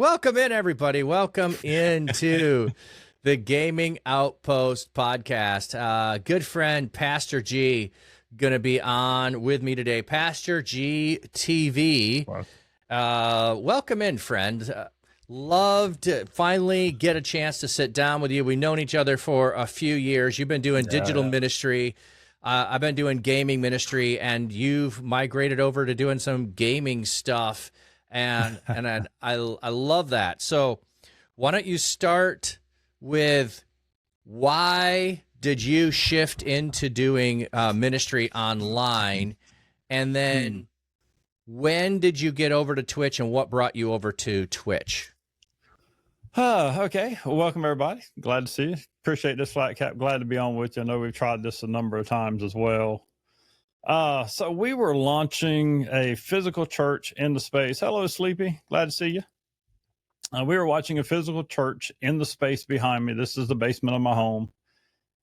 Welcome in, everybody. Welcome into the Gaming Outpost Podcast. Good friend Pastor G going to be on with me today. Pastor G TV. Welcome in, friend. Love to finally get a chance to sit down with you. We've known each other for a few years. You've been doing digital ministry. I've been doing gaming ministry, and you've migrated over to doing some gaming stuff. And I love that. So why don't you start with why did you shift into doing ministry online? And then when did you get over to Twitch, and what brought you over to Twitch? Okay. Well, welcome, everybody. Glad to see you. Appreciate this, Flatcap. Glad to be on with you. I know we've tried this a number of times as well. So we were launching a physical church in the space. Hello, Sleepy. Glad to see you. We were watching a physical church in the space behind me. This is the basement of my home.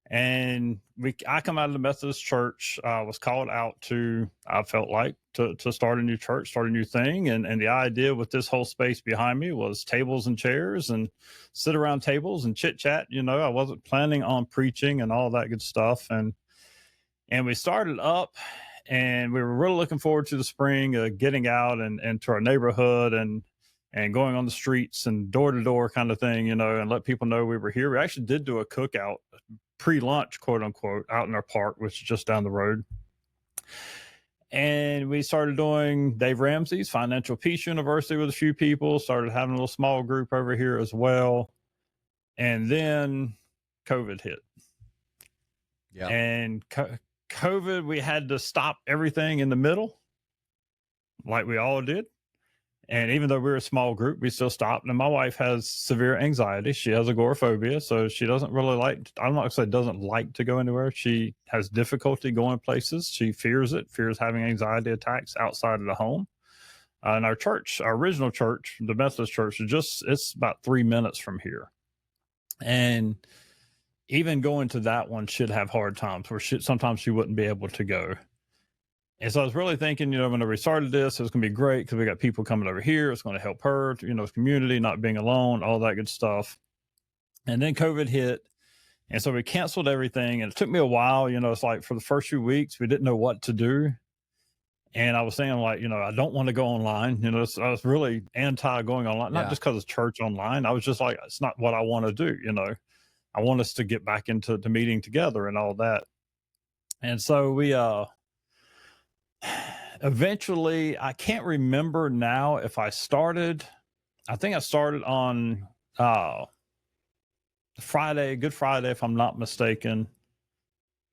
And I come out of the Methodist church, was called out to, I felt like, to start a new church, start a new thing. And the idea with this whole space behind me was tables and chairs and sit around tables and chit chat. You know, I wasn't planning on preaching and all that good stuff. And we started up, and we were really looking forward to the spring, getting out and to our neighborhood and going on the streets and door to door kind of thing, you know, and let people know we were here. We actually did do a cookout, pre-lunch, quote unquote, out in our park, which is just down the road. And we started doing Dave Ramsey's Financial Peace University with a few people, started having a little small group over here as well. And then COVID hit. Yeah. And COVID, we had to stop everything in the middle, like we all did. And even though we were a small group, we still stopped. And my wife has severe anxiety. She has agoraphobia, so she doesn't really like, I'm not going to say doesn't like to go anywhere. She has difficulty going places. She fears it, fears having anxiety attacks outside of the home. And our church, our original church, the Methodist church, it's about 3 minutes from here. And even going to that one should have hard times where sometimes she wouldn't be able to go. And so I was really thinking, you know, when we started this, it was going to be great because we got people coming over here. It's going to help her, you know, community, not being alone, all that good stuff. And then COVID hit. And so we canceled everything. And it took me a while, you know, it's like for the first few weeks, we didn't know what to do. And I was saying, like, you know, I don't want to go online. You know, I was really anti going online, not just because it's church online. I was just like, it's not what I want to do, you know. I want us to get back into the meeting together and all that. And so we eventually, I can't remember now if I started. I think I started on Friday, Good Friday, if I'm not mistaken,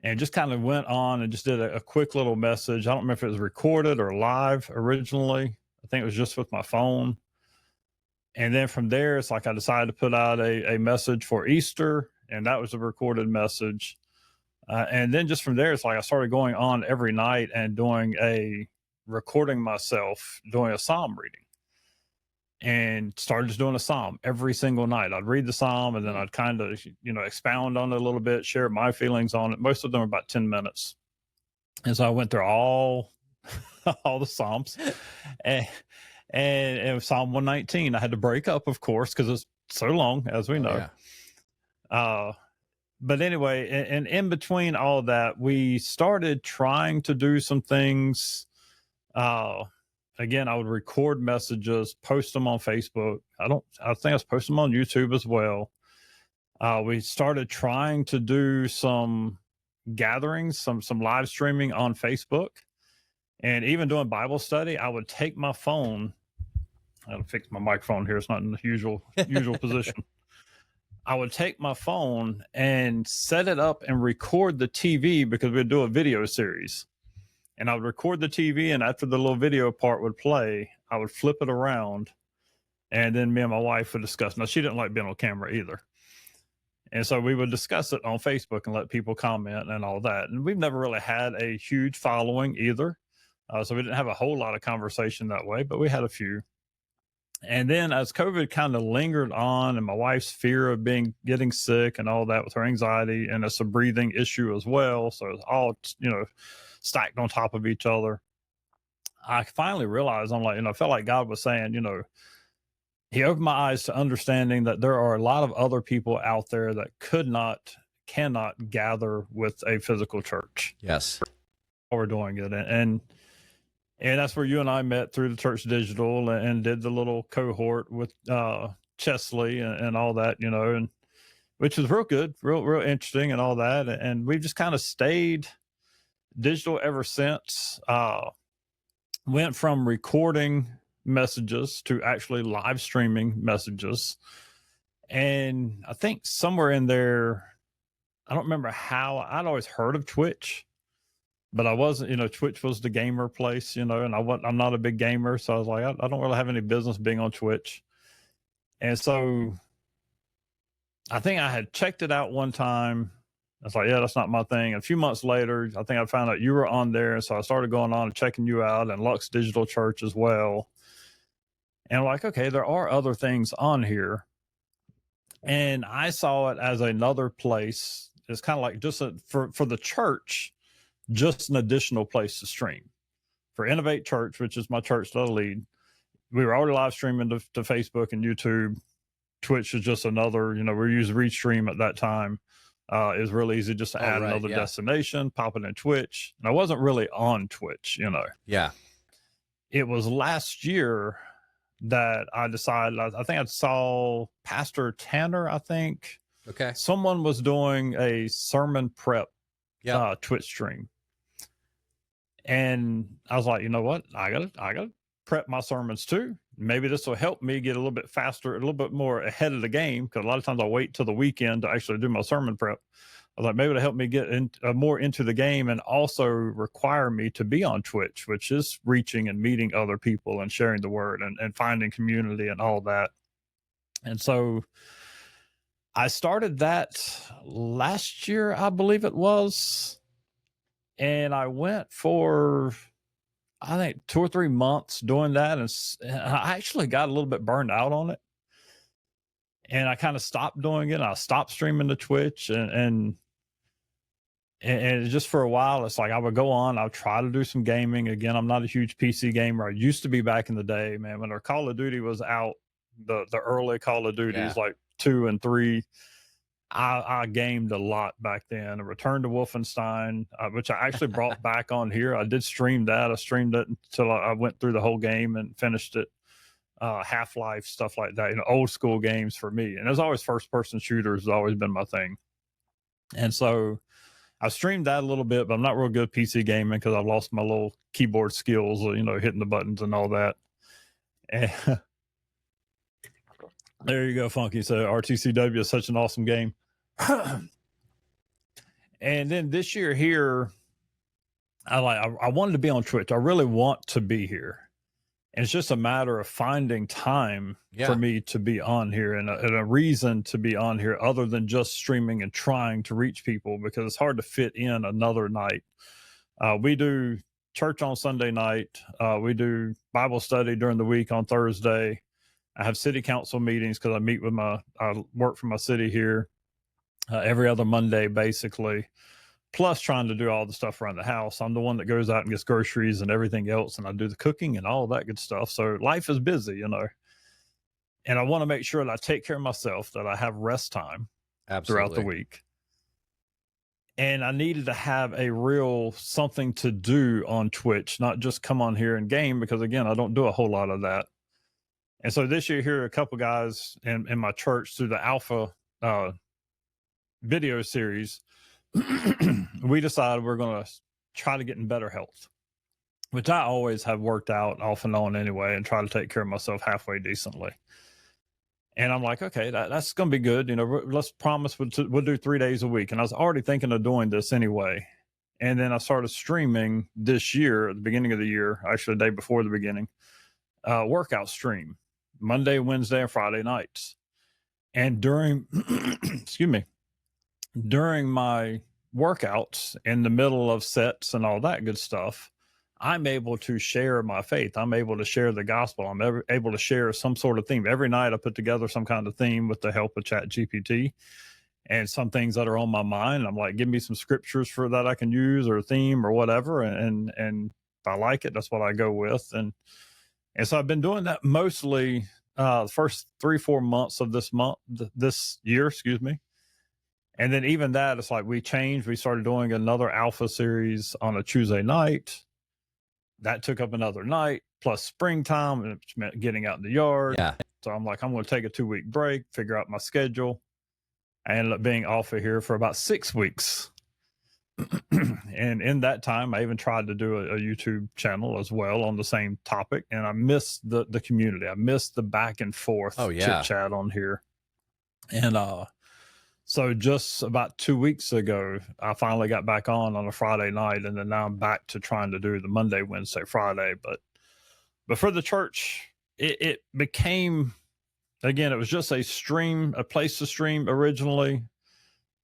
and just kind of went on and just did a quick little message. I don't remember if it was recorded or live originally. I think it was just with my phone. And then from there, it's like I decided to put out a message for Easter, and that was a recorded message. And then just from there, it's like I started going on every night and recording myself doing a psalm reading, and started just doing a psalm every single night. I'd read the psalm, and then I'd kind of, you know, expound on it a little bit, share my feelings on it. Most of them are about 10 minutes. And so I went through all the psalms, and it was Psalm 119. I had to break up, of course, because it's so long, as we know. But anyway, and in between all of that, we started trying to do some things. Again, I would record messages, post them on Facebook. I think I was posting them on YouTube as well. We started trying to do some gatherings, some live streaming on Facebook, and even doing Bible study. I would take my phone. I gotta fix my microphone here. It's not in the usual position. I would take my phone and set it up and record the TV, because we'd do a video series. And I would record the TV, and after the little video part would play, I would flip it around, and then me and my wife would discuss. Now, she didn't like being on camera either. And so we would discuss it on Facebook and let people comment and all that. And we've never really had a huge following either. So we didn't have a whole lot of conversation that way, but we had a few. And then as COVID kind of lingered on, and my wife's fear of getting sick and all that with her anxiety, and it's a breathing issue as well. So it's all, you know, stacked on top of each other. I finally realized, I'm like, you know, I felt like God was saying, you know, he opened my eyes to understanding that there are a lot of other people out there that cannot gather with a physical church. Yes. We're doing it. And that's where you and I met through the Church.digital and did the little cohort with Chesley and all that, and which was real good, real interesting and all that. And we've just kind of stayed digital ever since. Went from recording messages to actually live streaming messages. And I think somewhere in there, I don't remember how, I'd always heard of Twitch, but I wasn't, Twitch was the gamer place, and I'm not a big gamer. So I was like, I don't really have any business being on Twitch. And so I think I had checked it out one time. I was like, yeah, that's not my thing. And a few months later, I think I found out you were on there. And so I started going on and checking you out, and Lux Digital Church as well. And I'm like, okay, there are other things on here. And I saw it as another place. It's kind of like just for the church, just an additional place to stream. For Innovate Church, which is my church that I lead, we were already live streaming to Facebook and YouTube. Twitch is just another, we used Restream at that time. It was really easy just to add another destination, pop it in Twitch. And I wasn't really on Twitch, Yeah. It was last year that I decided, I think I saw Pastor Tanner, Okay. Someone was doing a sermon prep Twitch stream. And I was like, you know what? I gotta prep my sermons too. Maybe this will help me get a little bit faster, a little bit more ahead of the game. Cause a lot of times I wait till the weekend to actually do my sermon prep. I was like, maybe it'll help me get more into the game and also require me to be on Twitch, which is reaching and meeting other people and sharing the word and finding community and all that. And so I started that last year, I believe it was. And I went for, I think, 2 or 3 months doing that. And I actually got a little bit burned out on it. And I kind of stopped doing it. I stopped streaming to Twitch and just for a while, it's like I would go on, I'll try to do some gaming. Again, I'm not a huge PC gamer. I used to be back in the day, man, when our Call of Duty was out, the early Call of Duties, like 2 and 3. I gamed a lot back then. A Return to Wolfenstein, which I actually brought back on here. I did stream that. I streamed it until I went through the whole game and finished it. Half-Life, stuff like that, old school games for me. And there's always first-person shooters has always been my thing. And so I streamed that a little bit, but I'm not real good PC gaming because I've lost my little keyboard skills, hitting the buttons and all that. And there you go, Funky. So RTCW is such an awesome game. And then this year here, I wanted to be on Twitch. I really want to be here. And it's just a matter of finding time for me to be on here and a reason to be on here other than just streaming and trying to reach people, because it's hard to fit in another night. We do church on Sunday night. We do Bible study during the week on Thursday. I have city council meetings because I work for my city here every other Monday, basically. Plus trying to do all the stuff around the house. I'm the one that goes out and gets groceries and everything else. And I do the cooking and all that good stuff. So life is busy, and I want to make sure that I take care of myself, that I have rest time throughout the week. And I needed to have a real something to do on Twitch, not just come on here and game, because again, I don't do a whole lot of that. And so this year here, a couple guys in my church through the Alpha video series, we decided we're going to try to get in better health, which I always have worked out off and on anyway, and try to take care of myself halfway decently. And I'm like, okay, that's going to be good. Let's promise we'll do 3 days a week. And I was already thinking of doing this anyway. And then I started streaming this year at the beginning of the year, actually the day before the beginning, workout stream, Monday, Wednesday, and Friday nights. And during, during my workouts in the middle of sets and all that good stuff, I'm able to share my faith. I'm able to share the gospel. I'm able to share some sort of theme. Every night I put together some kind of theme with the help of ChatGPT and some things that are on my mind. I'm like, give me some scriptures for that I can use, or a theme or whatever. And if I like it, that's what I go with. And so I've been doing that mostly the first 3-4 months of this year, excuse me. And then even that, it's like we changed. We started doing another alpha series on a Tuesday night. That took up another night, plus springtime, and it meant getting out in the yard. Yeah. So I'm like, I'm going to take a 2-week break, figure out my schedule. I ended up being off of here for about 6 weeks. And in that time, I even tried to do a YouTube channel as well on the same topic. And I missed the community. I missed the back and forth chit chat on here. And so just about 2 weeks ago, I finally got back on a Friday night. And then now I'm back to trying to do the Monday, Wednesday, Friday. But for the church, it became, again, it was just a place to stream originally.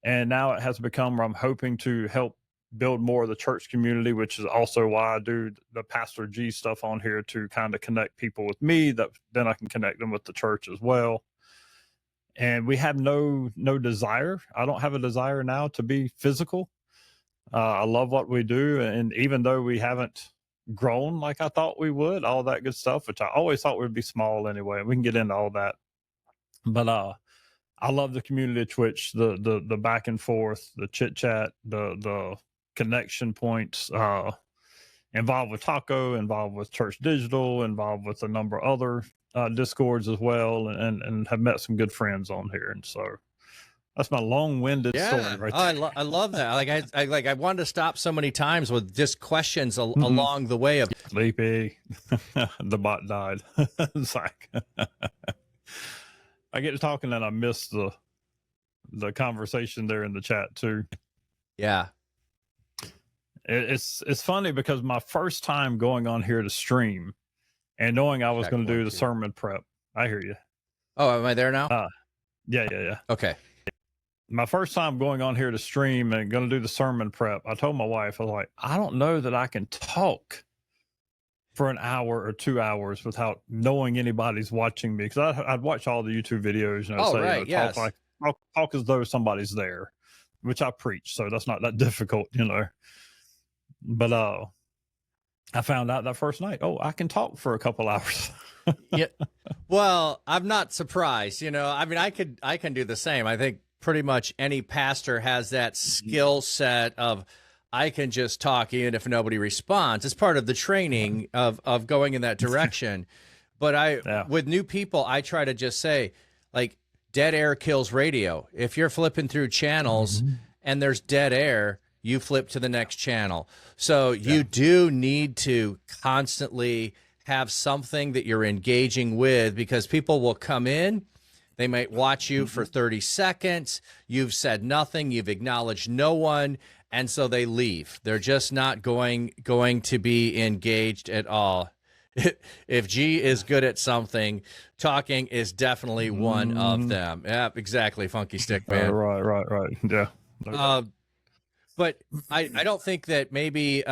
And now it has become where I'm hoping to help build more of the church community, which is also why I do the Pastor G stuff on here, to kind of connect people with me, that then I can connect them with the church as well. And we have no desire. I don't have a desire now to be physical. I love what we do. And even though we haven't grown like I thought we would, all that good stuff, which I always thought would be small anyway, we can get into all that. But I love the community of Twitch, the back and forth, the chit chat, the connection points, involved with Taco, involved with Church.digital, involved with a number of other Discords as well, and have met some good friends on here. And so that's my long-winded story right there. I love that. I wanted to stop so many times with just questions along the way of Sleepy. The bot died. It's like I get to talking and I miss the conversation there in the chat too. Yeah. It's funny because my first time going on here to stream and knowing I was going to do the sermon prep. I hear you. Oh, am I there now? Yeah. Okay. My first time going on here to stream and going to do the sermon prep, I told my wife, I was like, I don't know that I can talk for an hour or 2 hours without knowing anybody's watching me. Because I'd watch all the YouTube videos and yes. talk as though somebody's there, which I preach. So that's not that difficult, But I found out that first night, I can talk for a couple hours. Yeah. Well, I'm not surprised. I mean, I can do the same. I think pretty much any pastor has that skill set of, I can just talk even if nobody responds. It's part of the training of going in that direction. But with new people, I try to just say, like, dead air kills radio. If you're flipping through channels and there's dead air, you flip to the next channel. So you do need to constantly have something that you're engaging with, because people will come in, they might watch you for 30 seconds. You've said nothing. You've acknowledged no one. And so they leave. They're just not going to be engaged at all. If G is good at something, talking is definitely one of them. Yeah, exactly. Funky Stick Man. Right. Yeah. But I don't think that maybe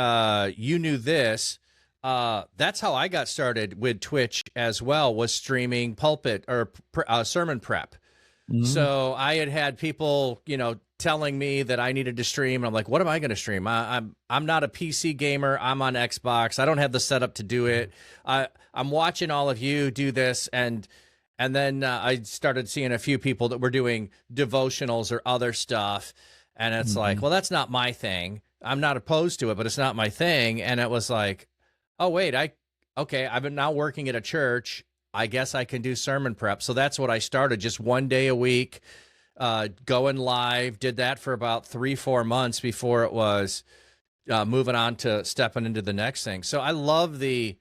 you knew this. That's how I got started with Twitch as well, was streaming pulpit or sermon prep. So I had people, telling me that I needed to stream. And I'm like, what am I going to stream? I'm not a PC gamer. I'm on Xbox. I don't have the setup to do it. I'm watching all of you do this. And then I started seeing a few people that were doing devotionals or other stuff. And it's like, well, that's not my thing. I'm not opposed to it, but it's not my thing. And it was like, oh, wait, I've been now working at a church. I guess I can do sermon prep. So that's what I started, just one day a week, going live. Did that for about 3-4 months before it was moving on to stepping into the next thing. So I love the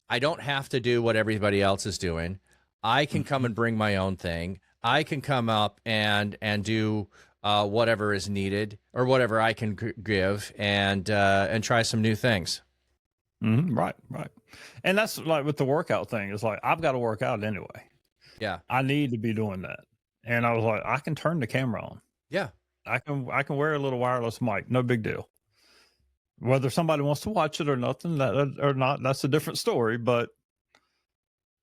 I don't have to do what everybody else is doing. I can come and bring my own thing. I can come up and do whatever is needed or whatever I can give and try some new things. Right. And that's like with the workout thing. It's like, I've got to work out anyway. Yeah. I need to be doing that. And I was like, I can turn the camera on. Yeah. I can wear a little wireless mic. No big deal. Whether somebody wants to watch it or nothing or not, that's a different story. But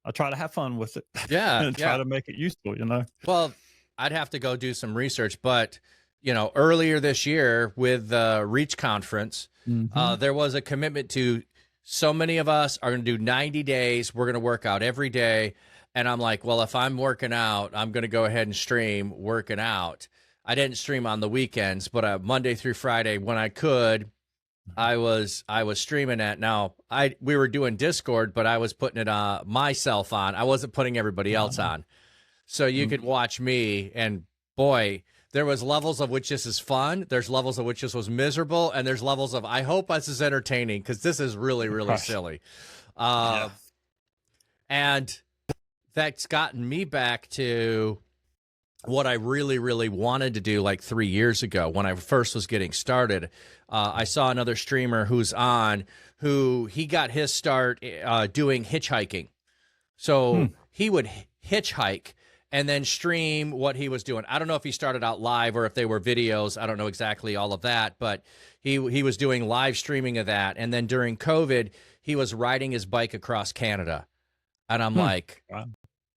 I try to have fun with it. Yeah. And try to make it useful, Well, I'd have to go do some research, but earlier this year with the Reach conference, there was a commitment to so many of us are going to do 90 days. We're going to work out every day. And I'm like, well, if I'm working out, I'm going to go ahead and stream working out. I didn't stream on the weekends, but Monday through Friday when I could, I was streaming it. Now we were doing Discord, but I was putting it myself on. I wasn't putting everybody else on. So you could watch me, and boy, there was levels of which this is fun. There's levels of which this was miserable, and there's levels of I hope this is entertaining because this is really, really silly. And that's gotten me back to what I really, really wanted to do like 3 years ago when I first was getting started. I saw another streamer who he got his start doing hitchhiking. So he would hitchhike and then stream what he was doing. I don't know if he started out live or if they were videos. I don't know exactly all of that, but he was doing live streaming of that. And then during COVID, he was riding his bike across Canada. And I'm like, wow.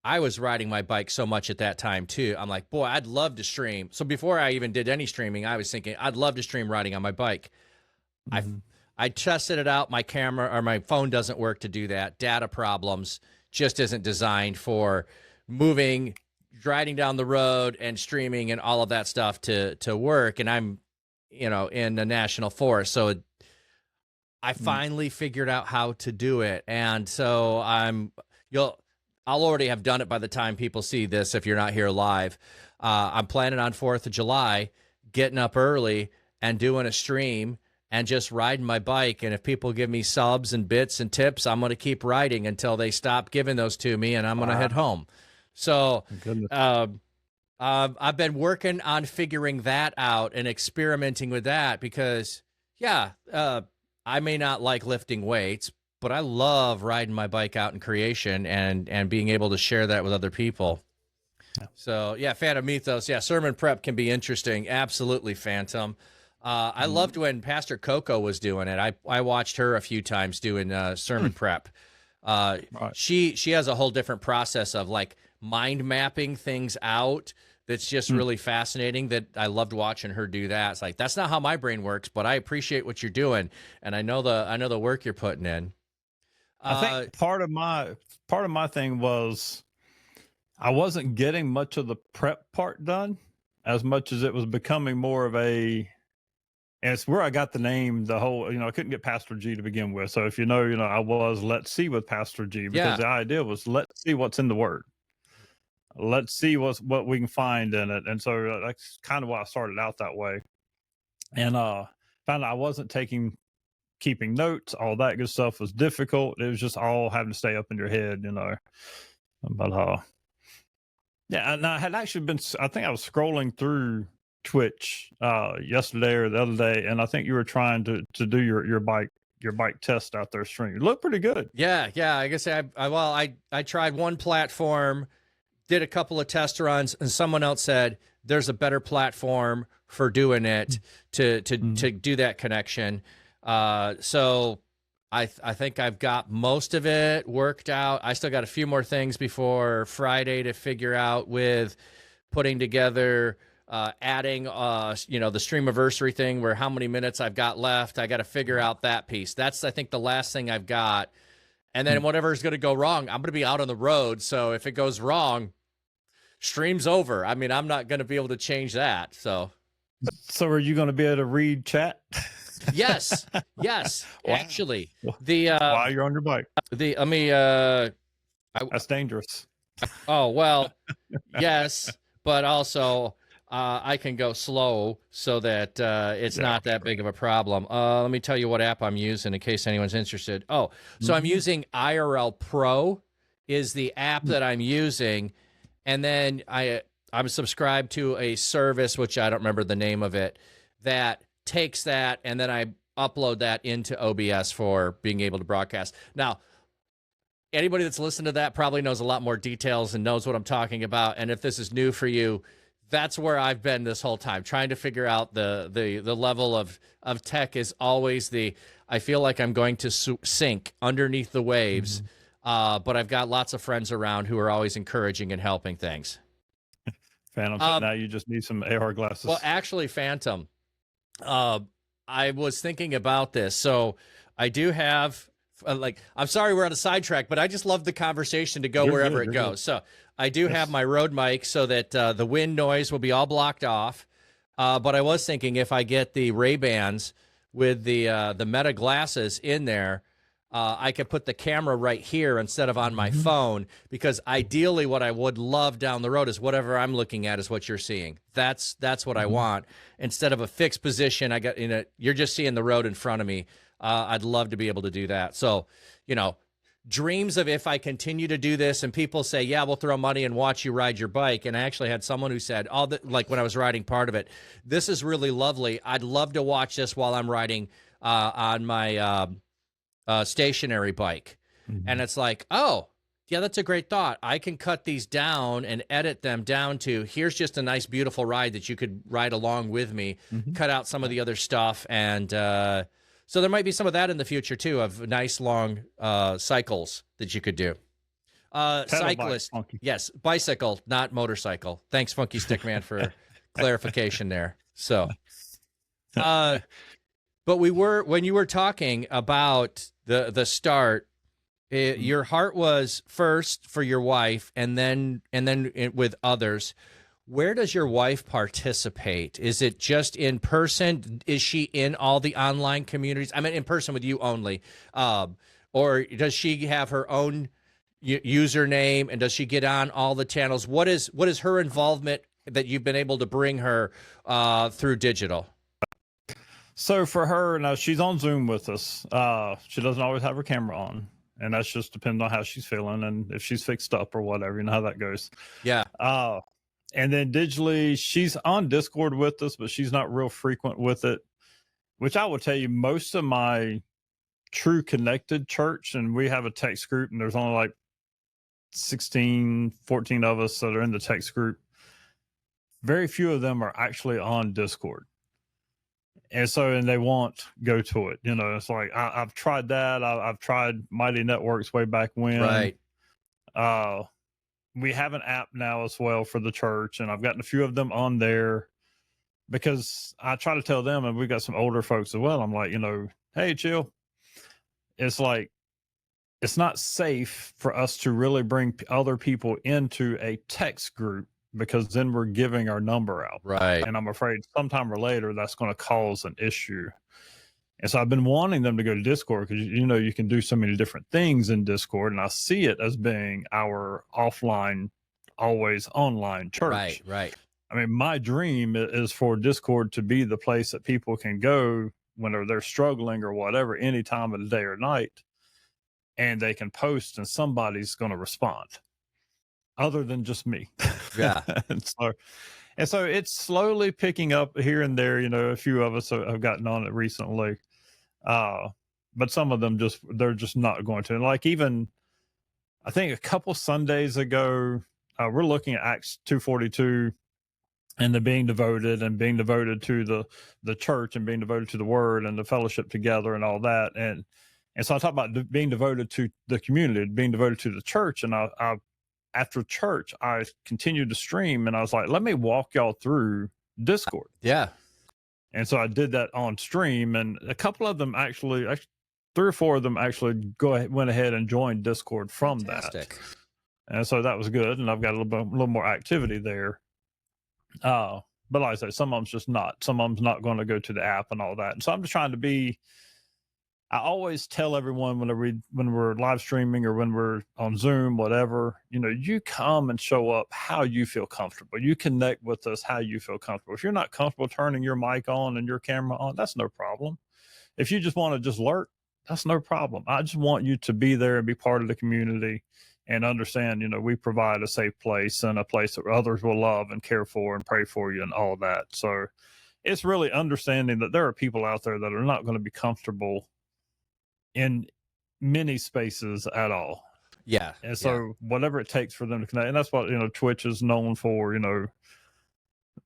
I was riding my bike so much at that time too. I'm like, boy, I'd love to stream. So before I even did any streaming, I was thinking I'd love to stream riding on my bike. I tested it out. My camera or my phone doesn't work to do that. Data problems, just isn't designed for moving, riding down the road and streaming and all of that stuff to work. And I'm, in the national forest. So I finally figured out how to do it. And so I'll already have done it by the time people see this if you're not here live. I'm planning on 4th of July, getting up early and doing a stream and just riding my bike. And if people give me subs and bits and tips, I'm going to keep riding until they stop giving those to me, and I'm going to head home. So I've been working on figuring that out and experimenting with that because, I may not like lifting weights, but I love riding my bike out in creation and being able to share that with other people. Yeah. So, Phantom Mythos. Yeah, sermon prep can be interesting. Absolutely, Phantom. I loved when Pastor Coco was doing it. I watched her a few times doing sermon prep. Right. She has a whole different process of like mind mapping things out. That's just really fascinating that I loved watching her do that. It's like, that's not how my brain works, but I appreciate what you're doing. And I know the work you're putting in. I think part of my thing was I wasn't getting much of the prep part done as much as it was becoming more of and it's where I got the name, the whole, I couldn't get Pastor G to begin with. So if I was Let's See with Pastor G because the idea was let's see what's in the word. Let's see what we can find in it. And so that's kind of why I started out that way. And found out I wasn't keeping notes, all that good stuff was difficult. It was just all having to stay up in your head, But and I had actually I think I was scrolling through Twitch yesterday or the other day, and I think you were trying to do your bike test out there stream. It looked pretty good. Yeah. I guess I tried one platform, did a couple of test runs, and someone else said there's a better platform for doing it to do that connection. So I think I've got most of it worked out. I still got a few more things before Friday to figure out with putting together, adding, the Streamiversary thing where how many minutes I've got left. I got to figure out that piece. That's, I think, the last thing I've got. And then whatever's going to go wrong, I'm going to be out on the road. So if it goes wrong, stream's over. I mean, I'm not going to be able to change that. So are you going to be able to read chat? Yes. Wow. Actually, while you're on your bike, that's dangerous. Oh, well, yes, but also I can go slow so that it's not that big of a problem. Let me tell you what app I'm using in case anyone's interested. Oh, so I'm using IRL Pro is the app that I'm using. And then I'm subscribed to a service, which I don't remember the name of it, that takes that and then I upload that into OBS for being able to broadcast. Now, anybody that's listened to that probably knows a lot more details and knows what I'm talking about. And if this is new for you, that's where I've been this whole time, trying to figure out the level of tech is always I feel like I'm going to sink underneath the waves. But I've got lots of friends around who are always encouraging and helping things. Phantom, now you just need some AR glasses. Well, actually, Phantom, I was thinking about this. So I do have like, I'm sorry we're on a sidetrack, but I just love the conversation to go wherever it goes. So I do have my Rode mic so that the wind noise will be all blocked off. But I was thinking if I get the Ray-Bans with the Meta glasses in there, I could put the camera right here instead of on my phone, because ideally what I would love down the road is whatever I'm looking at is what you're seeing. That's what I want. Instead of a fixed position, I got, you're just seeing the road in front of me. I'd love to be able to do that. So, dreams of if I continue to do this and people say, yeah, we'll throw money and watch you ride your bike. And I actually had someone who said, like when I was riding part of it, this is really lovely. I'd love to watch this while I'm riding on my stationary bike. And it's like, oh, yeah, that's a great thought. I can cut these down and edit them down to, here's just a nice, beautiful ride that you could ride along with me, cut out some of the other stuff. And so there might be some of that in the future, too, of nice, long cycles that you could do. Cyclist. Yes, bicycle, not motorcycle. Thanks, Funky Stickman, for clarification there. So, but when you were talking about the start, your heart was first for your wife, and then with others. Where does your wife participate? Is it just in person? Is she in all the online communities? I mean, in person with you only, or does she have her own username, and does she get on all the channels? What is her involvement that you've been able to bring her through digital? So for her, now she's on Zoom with us. She doesn't always have her camera on, and that's just depending on how she's feeling and if she's fixed up or whatever. You know how that goes. Yeah. And then digitally, she's on Discord with us, but she's not real frequent with it, which I will tell you, most of my true connected church, and we have a text group, and there's only like 16, 14 of us that are in the text group. Very few of them are actually on Discord. And they won't go to it. It's like, I've tried that. I've tried Mighty Networks way back when. Right. We have an app now as well for the church, and I've gotten a few of them on there because I try to tell them, and we've got some older folks as well. I'm like, hey, chill. It's like, it's not safe for us to really bring other people into a text group, because then we're giving our number out. Right. And I'm afraid sometime or later that's going to cause an issue. And so I've been wanting them to go to Discord, because, you can do so many different things in Discord. And I see it as being our offline, always online church. Right. I mean, my dream is for Discord to be the place that people can go whenever they're struggling or whatever, any time of the day or night, and they can post and somebody's going to respond other than just me. Yeah. And so it's slowly picking up here and there. A few of us have gotten on it recently. But some of them they're just not going to. And like, even I think a couple Sundays ago, we're looking at Acts 2:42 and the being devoted to the church and being devoted to the word and the fellowship together and all that. And so I talk about being devoted to the community, being devoted to the church. And I after church, I continued to stream, and I was like, let me walk y'all through Discord. Yeah. And so I did that on stream, and a couple of them actually 3 or 4 of them actually went ahead and joined Discord from Fantastic. that. And so that was good. And I've got a little more activity there. But like I said, some of them's not going to go to the app and all that. And so I'm just trying to be, I always tell everyone when we're live streaming or when we're on Zoom, whatever, you come and show up how you feel comfortable. You connect with us how you feel comfortable. If you're not comfortable turning your mic on and your camera on, that's no problem. If you just want to just lurk, that's no problem. I just want you to be there and be part of the community and understand, we provide a safe place and a place that others will love and care for and pray for you and all that. So it's really understanding that there are people out there that are not going to be comfortable in many spaces at all. Yeah. And so whatever it takes for them to connect, and that's what, Twitch is known for,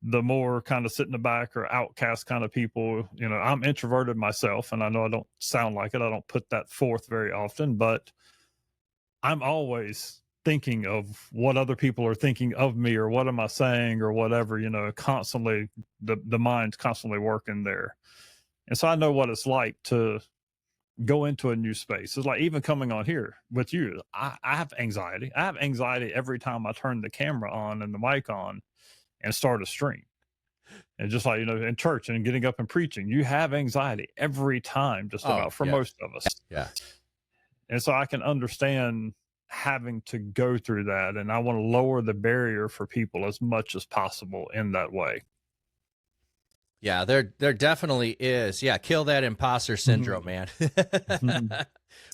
the more kind of sit in the back or outcast kind of people. I'm introverted myself, and I know I don't sound like it. I don't put that forth very often, but I'm always thinking of what other people are thinking of me, or what am I saying, or whatever, constantly, the mind's constantly working there. And so I know what it's like to go into a new space. It's like even coming on here with you, I have anxiety. I have anxiety every time I turn the camera on and the mic on and start a stream. And just like, in church and getting up and preaching, you have anxiety every time, just about, for most of us. Yeah. And so I can understand having to go through that. And I want to lower the barrier for people as much as possible in that way. Yeah, there definitely is. Yeah, kill that imposter syndrome, man.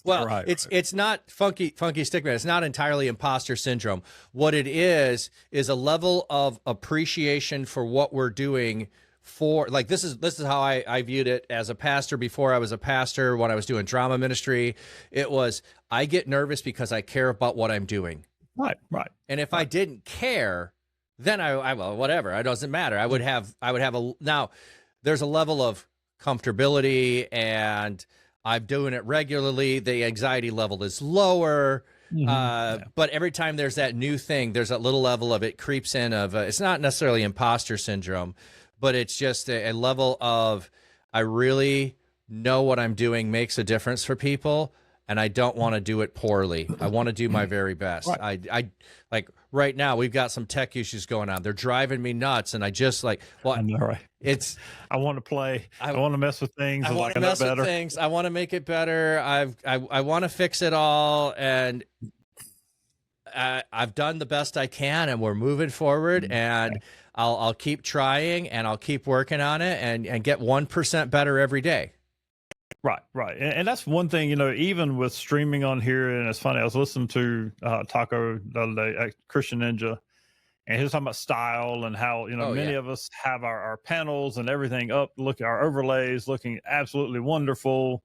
Well, Right. It's not funky stickman. It's not entirely imposter syndrome. What it is a level of appreciation for what we're doing. For like this is how I viewed it as a pastor before I was a pastor. When I was doing drama ministry, it was I get nervous because I care about what I'm doing. Right. And if I didn't care, then I well, whatever. It doesn't matter. I would have now there's a level of comfortability and I'm doing it regularly. The anxiety level is lower. But every time there's that new thing, there's that little level of it creeps in of it's not necessarily imposter syndrome, but it's just a level of I really know what I'm doing makes a difference for people. And I don't want to do it poorly. I want to do my very best. Right. I like right now we've got some tech issues going on. They're driving me nuts, and I just like I know, right? It's I want to play. I want to mess with things. I want to mess with things. I want to make it better. I want to fix it all, and I've done the best I can, and we're moving forward. And I'll keep trying, and I'll keep working on it, and get 1% better every day. Right. And that's one thing, even with streaming on here, and it's funny, I was listening to Taco the other day, Christian Ninja, and he was talking about style and how, many of us have our panels and everything up, look at our overlays looking absolutely wonderful.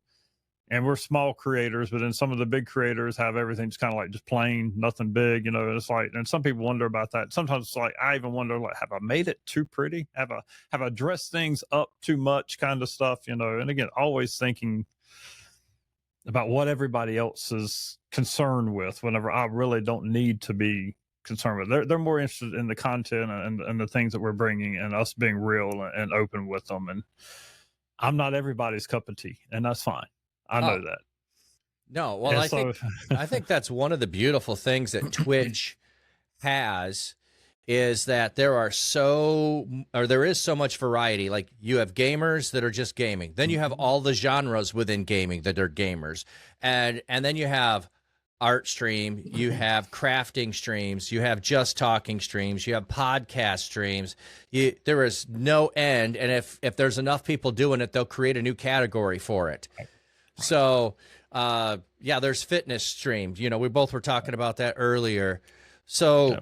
And we're small creators, but then some of the big creators have everything just kind of like just plain, nothing big, it's like, and some people wonder about that. Sometimes it's like, I even wonder, like, have I made it too pretty? Have I dressed things up too much kind of stuff, and again, always thinking about what everybody else is concerned with whenever I really don't need to be concerned with. They're more interested in the content and the things that we're bringing and us being real and open with them. And I'm not everybody's cup of tea, and that's fine. I know that. No, well, I think that's one of the beautiful things that Twitch has is that there is so much variety. Like you have gamers that are just gaming. Then you have all the genres within gaming that are gamers. And then you have art stream, you have crafting streams, you have just talking streams, you have podcast streams. There is no end. And if there's enough people doing it, they'll create a new category for it. So, there's fitness streams. We both were talking about that earlier. So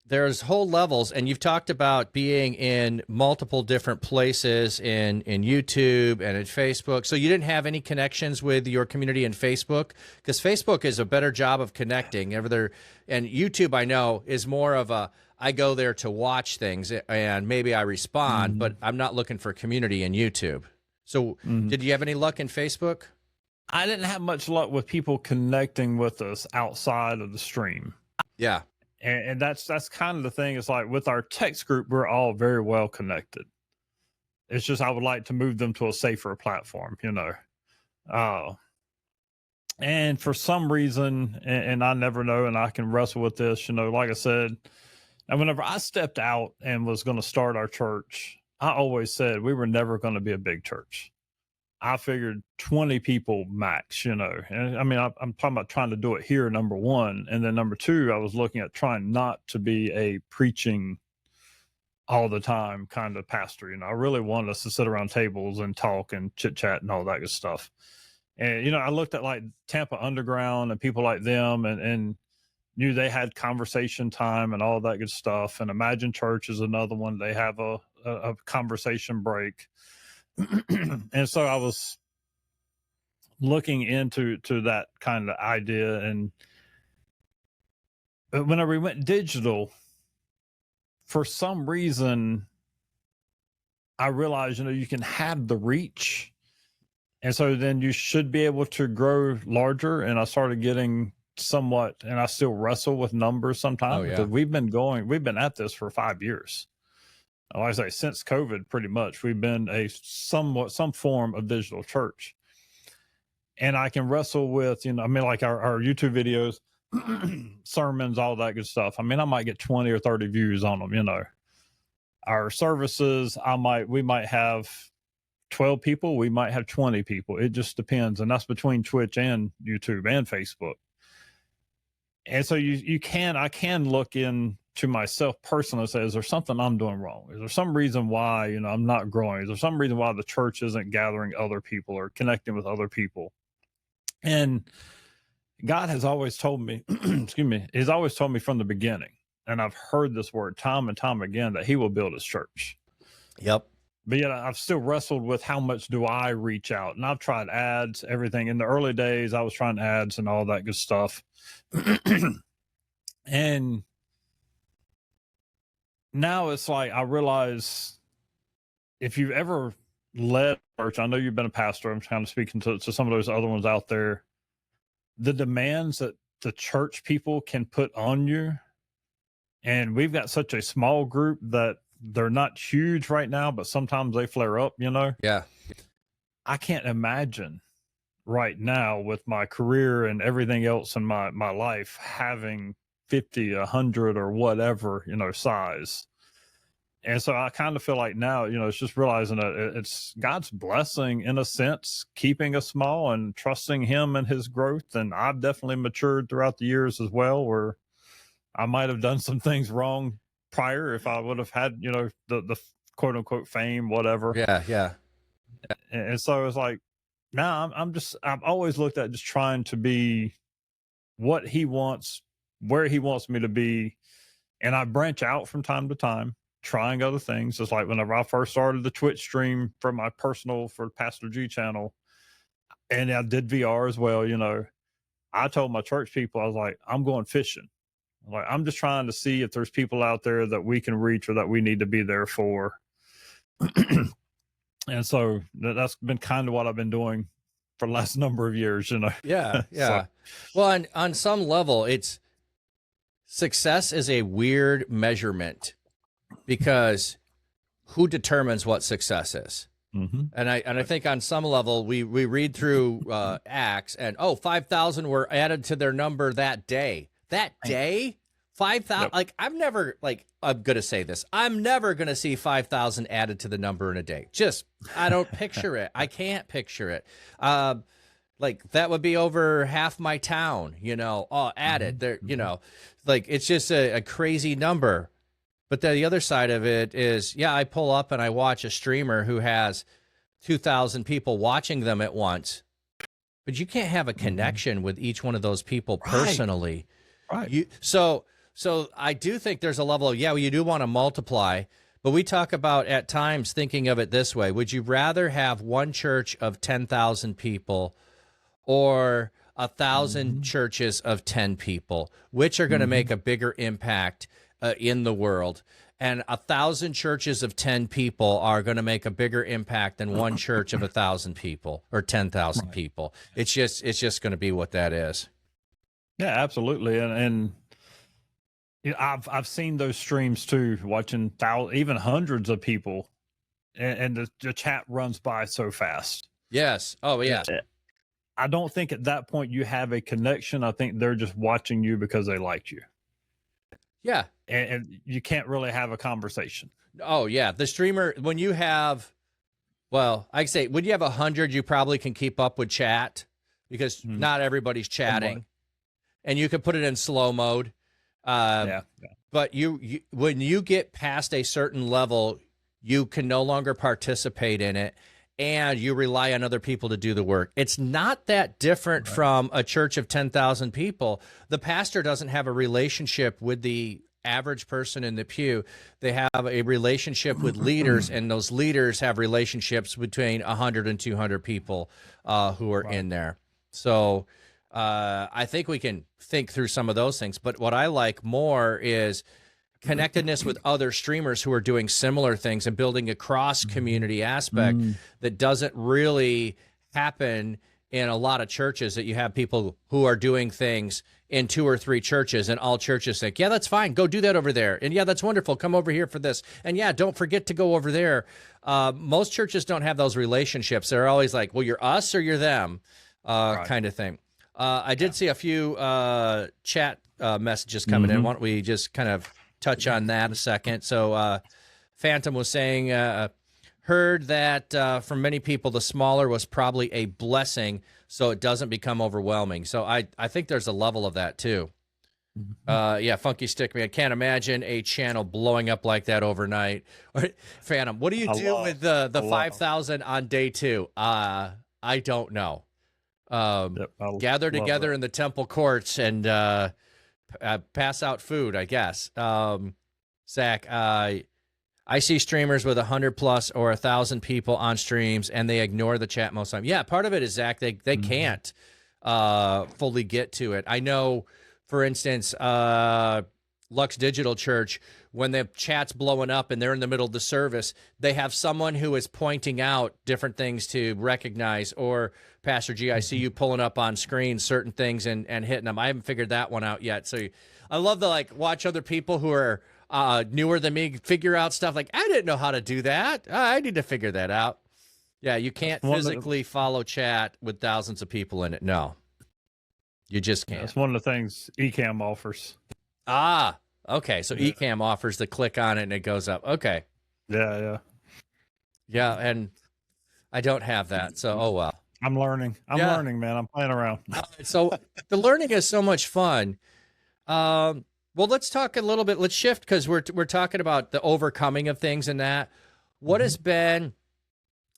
there's whole levels, and you've talked about being in multiple different places in YouTube and in Facebook. So you didn't have any connections with your community in Facebook? Because Facebook is a better job of connecting. And YouTube, I know, is more of I go there to watch things, and maybe I respond, but I'm not looking for community in YouTube. So did you have any luck in Facebook? I didn't have much luck with people connecting with us outside of the stream. Yeah. And that's kind of the thing. It's like with our text group, we're all very well connected. It's just I would like to move them to a safer platform, and for some reason, and I never know, and I can wrestle with this, like I said, and whenever I stepped out and was going to start our church, I always said we were never going to be a big church. I figured 20 people max, and I mean, I'm talking about trying to do it here, number one. And then number two, I was looking at trying not to be a preaching all the time kind of pastor. I really wanted us to sit around tables and talk and chit chat and all that good stuff. And, I looked at like Tampa Underground and people like them and knew they had conversation time and all that good stuff. And Imagine Church is another one. They have a conversation break. And so I was looking into that kind of idea. And whenever we went digital, for some reason, I realized, you can have the reach. And so then you should be able to grow larger. And I started getting somewhat, and I still wrestle with numbers sometimes. Because we've been at this for 5 years. Like I say, since COVID, pretty much, we've been some form of digital church. And I can wrestle with, I mean, like our YouTube videos, sermons, all that good stuff. I mean, I might get 20 or 30 views on them, Our services, we might have 12 people, we might have 20 people. It just depends. And that's between Twitch and YouTube and Facebook. And so I can look into myself personally and say, is there something I'm doing wrong? Is there some reason why, I'm not growing? Is there some reason why the church isn't gathering other people or connecting with other people? And God has always told me, he's always told me from the beginning, and I've heard this word time and time again, that he will build his church. Yep. But yet I've still wrestled with how much do I reach out? And I've tried ads, everything. In the early days, I was trying ads and all that good stuff. And now it's like, I realize if you've ever led church, I know you've been a pastor, I'm kind of speaking to some of those other ones out there, the demands that the church people can put on you. And we've got such a small group that they're not huge right now, but sometimes they flare up, Yeah. I can't imagine right now with my career and everything else in my life having 50, 100 or whatever, size. And so I kind of feel like now, it's just realizing that it's God's blessing in a sense, keeping us small and trusting him and his growth. And I've definitely matured throughout the years as well, where I might have done some things wrong prior if I would have had, the quote unquote fame, whatever. Yeah. Yeah. And so it's like, now I've always looked at just trying to be what he wants, where he wants me to be. And I branch out from time to time, trying other things. Just like whenever I first started the Twitch stream for my personal, for Pastor G channel, and I did VR as well, I told my church people, I was like, I'm going fishing. Like, I'm just trying to see if there's people out there that we can reach or that we need to be there for. And so that's been kind of what I've been doing for the last number of years, Yeah. Yeah. Well, on some level, success is a weird measurement, because who determines what success is? Mm-hmm. And I think on some level we read through Acts, and 5,000 were added to their number that day. That day, 5,000. Yep. Like, I'm gonna say this. I'm never gonna see 5,000 added to the number in a day. I don't picture it. I can't picture it. Like, that would be over half my town. Added there. Like, it's just a crazy number. But the other side of it is, I pull up and I watch a streamer who has 2,000 people watching them at once, but you can't have a connection with each one of those people personally. Right. So I do think there's a level of, you do want to multiply, but we talk about at times thinking of it this way. Would you rather have one church of 10,000 people or 1,000 churches of 10 people? Which are going to make a bigger impact in the world? And 1,000 churches of 10 people are going to make a bigger impact than one church of 1,000 people or 10,000 people. It's just going to be what that is. Yeah, absolutely. And I've seen those streams too, watching even hundreds of people, and the chat runs by so fast. Yes. Oh, yeah. I don't think at that point you have a connection. I think they're just watching you because they liked you. Yeah. And you can't really have a conversation. Oh, yeah. The streamer, when you have, I say, when you have 100, you probably can keep up with chat, because not everybody's chatting. And you can put it in slow mode. But you when you get past a certain level, you can no longer participate in it, and you rely on other people to do the work. It's not that different from a church of 10,000 people. The pastor doesn't have a relationship with the average person in the pew. They have a relationship with leaders, and those leaders have relationships between 100 and 200 people who are in there. So I think we can think through some of those things. But what I like more is connectedness with other streamers who are doing similar things and building a cross-community aspect that doesn't really happen in a lot of churches, that you have people who are doing things in 2 or 3 churches, and all churches think, yeah, that's fine, go do that over there. And yeah, that's wonderful, come over here for this. And yeah, don't forget to go over there. Most churches don't have those relationships. They're always like, well, you're us or you're them. kind of thing. I did see a few chat messages coming in. Why don't we just kind of touch on that a second? So Phantom was saying, heard that for many people, the smaller was probably a blessing, so it doesn't become overwhelming. So I think there's a level of that too. Yeah, Funky Stick Man. Can't imagine a channel blowing up like that overnight. Phantom, what do you do with the 5,000 on day 2? I don't know. Gather together in the temple courts and pass out food, I guess. Zach, I see streamers with 100 plus or 1,000 people on streams, and they ignore the chat most of the time. Yeah, part of it is, Zach, they can't fully get to it. I know, for instance, Lux Digital Church, when the chat's blowing up and they're in the middle of the service, they have someone who is pointing out different things to recognize. Or, Pastor G, I see you pulling up on screen certain things and hitting them. I haven't figured that one out yet. So I love to watch other people who are newer than me figure out stuff. Like, I didn't know how to do that. I need to figure that out. Yeah, you can't physically follow chat with thousands of people in it. No, you just can't. That's one of the things Ecamm offers. Ah, okay. So Ecamm offers to click on it and it goes up. Okay. Yeah. And I don't have that. So, oh well. I'm learning. I'm learning, man. I'm playing around. So the learning is so much fun. Well, let's talk a little bit. Let's shift, because we're talking about the overcoming of things and that. What has been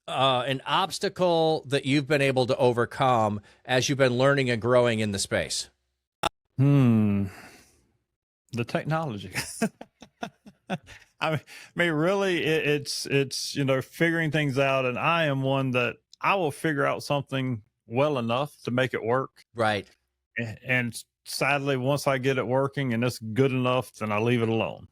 an obstacle that you've been able to overcome as you've been learning and growing in the space? The technology. I mean, really, it's figuring things out, and I am one that I will figure out something well enough to make it work. Right. And sadly, once I get it working and it's good enough, then I leave it alone.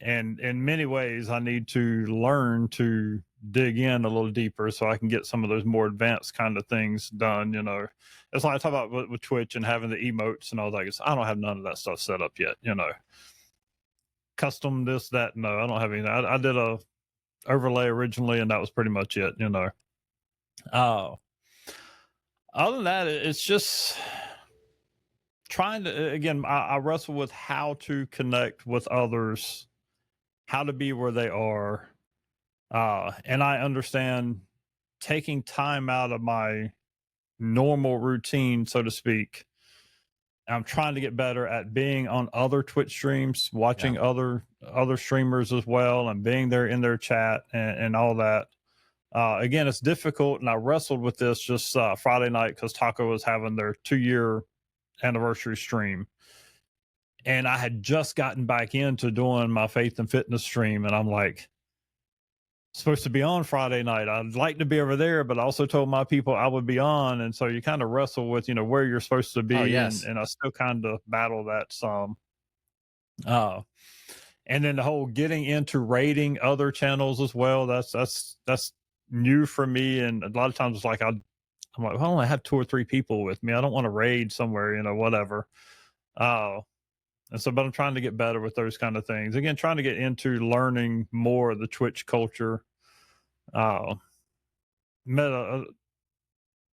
And in many ways, I need to learn to dig in a little deeper so I can get some of those more advanced kind of things done. It's like I talk about with Twitch and having the emotes and all that. I don't have none of that stuff set up yet. Custom this, that. No, I don't have anything. I did a overlay originally, and that was pretty much it. Other than that, it's just trying to, again, I wrestle with how to connect with others, how to be where they are. And I understand taking time out of my normal routine, so to speak. I'm trying to get better at being on other Twitch streams, watching other streamers as well, and being there in their chat and all that. Again, it's difficult, and I wrestled with this just Friday night because Taco was having their 2-year anniversary stream, and I had just gotten back into doing my faith and fitness stream, and I'm like, supposed to be on Friday night. I'd like to be over there, but I also told my people I would be on, and so you kind of wrestle with where you're supposed to be. And I still kind of battle that some. And then the whole getting into raiding other channels as well, that's new for me. And a lot of times it's like I'm like, well, I only have 2 or 3 people with me. I don't want to raid somewhere, whatever. And so, but I'm trying to get better with those kind of things. Again, trying to get into learning more of the Twitch culture.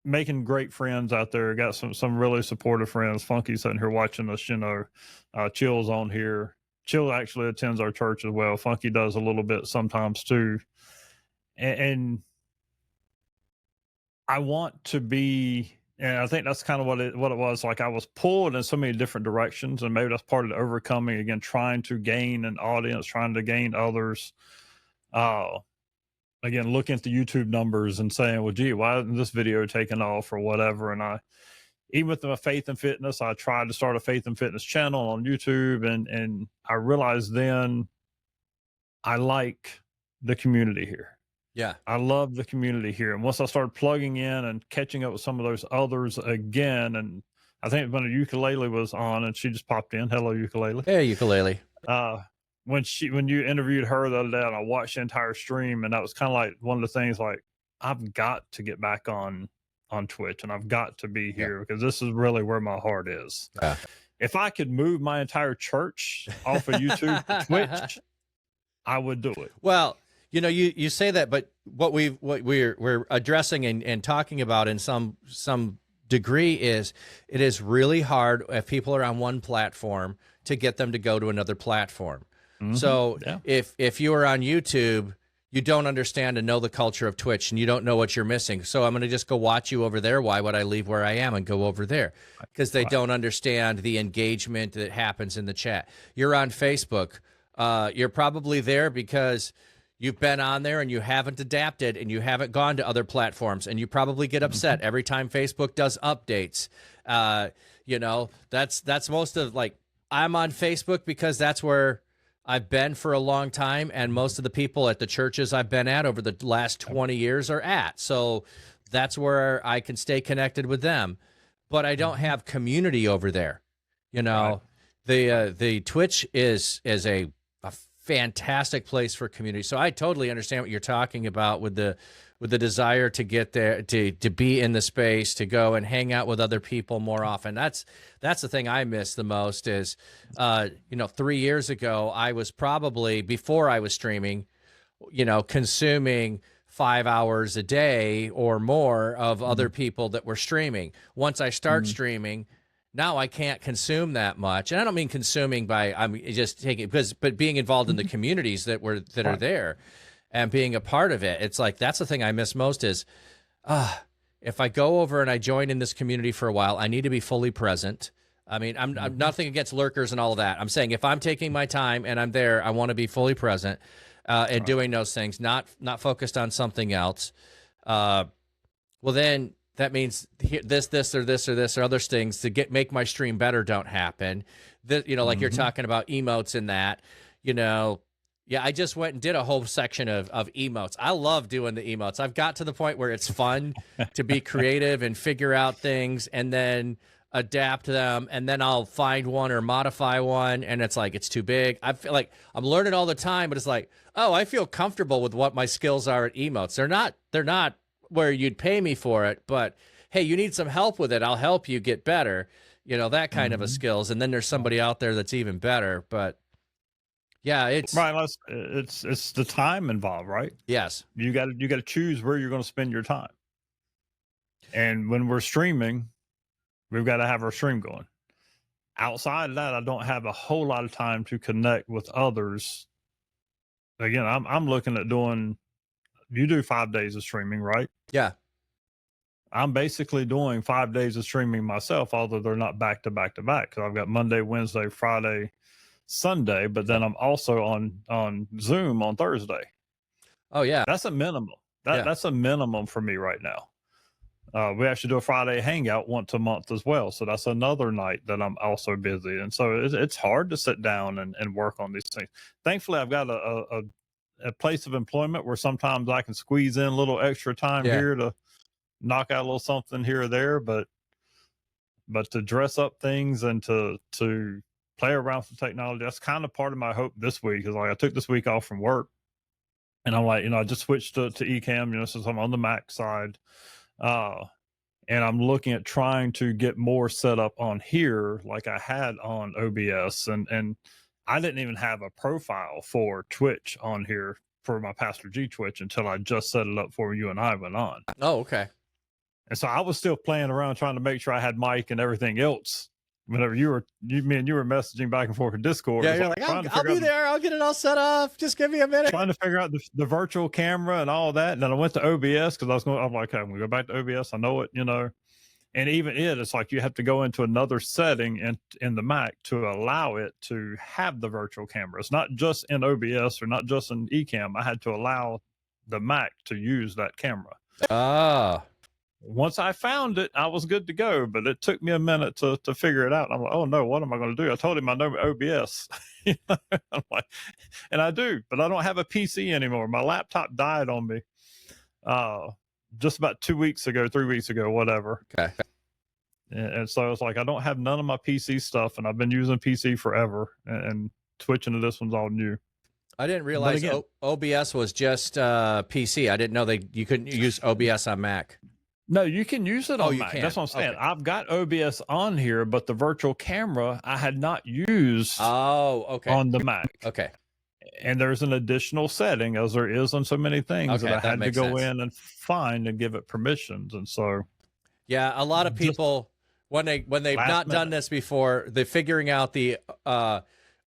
Making great friends out there. Got some really supportive friends. Funky's sitting here watching us, Chill's on here. Chill actually attends our church as well. Funky does a little bit sometimes too. And I want to be, and I think that's kind of what it was. Like I was pulled in so many different directions, and maybe that's part of the overcoming, again, trying to gain an audience, trying to gain others. Again, looking at the YouTube numbers and saying, well, gee, why isn't this video taking off or whatever? And even with my faith and fitness, I tried to start a faith and fitness channel on YouTube, and I realized then I like the community here. Yeah. I love the community here. And once I started plugging in and catching up with some of those others again, and I think when a ukulele was on and she just popped in. Hello, ukulele. Hey, ukulele. When you interviewed her the other day, and I watched the entire stream, and that was kind of like one of the things, like, I've got to get back on Twitch, and I've got to be here because this is really where my heart is. Yeah. If I could move my entire church off of YouTube to Twitch, I would do it. Well, You know, you say that, but what we're addressing and talking about in some degree is it is really hard if people are on one platform to get them to go to another platform. So if you are on YouTube, you don't understand and know the culture of Twitch, and you don't know what you're missing. So I'm going to just go watch you over there. Why would I leave where I am and go over there? Because they don't understand the engagement that happens in the chat. You're on Facebook. You're probably there because you've been on there and you haven't adapted and you haven't gone to other platforms, and you probably get upset every time Facebook does updates. You know, that's most of, like, I'm on Facebook because that's where I've been for a long time, and most of the people at the churches I've been at over the last 20 years are at. So that's where I can stay connected with them. But I don't have community over there. You know, the Twitch is a fantastic place for community. So I totally understand what you're talking about with the desire to get there, to be in the space, to go and hang out with other people more often. That's the thing I miss the most is, 3 years ago, I was probably, before I was streaming, consuming 5 hours a day or more of other people that were streaming. Once I start streaming, now I can't consume that much. And I don't mean consuming by, I'm just taking, but being involved in the communities that are there. And being a part of it, it's like, that's the thing I miss most is, if I go over and I join in this community for a while, I need to be fully present. I mean, I'm nothing against lurkers and all of that. I'm saying if I'm taking my time and I'm there, I want to be fully present and doing those things, not focused on something else. Well, then that means this or other things to make my stream better don't happen. Like you're talking about emotes and that, Yeah, I just went and did a whole section of emotes. I love doing the emotes. I've got to the point where it's fun to be creative and figure out things and then adapt them, and then I'll find one or modify one, and it's like, it's too big. I feel like I'm learning all the time, but it's like, oh, I feel comfortable with what my skills are at emotes. They're not where you'd pay me for it, but hey, you need some help with it, I'll help you get better. That kind of a skills. And then there's somebody out there that's even better, but yeah, it's right. It's the time involved, right? Yes. You got to choose where you're going to spend your time. And when we're streaming, we've got to have our stream going. Outside of that, I don't have a whole lot of time to connect with others. Again, I'm looking at doing. You do 5 days of streaming, right? Yeah. I'm basically doing 5 days of streaming myself, although they're not back to back to back, because I've got Monday, Wednesday, Friday, Sunday, but then I'm also on Zoom on Thursday. Oh yeah, that's a minimum. That's a minimum for me right now. We actually do a Friday hangout once a month as well, so that's another night that I'm also busy, and so it's hard to sit down and work on these things. Thankfully, I've got a place of employment where sometimes I can squeeze in a little extra time here to knock out a little something here or there, but to dress up things and to play around with technology, that's kind of part of my hope this week. Is like, I took this week off from work, and I'm like, I just switched to Ecamm, since I'm on the Mac side, and I'm looking at trying to get more set up on here like I had on OBS, and I didn't even have a profile for Twitch on here for my Pastor G Twitch until I just set it up for you and I went on. Oh, okay. And so I was still playing around trying to make sure I had mic and everything else. Whenever me and you were messaging back and forth in Discord. Yeah, you're like, I'll be there. I'll get it all set up. Just give me a minute. Trying to figure out the virtual camera and all that. And then I went to OBS because I'm like, I'm going to go back to OBS. I know it, And even it's like you have to go into another setting in the Mac to allow it to have the virtual camera. It's not just in OBS or not just in Ecamm. I had to allow the Mac to use that camera. Once I found it, I was good to go, but it took me a minute to figure it out. I'm like, oh no, what am I going to do? I told him I know OBS. I'm like, and I do, but I don't have a PC anymore. My laptop died on me just about 3 weeks ago, whatever. Okay. And so it's like, I don't have none of my PC stuff, and I've been using PC forever, and switching to this one's all new. I didn't realize OBS was just PC. I didn't know you couldn't use OBS on Mac. No, you can use it on Mac. Can. That's what I'm saying. Okay. I've got OBS on here, but the virtual camera I had not used on the Mac. Okay. And there's an additional setting, as there is on so many things, that Okay, I that had to makes go sense. in and find and give it permissions. And so Yeah, a lot of just people when they've last not done minute. this before, they're figuring out the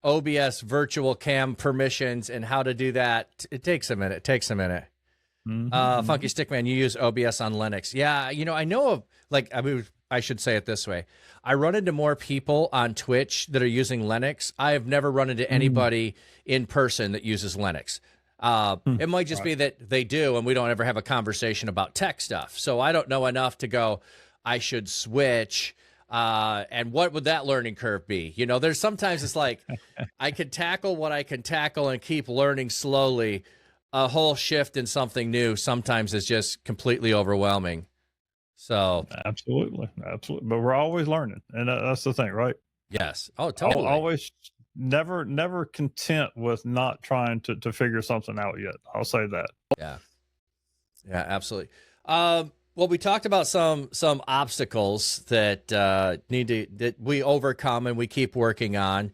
OBS virtual cam permissions and how to do that. It takes a minute. It takes a minute. Funky Stickman, you use OBS on Linux. Yeah, I know of, I should say it this way. I run into more people on Twitch that are using Linux. I have never run into anybody in person that uses Linux. It might just be that they do, and we don't ever have a conversation about tech stuff. So I don't know enough to go, I should switch. And what would that learning curve be? There's sometimes it's like, I can tackle what I can tackle and keep learning slowly. A whole shift in something new sometimes is just completely overwhelming. So Absolutely. But we're always learning. And that's the thing, right? yes. Oh, totally. Always never content with not trying to figure something out yet. I'll say that. Yeah. Yeah, absolutely. Well, we talked about some obstacles that that we overcome and we keep working on.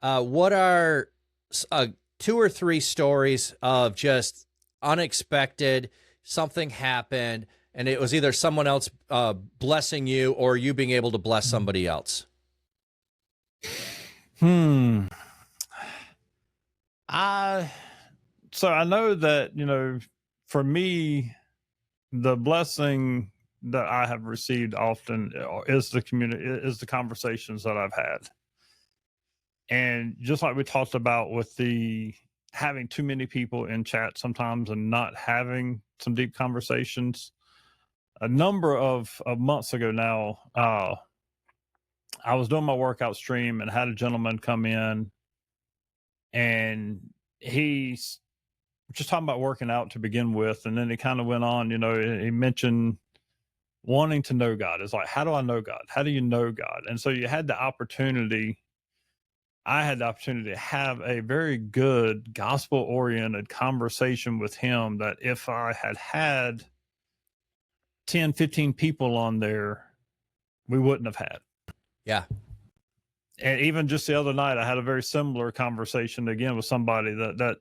What are 2 or 3 stories of just unexpected, something happened, and it was either someone else blessing you or you being able to bless somebody else? So I know that, for me, the blessing that I have received often is the community, is the conversations that I've had. And just like we talked about with the having too many people in chat sometimes and not having some deep conversations, a number of months ago now, I was doing my workout stream and had a gentleman come in, and he's just talking about working out to begin with. And then he kind of went on, he mentioned wanting to know God. It's like, how do I know God? How do you know God? And so I had the opportunity to have a very good gospel oriented conversation with him that if I had 10, 15 people on there, we wouldn't have had. Yeah. And even just the other night, I had a very similar conversation again with somebody that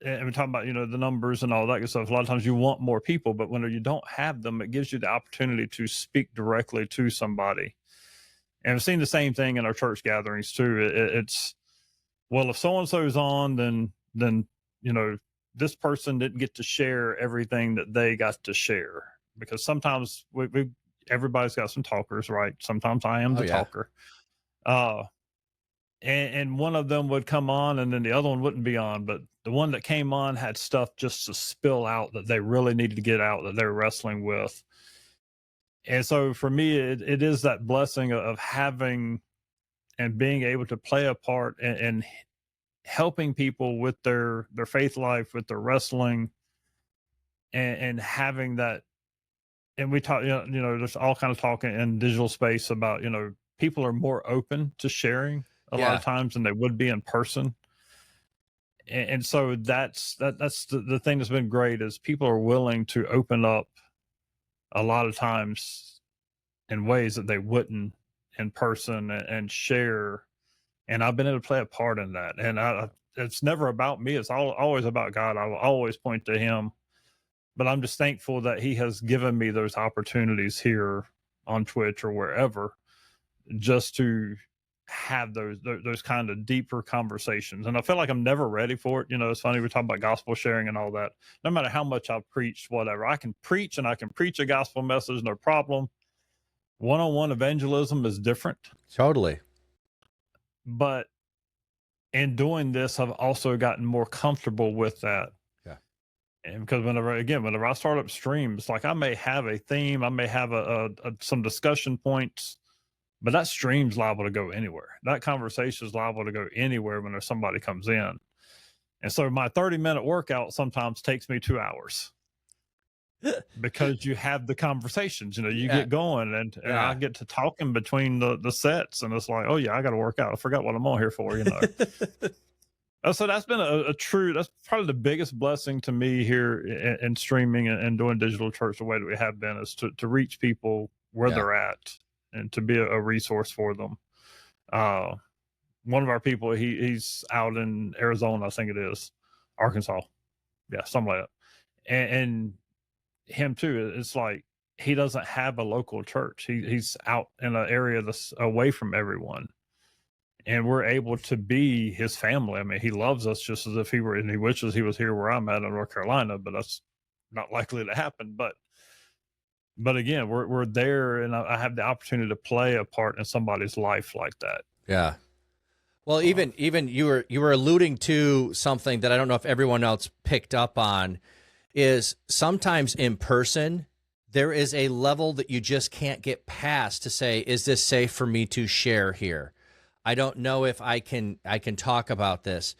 and we're talking about, the numbers and all that good stuff. A lot of times you want more people, but when you don't have them, it gives you the opportunity to speak directly to somebody. And I've seen the same thing in our church gatherings too. It's, well, if so-and-so's on, then, this person didn't get to share everything that they got to share, because sometimes everybody's got some talkers, right? Sometimes I am the talker. And one of them would come on and then the other one wouldn't be on, but the one that came on had stuff just to spill out that they really needed to get out, that they're wrestling with. And so for me, it is that blessing of having and being able to play a part and helping people with their faith life, with their wrestling, and having that. And we talk, there's all kind of talking in digital space about, people are more open to sharing a lot of times than they would be in person. And so that's the thing that's been great, is people are willing to open up a lot of times in ways that they wouldn't in person and share. And I've been able to play a part in that. And it's never about me. It's always about God. I will always point to him, but I'm just thankful that he has given me those opportunities here on Twitch or wherever, just to have those kind of deeper conversations. And I feel like I'm never ready for it. It's funny, we're talking about gospel sharing and all that. No matter how much I've preached, whatever, I can preach and I can preach a gospel message, no problem. One-on-one evangelism is different. Totally. But in doing this, I've also gotten more comfortable with that. Yeah. And because whenever I start up streams, like I may have a theme, I may have some discussion points, but that stream's liable to go anywhere. That conversation is liable to go anywhere when there's somebody comes in. And so my 30-minute workout sometimes takes me 2 hours because you have the conversations, you get going and I get to talking between the sets, and it's like, oh yeah, I got to work out. I forgot what I'm on here for, So that's been that's probably the biggest blessing to me here in streaming and doing digital church the way that we have been, is to reach people where they're at and to be a resource for them. one of our people, he's out in Arizona, I think it is, Arkansas. Yeah, something like that. And him too, it's like he doesn't have a local church. He's out in an area that's away from everyone. And we're able to be his family. I mean, he loves us just as if he were, and he wishes he was here where I'm at in North Carolina, but that's not likely to happen. But again, we're there, and I have the opportunity to play a part in somebody's life like that. Yeah. Well, even you were alluding to something that I don't know if everyone else picked up on, is sometimes in person there is a level that you just can't get past to say, is this safe for me to share here? I don't know if I can talk about this.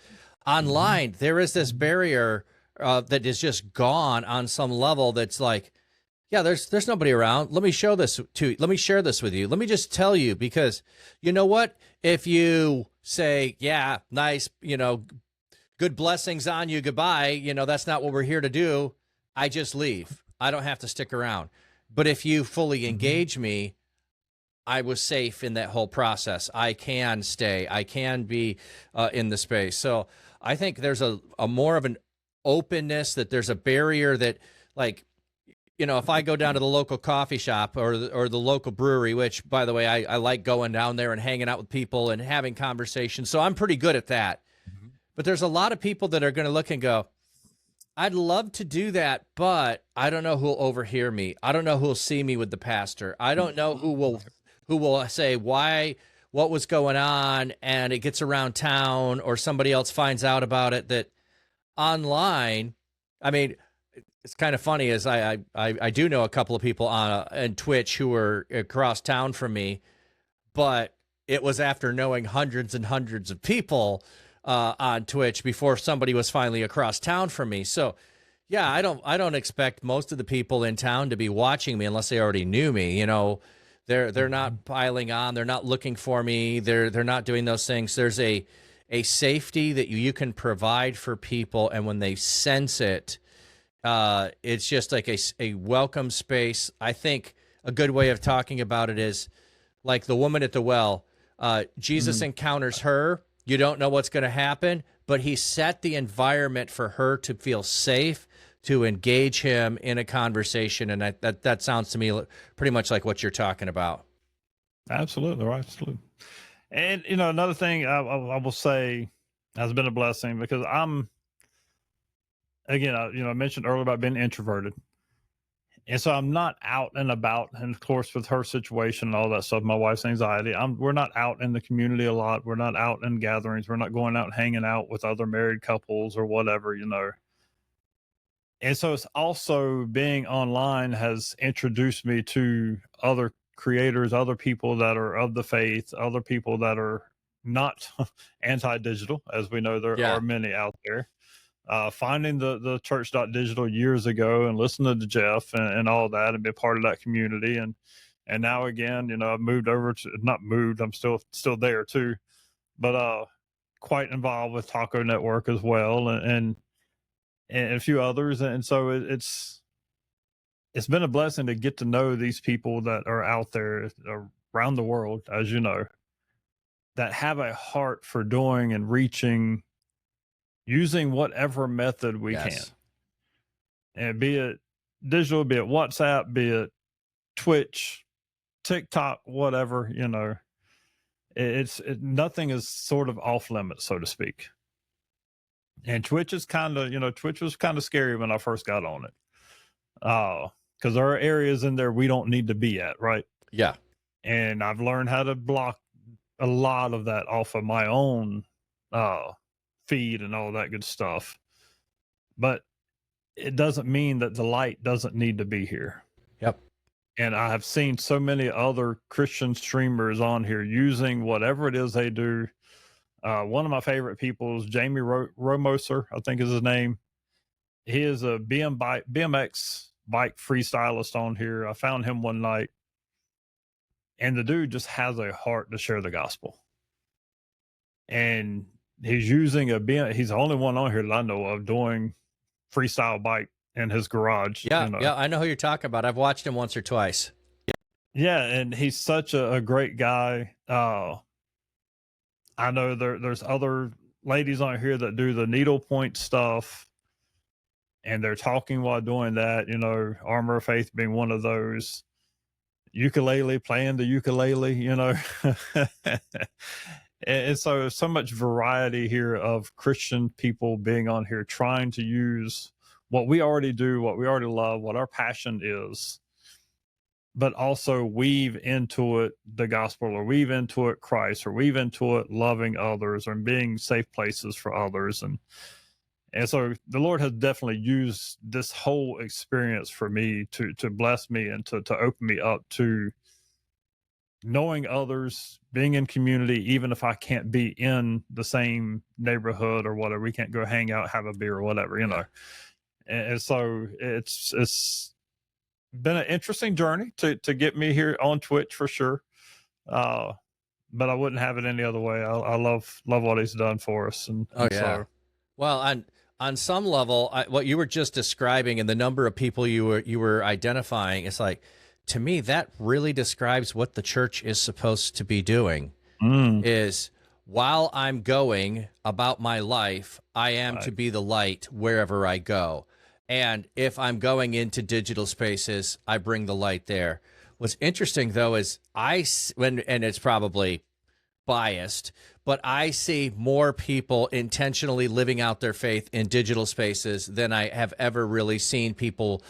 Online, there is this barrier that is just gone on some level. That's like, yeah, there's nobody around. Let me show this to you. Let me share this with you. Let me just tell you, because you know what? If you say, yeah, nice, good blessings on you, goodbye, that's not what we're here to do, I just leave. I don't have to stick around. But if you fully engage me, I was safe in that whole process. I can stay. I can be in the space. So I think there's a more of an openness, that there's a barrier that, like, if I go down to the local coffee shop or the local brewery, which, by the way, I like going down there and hanging out with people and having conversations. So I'm pretty good at that. Mm-hmm. But there's a lot of people that are going to look and go, I'd love to do that, but I don't know who'll overhear me. I don't know who'll see me with the pastor. I don't know who will say what was going on, and it gets around town, or somebody else finds out about it. That online, I mean, it's kind of funny, as I do know a couple of people on Twitch who are across town from me, but it was after knowing hundreds and hundreds of people on Twitch before somebody was finally across town from me. So yeah, I don't expect most of the people in town to be watching me unless they already knew me. They're not piling on. They're not looking for me. They're not doing those things. There's a safety that you can provide for people, and when they sense it, it's just like a welcome space. I think a good way of talking about it is like the woman at the well. Jesus encounters her. You don't know what's going to happen, but he set the environment for her to feel safe, to engage him in a conversation. And that sounds to me pretty much like what you're talking about. Absolutely. Absolutely. And, another thing I will say has been a blessing, because I mentioned earlier about being introverted. And so I'm not out and about. And of course, with her situation and all that stuff, my wife's anxiety, we're not out in the community a lot. We're not out in gatherings. We're not going out and hanging out with other married couples or whatever, And so it's also, being online has introduced me to other creators, other people that are of the faith, other people that are not anti-digital, as we know there are many out there. Finding the theChurch.digital years ago and listening to Jeff and all that, and be a part of that community. And now again, I've moved over to, not moved, I'm still there too, but quite involved with Taco Network as well, and a few others. And so it's been a blessing to get to know these people that are out there around the world, as you know, that have a heart for doing and reaching, using whatever method we can. And be it digital, be it WhatsApp, be it Twitch, TikTok, whatever, nothing is sort of off limits, so to speak. And Twitch is Twitch was kind of scary when I first got on it. Because there are areas in there we don't need to be at, right? Yeah. And I've learned how to block a lot of that off of my own feed and all that good stuff. But it doesn't mean that the light doesn't need to be here. Yep. And I have seen so many other Christian streamers on here using whatever it is they do. One of my favorite people is Jamie Romoser, I think is his name. He is a BMX bike freestylist on here. I found him one night, and the dude just has a heart to share the gospel. And he's using he's the only one on here that I know of doing freestyle bike in his garage. Yeah, yeah, I know who you're talking about. I've watched him once or twice. Yeah, and he's such a great guy. I know there's other ladies on here that do the needlepoint stuff, and they're talking while doing that. You know, Armor of Faith being one of those. Ukulele, playing the ukulele. You know, and so much variety here of Christian people being on here trying to use what we already do, what we already love, what our passion is, but also weave into it the gospel, or weave into it Christ, or weave into it loving others, or being safe places for others. And so the Lord has definitely used this whole experience for me to bless me and to open me up to knowing others, being in community, even if I can't be in the same neighborhood or whatever. We can't go hang out, have a beer or whatever, you know. And so it's been an interesting journey to get me here on Twitch for sure. But I wouldn't have it any other way. I love what he's done for us. And so, well, on some level, what you were just describing and the number of people you were identifying, it's like, to me, that really describes what the church is supposed to be doing. Is while I'm going about my life, I am to be the light wherever I go. And if I'm going into digital spaces, I bring the light there. What's interesting, though, is and it's probably biased, but I see more people intentionally living out their faith in digital spaces than I have ever really seen people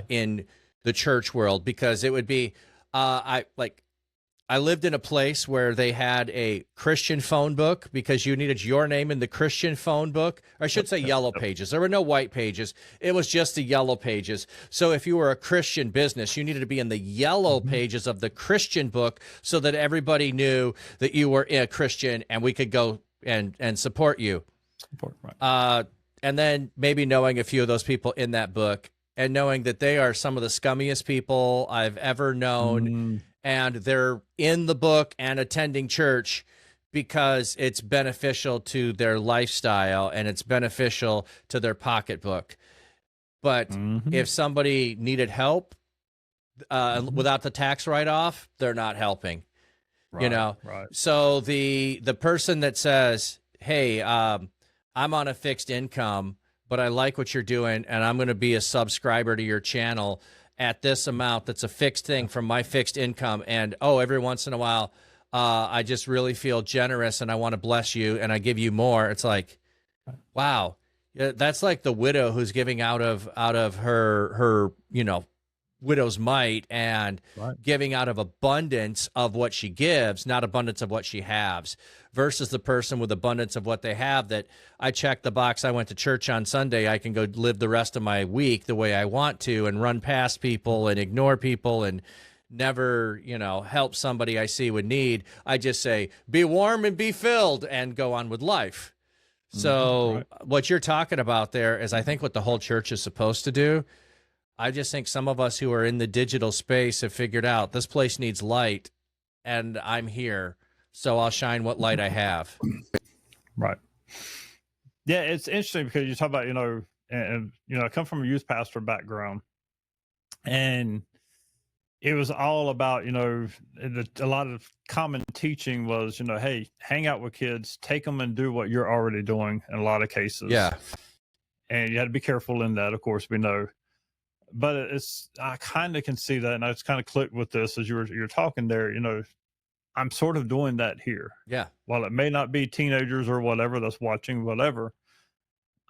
in the church world, because it would be I lived in a place where they had a Christian phone book because you needed your name in the Christian phone book. Or I should say yellow pages. There were no white pages. It was just the yellow pages. So if you were a Christian business, you needed to be in the yellow pages of the Christian book so that everybody knew that you were a Christian and we could go and support you. Right. And then maybe knowing a few of those people in that book and knowing that they are some of the scummiest people I've ever known. And they're in the book and attending church because it's beneficial to their lifestyle and it's beneficial to their pocketbook. But if somebody needed help without the tax write-off, they're not helping. Right, you know, right. So the person that says, "Hey, I'm on a fixed income, but I like what you're doing, and I'm going to be a subscriber to your channel at this amount that's a fixed thing from my fixed income, and every once in a while I just really feel generous and I want to bless you and I give you more." It's like, wow, that's like the widow who's giving out of her widow's mite and giving out of abundance of what she gives, not abundance of what she has, versus the person with abundance of what they have, that I checked the box, I went to church on Sunday, I can go live the rest of my week the way I want to and run past people and ignore people and never, help somebody I see with need. I just say, be warm and be filled and go on with life. So what you're talking about there is, I think, what the whole church is supposed to do. I just think some of us who are in the digital space have figured out this place needs light, and I'm here, so I'll shine what light I have. Right. Yeah, it's interesting because you talk about, I come from a youth pastor background, and it was all about, a lot of common teaching was, hey, hang out with kids, take them and do what you're already doing in a lot of cases. Yeah. And you had to be careful in that, of course, we know. But I kind of can see that, and I just kind of clicked with this as you're talking there. I'm sort of doing that here. Yeah. While it may not be teenagers or whatever that's watching, whatever,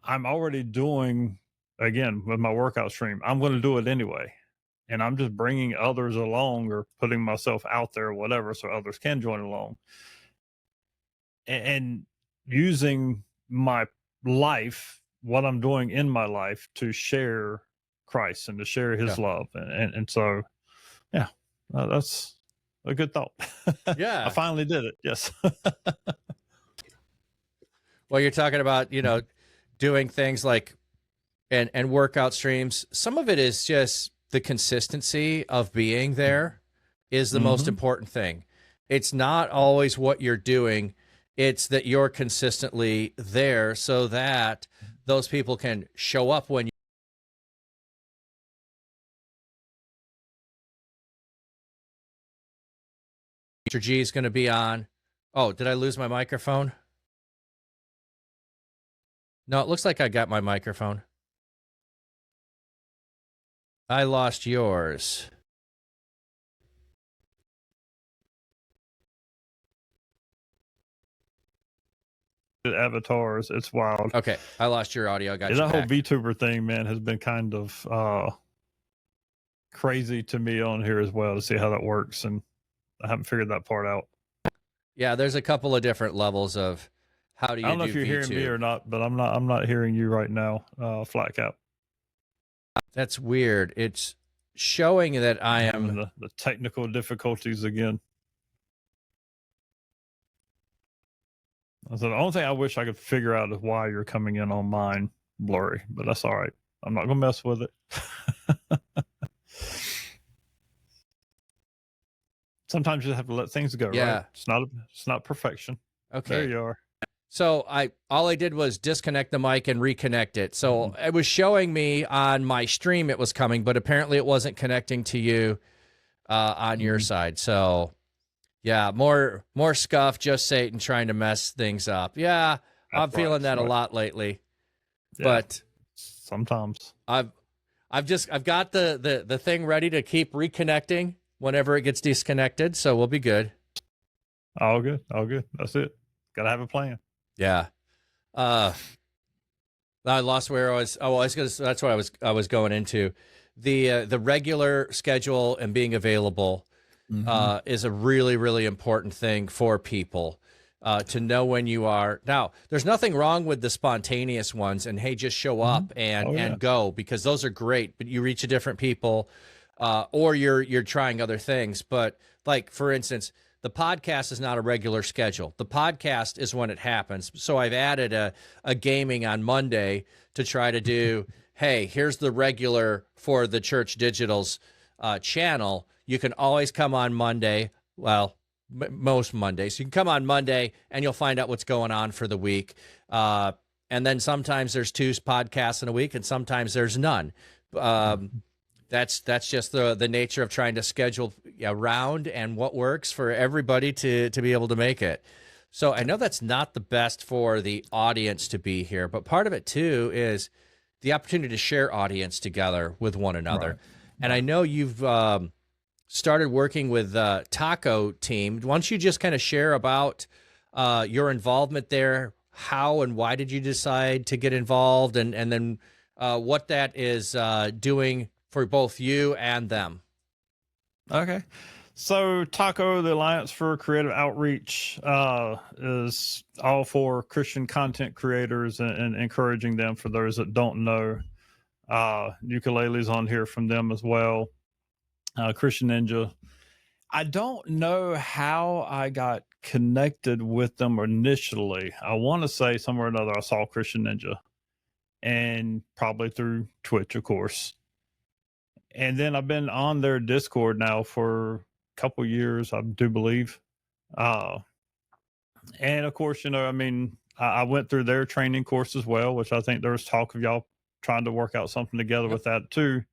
I'm already doing, again, with my workout stream, I'm going to do it anyway. And I'm just bringing others along or putting myself out there or whatever so others can join along. And using my life, what I'm doing in my life, to share Christ and to share his love. And so, yeah, that's a good thought. Yeah. I finally did it. Yes. Well, you're talking about, doing things like and workout streams. Some of it is just the consistency of being there is the most important thing. It's not always what you're doing. It's that you're consistently there so that those people can show up when Mr. G is going to be on. Oh, did I lose my microphone? No, it looks like I got my microphone. I lost yours. Avatars, it's wild. Okay, I lost your audio. I got you That whole back. VTuber thing, man, has been kind of crazy to me on here as well to see how that works, and I haven't figured that part out. Yeah, there's a couple of different levels of how do you I don't know do if you're hearing me VTube. or not, but I'm not hearing you right now, Flatcap. That's weird. It's showing that I am having the technical difficulties again. So the only thing I wish I could figure out is why you're coming in on mine blurry, but that's all right. I'm not gonna mess with it. Sometimes you just have to let things go, right? It's not perfection. Okay. There you are. So all I did was disconnect the mic and reconnect it. So it was showing me on my stream it was coming, but apparently it wasn't connecting to you on your side. So yeah, more scuff, just Satan trying to mess things up. Yeah, I'm feeling that a lot lately. Yeah, but sometimes I've got the thing ready to keep reconnecting whenever it gets disconnected, so we'll be good. All good. That's it. Gotta have a plan. Yeah. I lost where I was. Oh, I was gonna. That's what I was going into. The regular schedule and being available is a really, really important thing for people to know when you are. Now, there's nothing wrong with the spontaneous ones and hey, just show up and go, because those are great. But you reach a different people, or you're trying other things. But like for instance, the podcast is not a regular schedule. The podcast is when it happens. So I've added a gaming on Monday to try to do, hey, here's the regular for the Church Digital's channel. You can always come on Monday. Well, most Mondays. You can come on Monday and you'll find out what's going on for the week. And then sometimes there's 2 podcasts in a week and sometimes there's none. That's just the nature of trying to schedule around and what works for everybody to be able to make it. So I know that's not the best for the audience to be here, but part of it too is the opportunity to share audience together with one another. Right. And I know you've started working with Taco Team. Why don't you just kind of share about your involvement there? How and why did you decide to get involved, and then what that is doing for both you and them? Okay. So Taco, the Alliance for Creative Outreach, is all for Christian content creators and encouraging them. For those that don't know, ukuleles on here from them as well. Christian Ninja. I don't know how I got connected with them initially. I want to say somewhere or another I saw Christian Ninja, and probably through Twitch, of course. And then I've been on their Discord now for a couple years, I do believe. And of course, I went through their training course as well, which I think there was talk of y'all trying to work out something together with that too.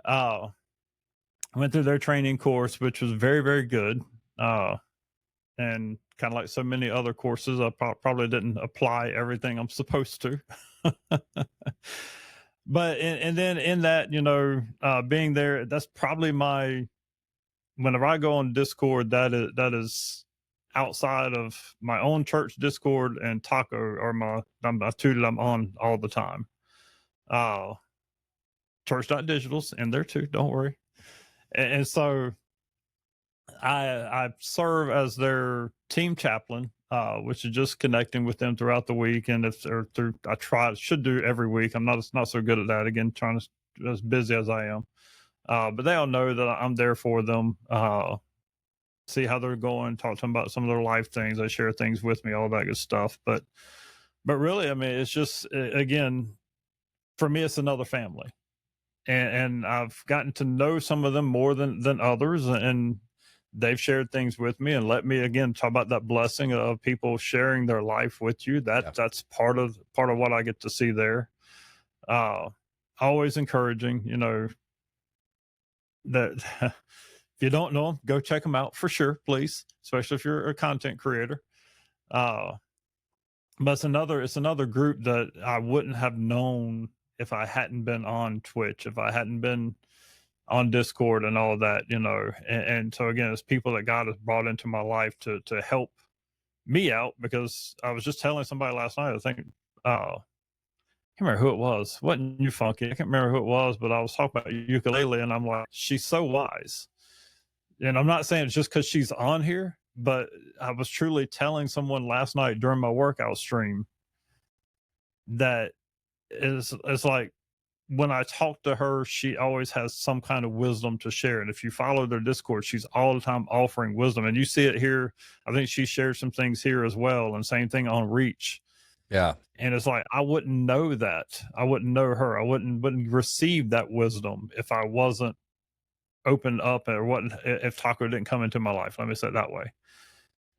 I went through their training course, which was very, very good. And kind of like so many other courses, I probably didn't apply everything I'm supposed to. But and then in that, being there, that's probably whenever I go on Discord, that is outside of my own church Discord, and Taco are my two that I'm on all the time. Church.digital's in there too, don't worry. And so I serve as their team chaplain, which is just connecting with them throughout the week. And I should do every week. I'm not so good at that. Again, trying to, as busy as I am. But they all know that I'm there for them. See how they're going, talk to them about some of their life things. They share things with me, all that good stuff. But really, it's just, again, for me, it's another family. And I've gotten to know some of them more than others, and they've shared things with me and let me, again, talk about that blessing of people sharing their life with you. That's part of what I get to see there. Always encouraging, that If you don't know them, go check them out for sure, please, especially if you're a content creator. But it's another group that I wouldn't have known if I hadn't been on Twitch, if I hadn't been on Discord and all of that, and so again, it's people that God has brought into my life to help me out, because I was just telling somebody last night, I think, I can't remember who it was. Wasn't you, Funky? I can't remember who it was, but I was talking about ukulele, and I'm like, she's so wise. And I'm not saying it's just because she's on here, but I was truly telling someone last night during my workout stream that it's like, when I talk to her, she always has some kind of wisdom to share. And if you follow their Discord, she's all the time offering wisdom. And you see it here. I think she shared some things here as well. And same thing on Reach. Yeah. And it's like, I wouldn't know that. I wouldn't know her. I wouldn't receive that wisdom if I wasn't opened up, or what if Taco didn't come into my life. Let me say it that way.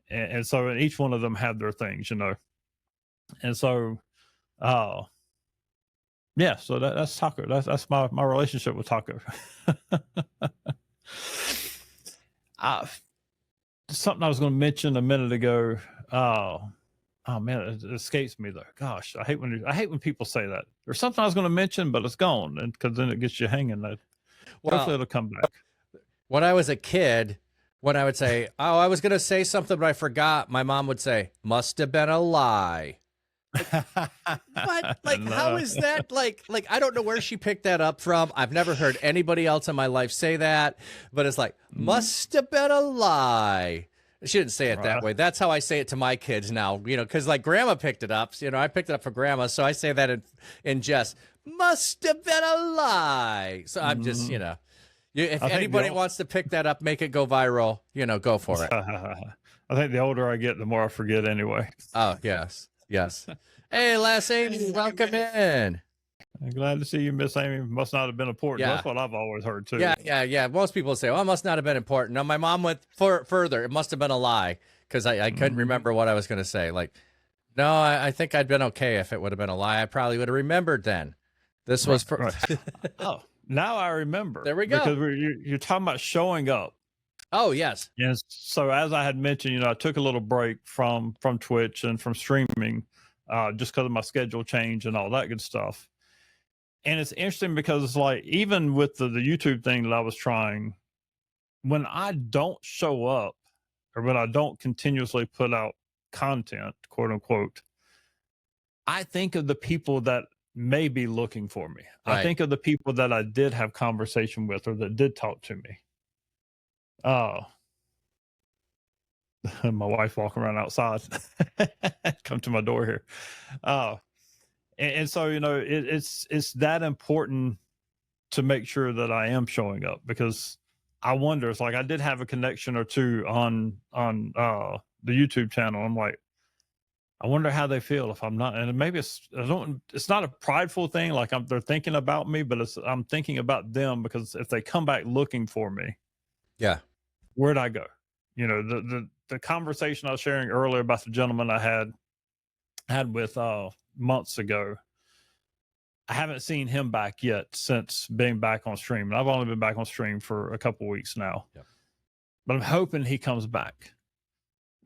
And so each one of them had their things, And so, yeah, so that's Taco. That's my relationship with Taco. Something I was going to mention a minute ago. Oh man, it escapes me though. Gosh, I hate when people say that. There's something I was going to mention, but it's gone, and because then it gets you hanging. Hopefully it'll come back. When I was a kid, when I would say, "Oh, I was going to say something, but I forgot," my mom would say, "Must have been a lie." What? Like, no. How is that? Like, I don't know where she picked that up from. I've never heard anybody else in my life say that, but it's like, must have been a lie. She didn't say it that way. That's how I say it to my kids now, because like grandma picked it up. I picked it up for grandma, so I say that in jest. Must have been a lie. So I'm just, if anybody wants to pick that up, make it go viral, go for it. I think the older I get, the more I forget anyway. Oh, yes. Yes. Hey, Les Amy, welcome in. I'm glad to see you, Miss Amy. Must not have been important. Yeah. That's what I've always heard too. Yeah. Most people say, "Well, it must not have been important." No, my mom went further. It must have been a lie, because I couldn't remember what I was going to say. Like, no, I think I'd been okay if it would have been a lie. I probably would have remembered then. This was for. Right. Oh, now I remember. There we go. Because you're talking about showing up. Oh, yes. And so as I had mentioned, I took a little break from Twitch and from streaming, just because of my schedule change and all that good stuff. And it's interesting because it's like, even with the YouTube thing that I was trying, when I don't show up, or when I don't continuously put out content, quote unquote, I think of the people that may be looking for me. Right. I think of the people that I did have conversation with, or that did talk to me. My wife walking around outside, come to my door here. And so, it's that important to make sure that I am showing up, because I wonder, it's like, I did have a connection or two on the YouTube channel. I'm like, I wonder how they feel if I'm not, and maybe it's not a prideful thing. Like they're thinking about me, but I'm thinking about them, because if they come back looking for me, yeah, where'd I go? The conversation I was sharing earlier about the gentleman I had with months ago, I haven't seen him back yet since being back on stream. And I've only been back on stream for a couple of weeks now. Yep. But I'm hoping he comes back,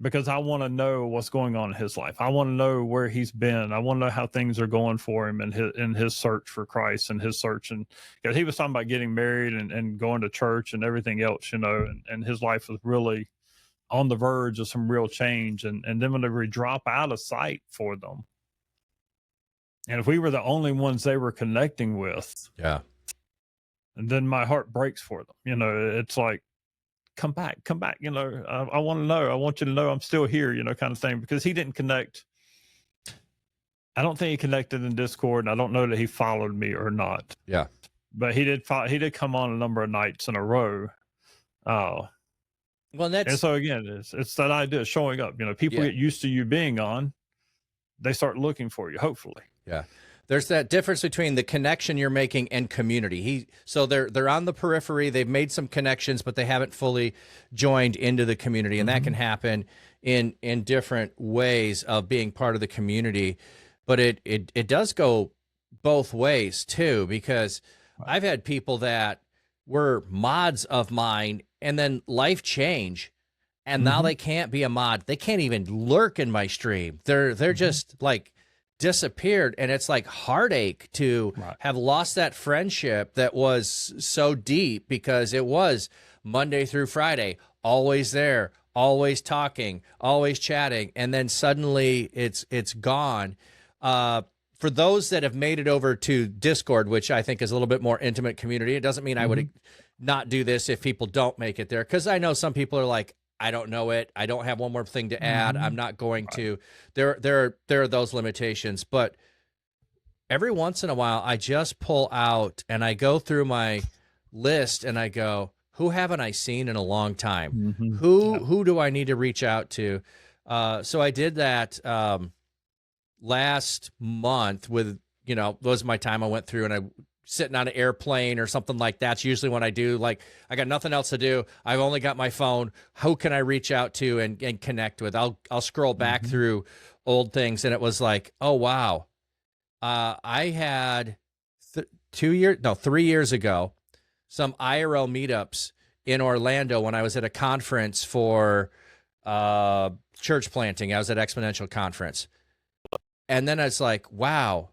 because I want to know what's going on in his life. I want to know where he's been. I want to know how things are going for him in his search for Christ, and his search. And because he was talking about getting married and going to church and everything else, and his life was really on the verge of some real change. And then whenever we drop out of sight for them, and if we were the only ones they were connecting with, yeah, and then my heart breaks for them. It's like, come back. I want to know. I want you to know I'm still here, kind of thing. Because he didn't connect. I don't think he connected in Discord, and I don't know that he followed me or not. Yeah, but he did come on a number of nights in a row. Well, and so again, it's that idea of showing up. People get used to you being on. They start looking for you, hopefully. Yeah. There's that difference between the connection you're making and community. So they're on the periphery. They've made some connections, but they haven't fully joined into the community. And that can happen in different ways of being part of the community. But it does go both ways too, because I've had people that were mods of mine, and then life changed, and now they can't be a mod. They can't even lurk in my stream. They're just like disappeared, and it's like heartache to have lost that friendship that was so deep, because it was Monday through Friday, always there, always talking, always chatting, and then suddenly it's gone. For those that have made it over to Discord, which I think is a little bit more intimate community, it doesn't mean I would not do this if people don't make it there, because I know some people are like, I don't know it, I don't have one more thing to add, I'm not going to. There are those limitations, but every once in a while I just pull out and I go through my list and I go, who haven't I seen in a long time? Who do I need to reach out to? So I did that last month with, was my time I went through, and I sitting on an airplane or something like that's usually when I do, like, I got nothing else to do, I've only got my phone, who can I reach out to and connect with? I'll scroll back through old things, and it was like, oh wow, I had 3 years ago some IRL meetups in Orlando when I was at a conference for church planting. I was at Exponential Conference. And then it's like, wow,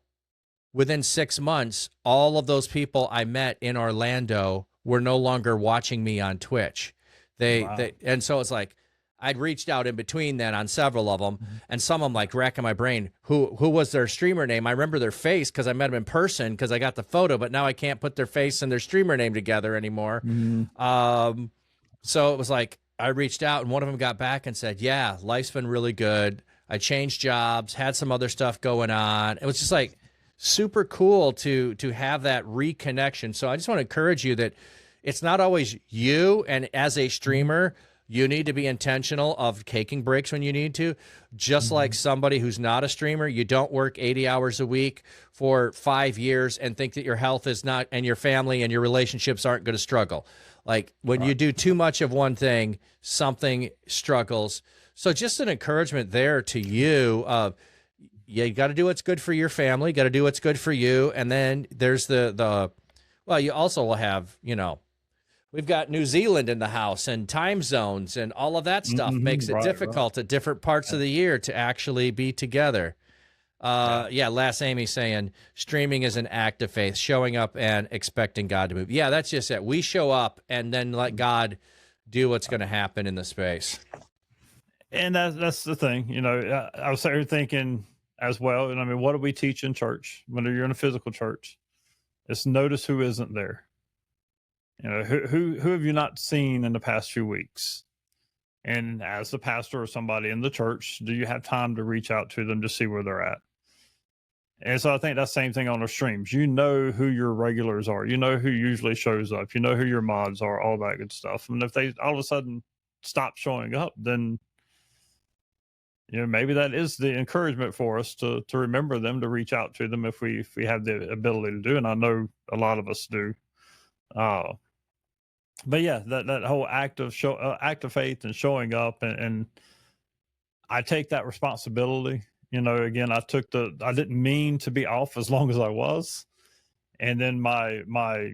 within 6 months, all of those people I met in Orlando were no longer watching me on Twitch. And so it's like, I'd reached out in between then on several of them, and some of them like racking my brain. Who was their streamer name? I remember their face because I met them in person because I got the photo, but now I can't put their face and their streamer name together anymore. So it was like, I reached out, and one of them got back and said, yeah, life's been really good. I changed jobs, had some other stuff going on. It was just like super cool to have that reconnection. So I just want to encourage you that it's not always you, and as a streamer, you need to be intentional of taking breaks when you need to. Just like somebody who's not a streamer, you don't work 80 hours a week for 5 years and think that your health is not, and your family and your relationships aren't going to struggle. Like when you do too much of one thing, something struggles. So just an encouragement there to you of, you got to do what's good for your family, got to do what's good for you. And then there's well, you also will have, we've got New Zealand in the house, and time zones and all of that stuff makes it difficult at different parts of the year to actually be together. Last Amy saying streaming is an act of faith, showing up and expecting God to move. Yeah, that's just it. We show up and then let God do what's going to happen in the space. And that's the thing, I was there thinking as well. And I mean, what do we teach in church when you're in a physical church? It's notice who isn't there. Who have you not seen in the past few weeks? And as the pastor or somebody in the church, do you have time to reach out to them to see where they're at? And so I think that's the same thing on our streams. You know who your regulars are. You know who usually shows up. You know who your mods are, all that good stuff. And if they all of a sudden stop showing up, then maybe that is the encouragement for us to remember them, to reach out to them if we have the ability to do. And I know a lot of us do. But yeah, that whole act of faith and showing up, and I take that responsibility. Again, I didn't mean to be off as long as I was, and then my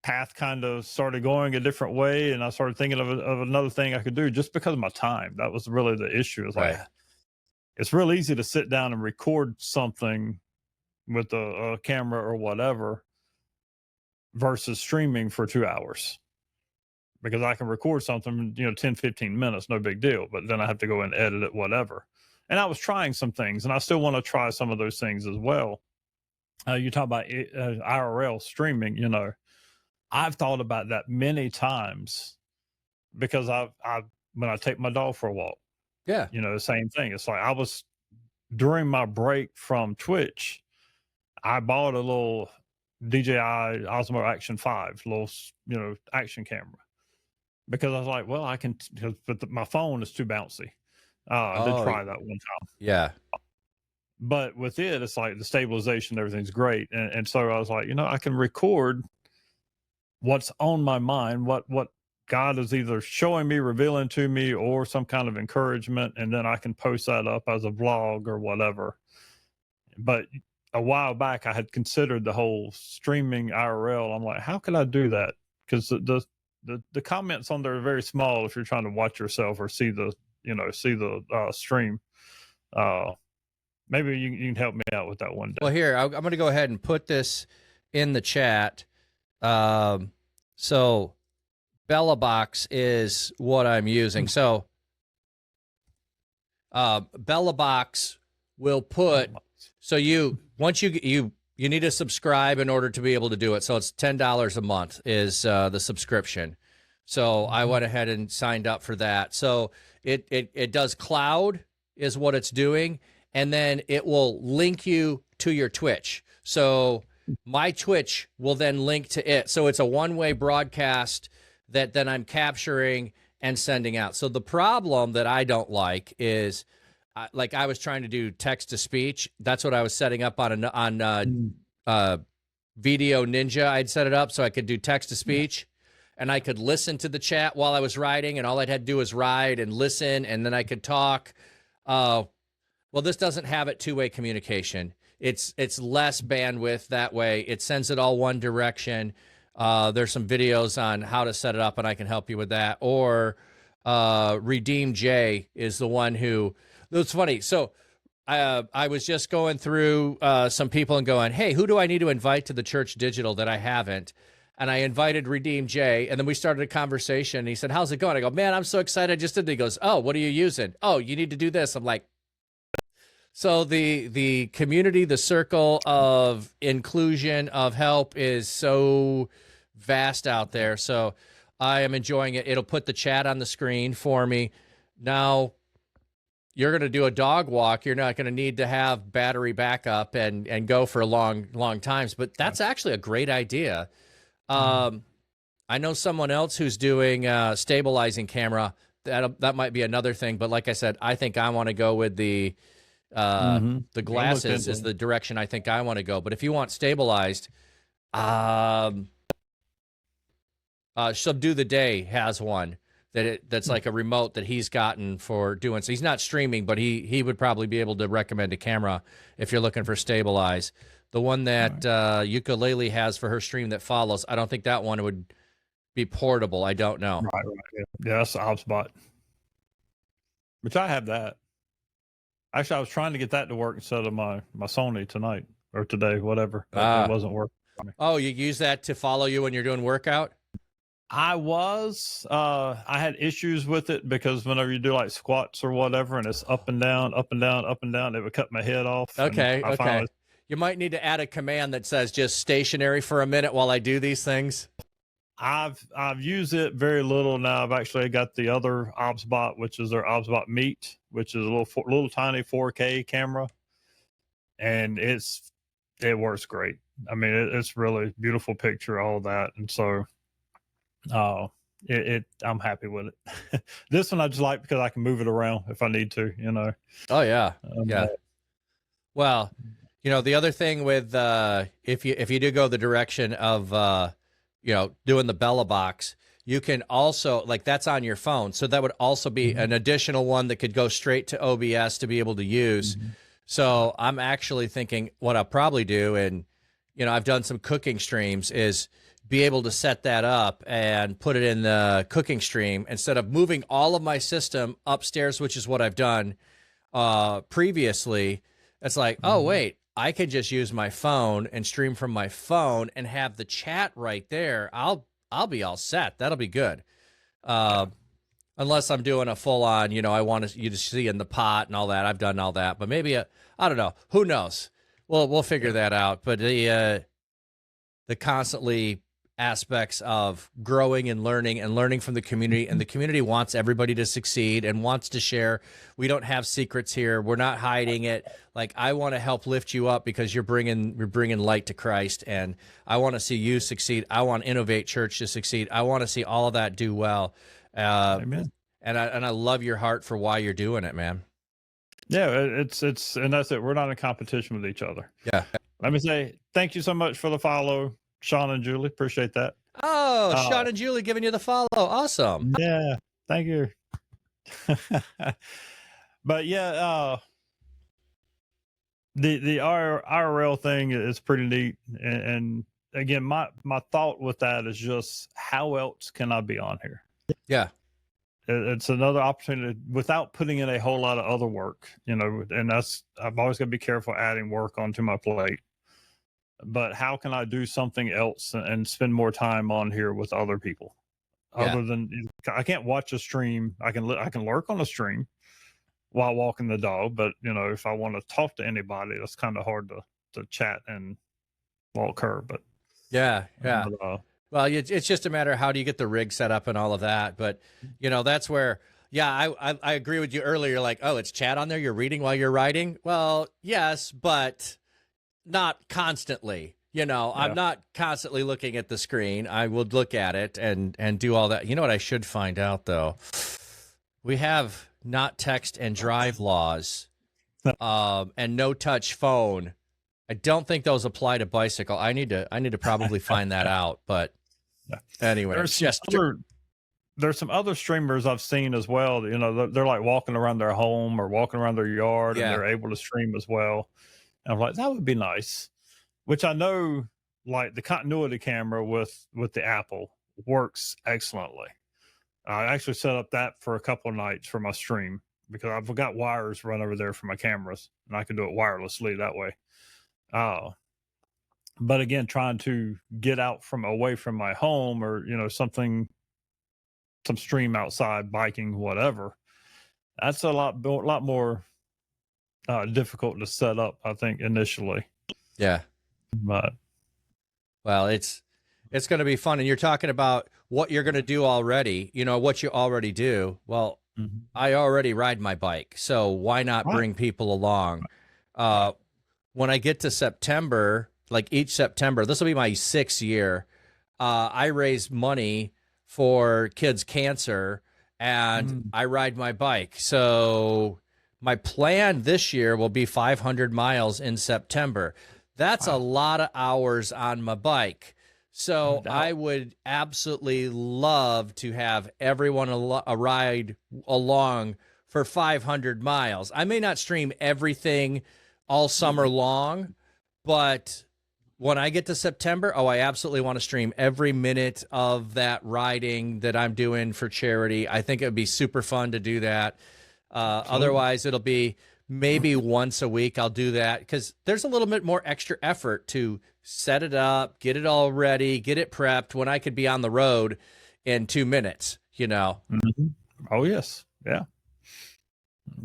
path kind of started going a different way, and I started thinking of another thing I could do just because of my time. That was really the issue. It's like, it's real easy to sit down and record something with a camera or whatever versus streaming for 2 hours, because I can record something, 10, 15 minutes, no big deal, but then I have to go and edit it, whatever. And I was trying some things, and I still want to try some of those things as well. You talk about IRL streaming, I've thought about that many times, because when I take my dog for a walk, the same thing. It's like during my break from Twitch, I bought a little DJI Osmo Action 5, little, action camera, because I was like, well, I can, but my phone is too bouncy. I did try that one time. Yeah. But with it, it's like the stabilization, everything's great. And so I was like, I can record what's on my mind, what God is either showing me, revealing to me, or some kind of encouragement. And then I can post that up as a vlog or whatever. But a while back, I had considered the whole streaming IRL. I'm like, how can I do that because the comments on there are very small if you're trying to watch yourself or see the stream. Maybe you can help me out with that one day. Well, here, I'm going to go ahead and put this in the chat. So BellaBox is what I'm using. So BellaBox will put, so once you need to subscribe in order to be able to do it. So it's $10 a month is the subscription. So I went ahead and signed up for that. So it does cloud is what it's doing. And then it will link you to your Twitch. So my Twitch will then link to it. So it's a one-way broadcast that then I'm capturing and sending out. So the problem that I don't like is, like I was trying to do text to speech. That's what I was setting up on Video Ninja. I'd set it up so I could do text to speech, and I could listen to the chat while I was writing, and all I'd had to do was write and listen, and then I could talk. Well, this doesn't have it two-way communication. It's less bandwidth that way. It sends it all one direction. There's some videos on how to set it up, and I can help you with that. Or Redeem J is the one who. It's funny. So I was just going through some people and going, hey, who do I need to invite to the Church Digital that I haven't? And I invited Redeem J, and then we started a conversation. And he said, how's it going? I go, man, I'm so excited. I just did it. He goes, oh, what are you using? Oh, you need to do this. I'm like, so the community, the circle of inclusion, of help is so vast out there. So I am enjoying it. It'll put the chat on the screen for me. Now, you're going to do a dog walk. You're not going to need to have battery backup and go for long times. But that's actually a great idea. I know someone else who's doing stabilizing camera. That might be another thing. But like I said, I think I want to go with the glasses is the direction I think I want to go. But if you want stabilized, Subdue the Day has one that's like a remote that he's gotten for doing. So he's not streaming, but he would probably be able to recommend a camera if you're looking for stabilize. The one that Ukulele has for her stream that follows, I don't think that one would be portable. I don't know. Right. Yeah, that's the HubSpot. Which I have that. Actually, I was trying to get that to work instead of my Sony tonight or today, whatever. It wasn't working for me. Oh, you use that to follow you when you're doing workout? I had issues with it because whenever you do like squats or whatever, and it's up and down, up and down, up and down, it would cut my head off. Okay. You might need to add a command that says just stationary for a minute while I do these things. I've used it very little now. I've actually got the other OBSBot, which is their OBSBot Meet, which is a little tiny 4K camera, and it works great. I mean, it's really beautiful picture, all that, and so I'm happy with it. This one I just like because I can move it around if I need to, Oh yeah, yeah. Well, the other thing with if you do go the direction of doing the BellaBox, you can also, like, that's on your phone. So that would also be an additional one that could go straight to OBS to be able to use. So I'm actually thinking what I'll probably do, and, I've done some cooking streams, is be able to set that up and put it in the cooking stream instead of moving all of my system upstairs, which is what I've done previously. It's like, oh, wait, I could just use my phone and stream from my phone and have the chat right there. I'll be all set. That'll be good. Unless I'm doing a full on, I want you to see in the pot and all that. I've done all that, but maybe I don't know. Who knows? We'll figure that out. But the constantly aspects of growing and learning from the community, and the community wants everybody to succeed and wants to share. We don't have secrets here. We're not hiding it. Like, I want to help lift you up because you're bringing light to Christ, and I want to see you succeed. I want Innovate Church to succeed. I want to see all of that do well. Amen. And I love your heart for why you're doing it, man. Yeah, it's and that's it. We're not in competition with each other. Yeah. Let me say thank you so much for the follow, Sean and Julie. Appreciate that. Oh, Sean and Julie giving you the follow. Awesome. Yeah, thank you. But yeah, the IRL thing is pretty neat, and again, my thought with that is just how else can I be on here? Yeah. It's another opportunity without putting in a whole lot of other work, and I've always got to be careful adding work onto my plate. But how can I do something else and spend more time on here with other people? Other than, I can't watch a stream. I can lurk on a stream while walking the dog, but if I want to talk to anybody, that's kind of hard to chat and walk her. But yeah. Well, it's just a matter of how do you get the rig set up and all of that. But, that's where, I agree with you earlier. Like, oh, it's chat on there. You're reading while you're writing. Well, yes, but not constantly. I'm not constantly looking at the screen. I would look at it and do all that. You know what I should find out, though? We have not text and drive laws and no touch phone. I don't think those apply to bicycle. I need to probably find that out. But anyway, there's some other streamers I've seen as well. They're like walking around their home or walking around their yard, and they're able to stream as well. And I'm like, that would be nice. Which I know, like the continuity camera with the Apple works excellently. I actually set up that for a couple of nights for my stream because I've got wires run over there for my cameras, and I can do it wirelessly that way. But again, trying to get out away from my home or, some stream outside, biking, whatever. That's a lot more difficult to set up, I think, initially. Yeah. But well, it's going to be fun. And you're talking about what you're going to do already, what you already do. Well, I already ride my bike, so why not bring people along? When I get to September, like each September, this will be my 6th year. I raise money for kids' cancer, and I ride my bike. So my plan this year will be 500 miles in September. That's a lot of hours on my bike. So I would absolutely love to have everyone ride along for 500 miles. I may not stream everything all summer long, but when I get to September, I absolutely want to stream every minute of that riding that I'm doing for charity. I think it would be super fun to do that. Otherwise, it'll be maybe once a week I'll do that because there's a little bit more extra effort to set it up, get it all ready, get it prepped when I could be on the road in 2 minutes, Oh, yes. Yeah.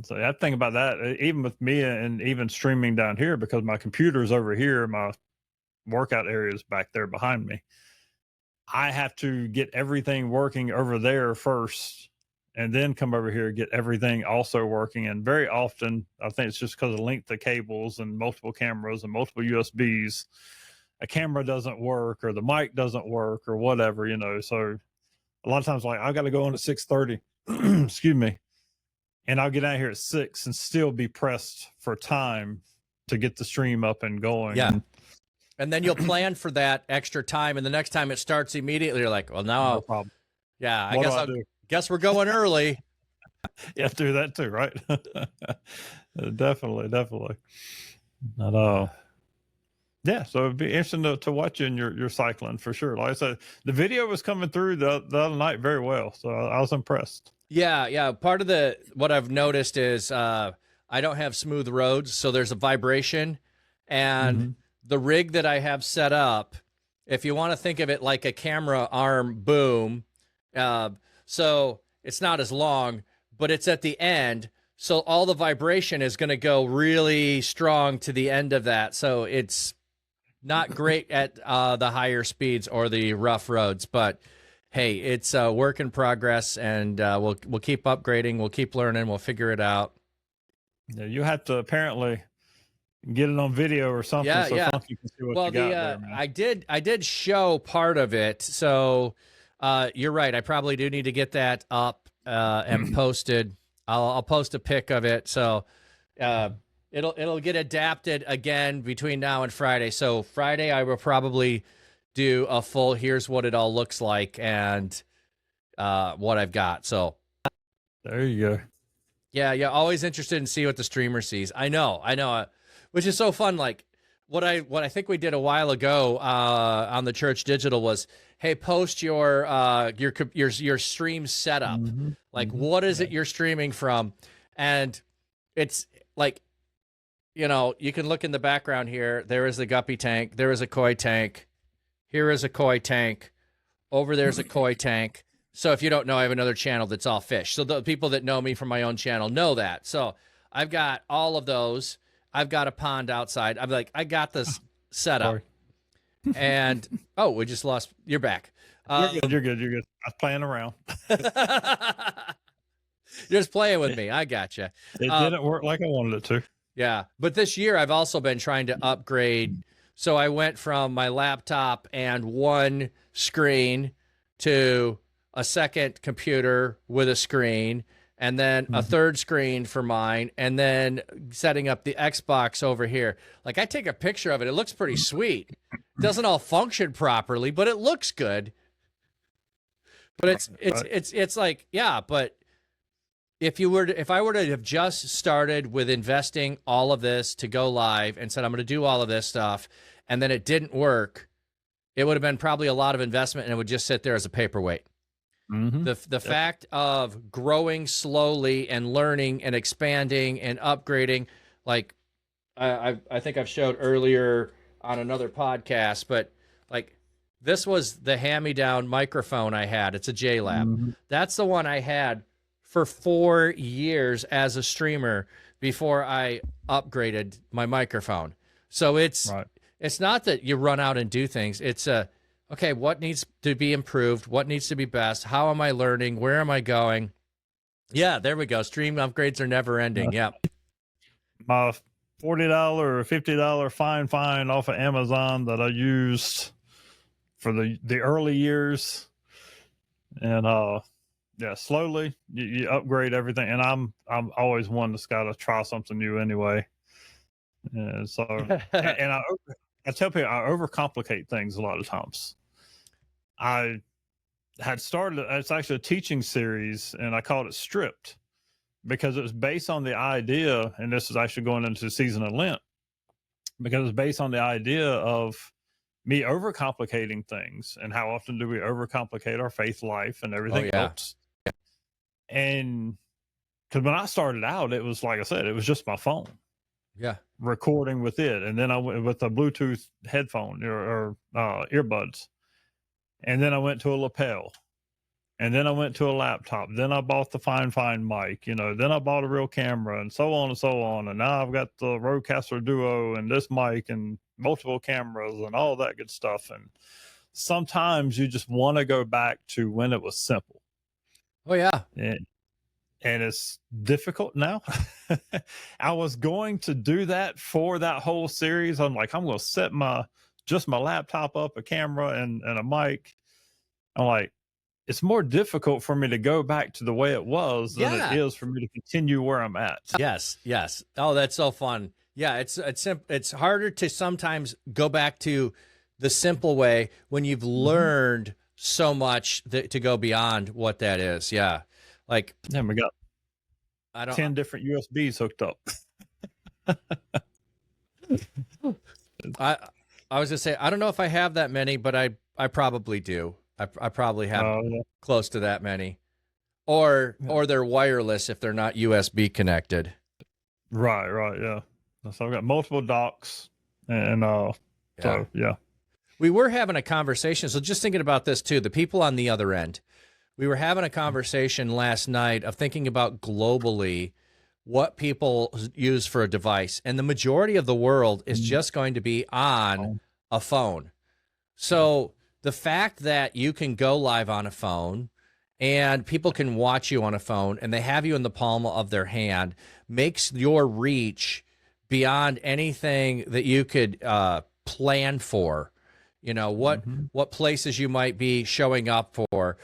So I think about that, even with me and even streaming down here, because my computer's over here, my workout area is back there behind me. I have to get everything working over there first and then come over here, get everything also working. And very often, I think it's just because of the length of cables and multiple cameras and multiple USBs, a camera doesn't work or the mic doesn't work or whatever, So a lot of times, like, I got to go on at 6:30, excuse me. And I'll get out here at 6 and still be pressed for time to get the stream up and going. Yeah. And then you'll plan for that extra time. And the next time it starts immediately, you're like, well, now, no problem. Yeah, I guess we're going early. Yeah, do that too, right? Definitely. Not all. Yeah, so it'd be interesting to watch you in your cycling for sure. Like I said, the video was coming through the other night very well, so I was impressed. Yeah. Part of what I've noticed is I don't have smooth roads, so there's a vibration, and the rig that I have set up, if you want to think of it like a camera arm boom, so it's not as long, but it's at the end, so all the vibration is going to go really strong to the end of that, so it's not great at the higher speeds or the rough roads, but hey, it's a work in progress, and we'll keep upgrading, we'll keep learning, we'll figure it out. Yeah, you have to apparently get it on video or something, Funky can see what you got there, man. I did show part of it, so you're right. I probably do need to get that up and posted. I'll post a pic of it, so it'll get adapted again between now and Friday. So Friday, I will probably do a full here's what it all looks like and what I've got. So there you go. Yeah. Always interested in see what the streamer sees. I know. Which is so fun. Like what I think we did a while ago on the Church Digital was, hey, post your stream setup. Like, what is it you're streaming from? And it's like, you know, you can look in the background here. There is the guppy tank. There is a koi tank. Here is a koi tank. Over there's a koi tank. So if you don't know, I have another channel that's all fish. So the people that know me from my own channel know that. So I've got all of those. I've got a pond outside. I'm like, I got this set up. And, oh, we just lost. You're back. You're good. I was playing around. You're just playing with me. I got you. It didn't work like I wanted it to. Yeah. But this year I've also been trying to upgrade. So I went from my laptop and one screen to a second computer with a screen, and then a third screen for mine, and then setting up the Xbox over here. Like, I take a picture of it. It looks pretty sweet. It doesn't all function properly, but it looks good. But it's like, yeah, but if I were to have just started with investing all of this to go live and said, I'm going to do all of this stuff, and then it didn't work, it would have been probably a lot of investment, and it would just sit there as a paperweight. The fact of growing slowly and learning and expanding and upgrading, like I think I've showed earlier on another podcast, but like, this was the hand-me-down microphone I had. It's a JLab. That's the one I had for 4 years as a streamer before I upgraded my microphone. So it's not that you run out and do things. It's okay, what needs to be improved? What needs to be best? How am I learning? Where am I going? Yeah, there we go. Stream upgrades are never ending. Yeah. My $40 or $50 fine off of Amazon that I used for the early years. And yeah, slowly you upgrade everything. And I'm always one that's got to try something new anyway. And so, and I tell people I overcomplicate things a lot of times. I had started, it's actually a teaching series, and I called it Stripped because it was based on the idea, and this is actually going into the season of Lent, because it's based on the idea of me overcomplicating things. And how often do we overcomplicate our faith life and everything else? And because when I started out, it was, like I said, it was just my phone. Yeah. Recording with it. And then I went with a Bluetooth headphone or earbuds. And then I went to a lapel. And then I went to a laptop. Then I bought the fine mic, you know, then I bought a real camera and so on and so on. And now I've got the Rodecaster Duo and this mic and multiple cameras and all that good stuff. And sometimes you just want to go back to when it was simple. Oh, yeah. And it's difficult now. I was going to do that for that whole series. I'm like, I'm going to set my laptop up, a camera and a mic. I'm like, it's more difficult for me to go back to the way it was than it is for me to continue where I'm at. Yes. Oh, that's so fun. Yeah, it's harder to sometimes go back to the simple way when you've learned so much to go beyond what that is. Yeah. Like, yeah, we got 10 different USBs hooked up. I was gonna say, I don't know if I have that many, but I probably do. I probably have close to that many, or they're wireless if they're not USB connected. Right, yeah. So I've got multiple docks, and so yeah. We were having a conversation. So just thinking about this too, the people on the other end. We were having a conversation last night of thinking about globally what people use for a device. And the majority of the world is just going to be on a phone. So the fact that you can go live on a phone and people can watch you on a phone and they have you in the palm of their hand makes your reach beyond anything that you could plan for. You know, what places you might be showing up for,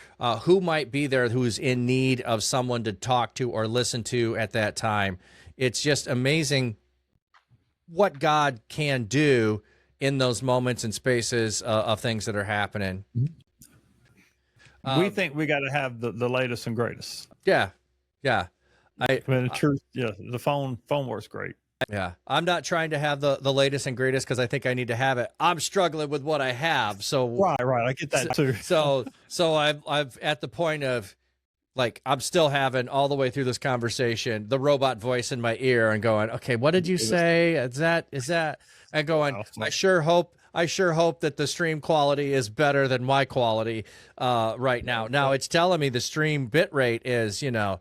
who might be there who's in need of someone to talk to or listen to at that time. It's just amazing what God can do in those moments and spaces of things that are happening. We think we got to have the latest and greatest. Yeah. But in truth, yeah, the phone works great. Yeah, I'm not trying to have the latest and greatest because I think I need to have it. I'm struggling with what I have, so Right. I get that too. so I've at the point of like I'm still having all the way through this conversation the robot voice in my ear and going, okay, what did you say? Is that? And going, I sure hope that the stream quality is better than my quality right now. Now it's telling me the stream bit rate is 10,000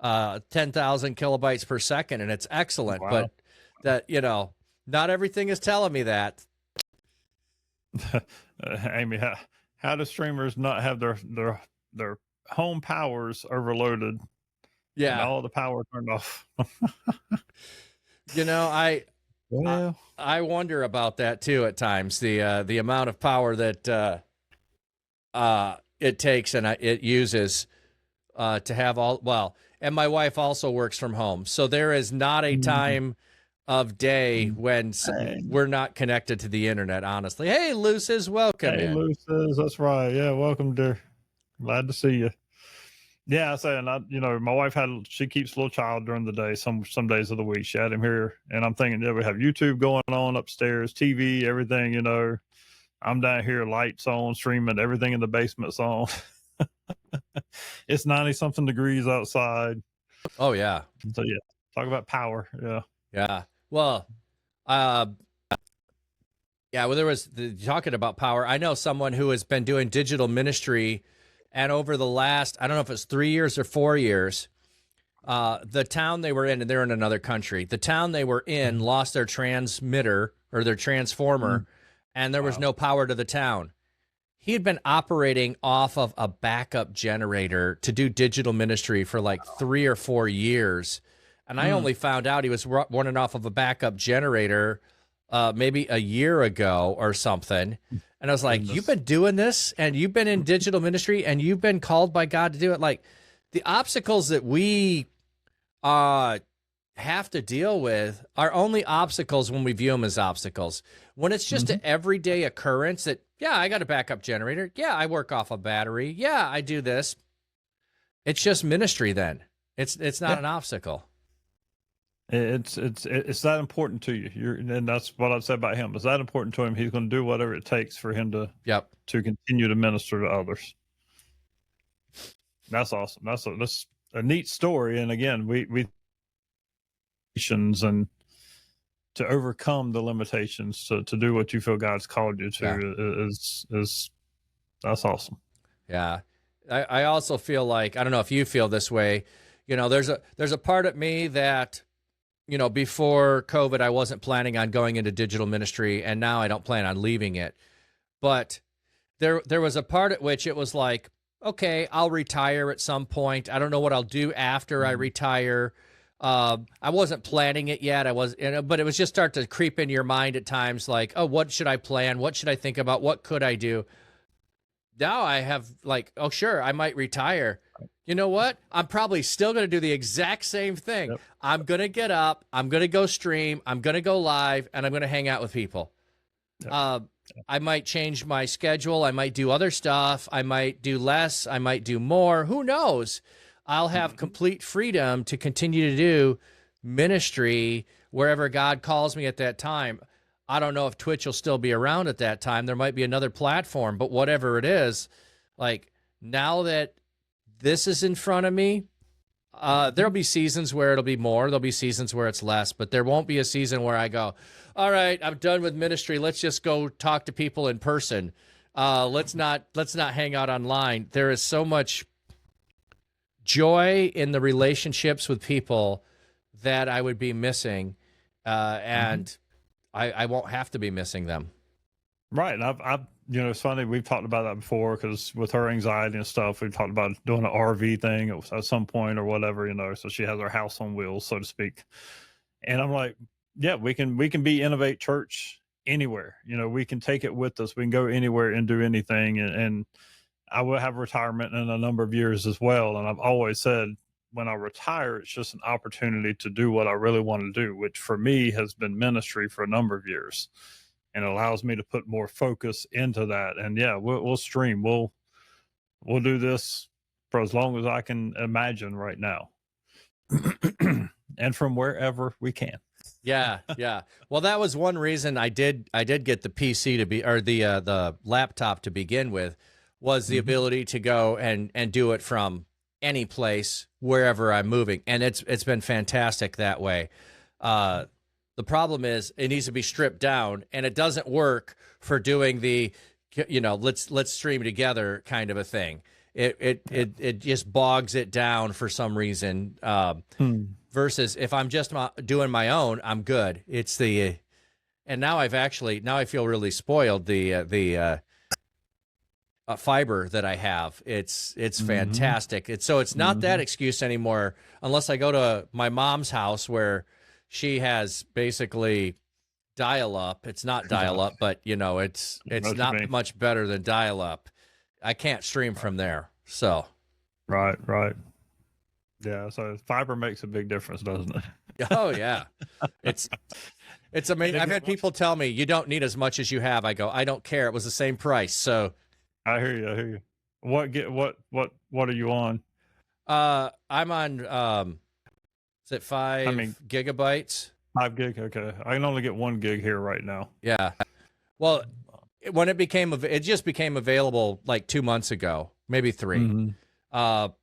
kilobytes per second, and it's excellent. Wow. But that not everything is telling me that. Amy, how do streamers not have their home powers overloaded? Yeah, and all the power turned off. I wonder about that too at times. The amount of power that it takes and it uses to have all. Well, and my wife also works from home, so there is not a time of day when we're not connected to the internet. Honestly, hey, Luces, welcome. Hey, Luces, that's right. Yeah, welcome, dear. Glad to see you. Yeah, I say, and my wife she keeps a little child during the day. Some days of the week she had him here, and I'm thinking, yeah, we have YouTube going on upstairs, TV, everything. I'm down here, lights on, streaming, everything in the basement's on. It's 90-something degrees outside. Oh yeah. So yeah, talk about power. Yeah. Yeah. Well, there was talking about power. I know someone who has been doing digital ministry, and over the last, I don't know if it's 3 years or 4 years, the town they were in, and they're in another country, the town they were in lost their transmitter or their transformer, and there was no power to the town. He had been operating off of a backup generator to do digital ministry for like 3 or 4 years. And I only found out he was running off of a backup generator maybe a year ago or something. And I was like, you've been doing this and you've been in digital ministry and you've been called by God to do it. Like the obstacles that we have to deal with are only obstacles when we view them as obstacles. When it's just an everyday occurrence that, yeah, I got a backup generator. Yeah, I work off a battery. Yeah, I do this. It's just ministry then. It's not an obstacle. It's that important to you. And that's what I'd say about him. It's that important to him. He's going to do whatever it takes for him to continue to minister to others. That's awesome. That's a neat story. And again, we and to overcome the limitations to do what you feel God's called you to is that's awesome. Yeah. I also feel like, I don't know if you feel this way, there's a part of me that, before COVID, I wasn't planning on going into digital ministry, and now I don't plan on leaving it. But there was a part at which it was like, okay, I'll retire at some point. I don't know what I'll do after I retire. I wasn't planning it yet. But it was just start to creep into your mind at times like, oh, what should I plan? What should I think about? What could I do? Now I have like, oh, sure, I might retire. You know what? I'm probably still going to do the exact same thing. Yep. I'm going to get up. I'm going to go stream. I'm going to go live, and I'm going to hang out with people. Yep. I might change my schedule. I might do other stuff. I might do less. I might do more. Who knows? I'll have complete freedom to continue to do ministry wherever God calls me at that time. I don't know if Twitch will still be around at that time. There might be another platform, but whatever it is, like now that this is in front of me, there'll be seasons where it'll be more. There'll be seasons where it's less, but there won't be a season where I go, all right, I'm done with ministry. Let's just go talk to people in person. Let's not hang out online. There is so much joy in the relationships with people that I would be missing, and I won't have to be missing them. Right. And I've it's funny. We've talked about that before because with her anxiety and stuff, we've talked about doing an RV thing at some point or whatever, so she has her house on wheels, so to speak. And I'm like, yeah, we can be Innovate Church anywhere. We can take it with us. We can go anywhere and do anything. And I will have retirement in a number of years as well. And I've always said, when I retire, it's just an opportunity to do what I really want to do, which for me has been ministry for a number of years, and it allows me to put more focus into that. And yeah, we'll stream. We'll do this for as long as I can imagine right now, and from wherever we can. Yeah, yeah. Well, that was one reason I did get the PC to be, or the laptop to begin with, was the ability to go and do it from any place wherever I'm moving, and it's been fantastic that way. The problem is it needs to be stripped down, and it doesn't work for doing the, let's stream together kind of a thing. It just bogs it down for some reason. Versus if I'm just doing my own, I'm good. It's the, and now I feel really spoiled. The fiber that I have, it's fantastic. It's not that excuse anymore, unless I go to my mom's house where she has basically dial up. It's not dial up, but it's not much better than dial up. I can't stream from there. So right. Yeah, so fiber makes a big difference, doesn't it? Oh yeah, it's amazing. I've had people tell me you don't need as much as you have. I go, I don't care. It was the same price. So I hear you. What are you on? I'm on is it 5 gigabytes? 5 gig. Okay, I can only get 1 gig here right now. Yeah. Well, when it just became available like 2 months ago, maybe 3.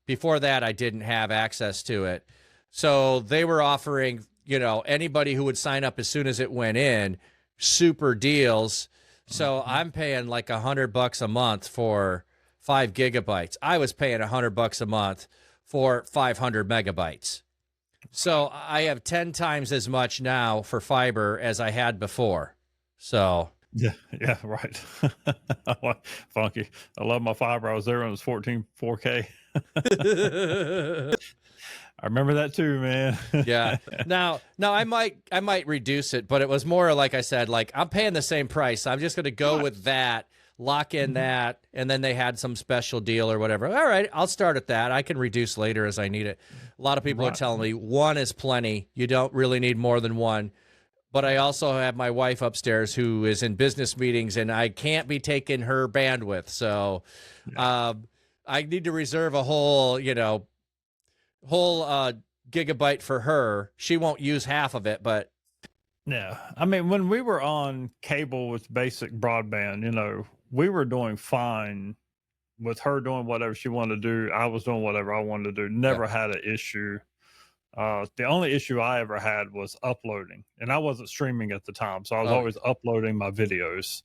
Before that, I didn't have access to it. So they were offering, anybody who would sign up as soon as it went in, super deals. So I'm paying like $100 a month for 5 gigabytes. I was paying $100 a month for 500 megabytes. So I have 10 times as much now for fiber as I had before. So yeah, right. Funky. I love my fiber. I was there when it was 14 4K. I remember that too, man. Yeah. Now I might reduce it, but it was more like I said, like I'm paying the same price. I'm just going to go with that, lock in that, and then they had some special deal or whatever. All right, I'll start at that. I can reduce later as I need it. A lot of people are telling me 1 is plenty. You don't really need more than 1. But I also have my wife upstairs who is in business meetings, and I can't be taking her bandwidth. So I need to reserve a whole gigabyte for her. She won't use half of it, but yeah. I mean, when we were on cable with basic broadband, we were doing fine with her doing whatever she wanted to do. I was doing whatever I wanted to do. Never had an issue. The only issue I ever had was uploading, and I wasn't streaming at the time. So I was always uploading my videos,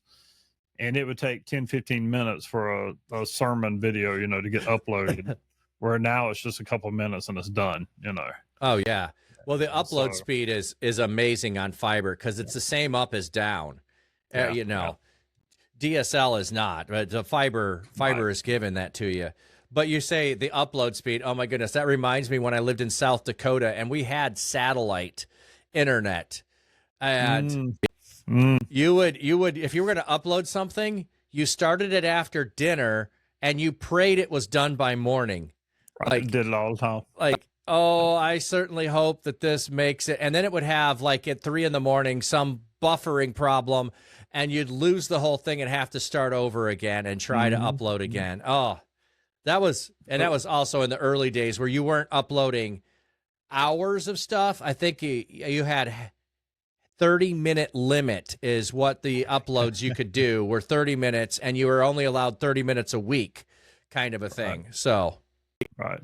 and it would take 10, 15 minutes for a sermon video, to get uploaded, where now it's just a couple minutes and it's done, Oh yeah. Well, the upload speed is amazing on fiber because it's the same up as down. DSL is not, but the fiber is given that to you. But you say the upload speed, oh my goodness, that reminds me when I lived in South Dakota and we had satellite internet. And you would if you were going to upload something, you started it after dinner and you prayed it was done by morning. I did it all the time. Like, oh, I certainly hope that this makes it. And then it would have like at 3 a.m. some buffering problem and you'd lose the whole thing and have to start over again and try to upload again. Oh, that was also in the early days where you weren't uploading hours of stuff. I think you had 30-minute limit is what the uploads you could do were 30 minutes, and you were only allowed 30 minutes a week kind of a thing. Right. So, right.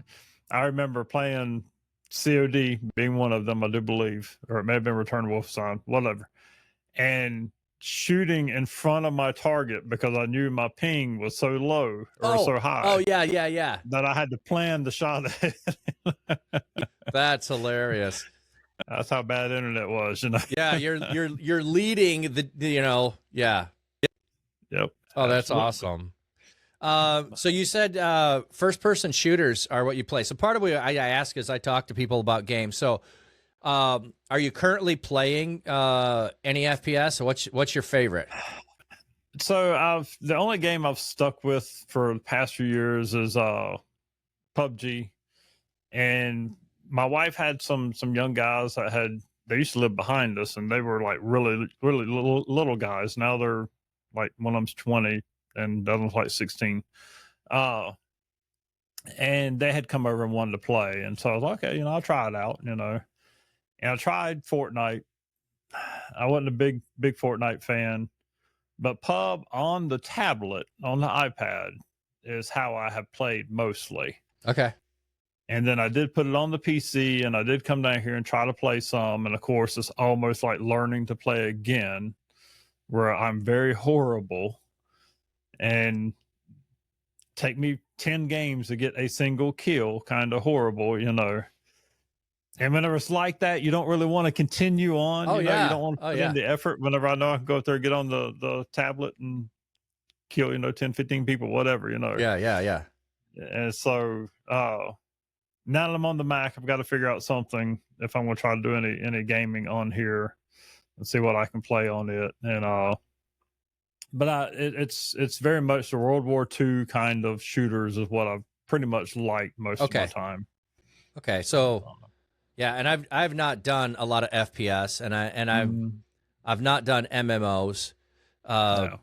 I remember playing COD being one of them, I do believe, or it may have been Return to Wolfenstein, whatever, and shooting in front of my target because I knew my ping was so low or so high. Oh yeah. That I had to plan the shot ahead. That's hilarious. That's how bad internet was, Yeah, you're leading the. Yeah. Yep. Oh, that's awesome. So you said first person shooters are what you play. So part of what I ask is I talk to people about games. So are you currently playing any FPS? Or what's your favorite? So the only game I've stuck with for the past few years is PUBG, and my wife had some young guys they used to live behind us, and they were like really little guys. Now they're like one of them's 20 and the other one's like 16. And they had come over and wanted to play, and so I was like, okay, I'll try it out, And I tried Fortnite, I wasn't a big Fortnite fan, but pub on the tablet, on the iPad, is how I have played mostly. Okay. And then I did put it on the PC, and I did come down here and try to play some. And of course, it's almost like learning to play again, where I'm very horrible, and take me 10 games to get a single kill, kind of horrible, you know. And whenever it's like that, you don't really want to continue on. Oh, you know, yeah. You don't want to put in the effort. Whenever I know I can go up there, get on the tablet and kill, 10, 15 people, whatever, Yeah. And so now that I'm on the Mac, I've got to figure out something if I'm going to try to do any gaming on here and see what I can play on it. And but it's very much the World War II kind of shooters is what I've pretty much liked most of my time. Okay, so yeah, and I've not done a lot of FPS, and I've not done MMOs. No.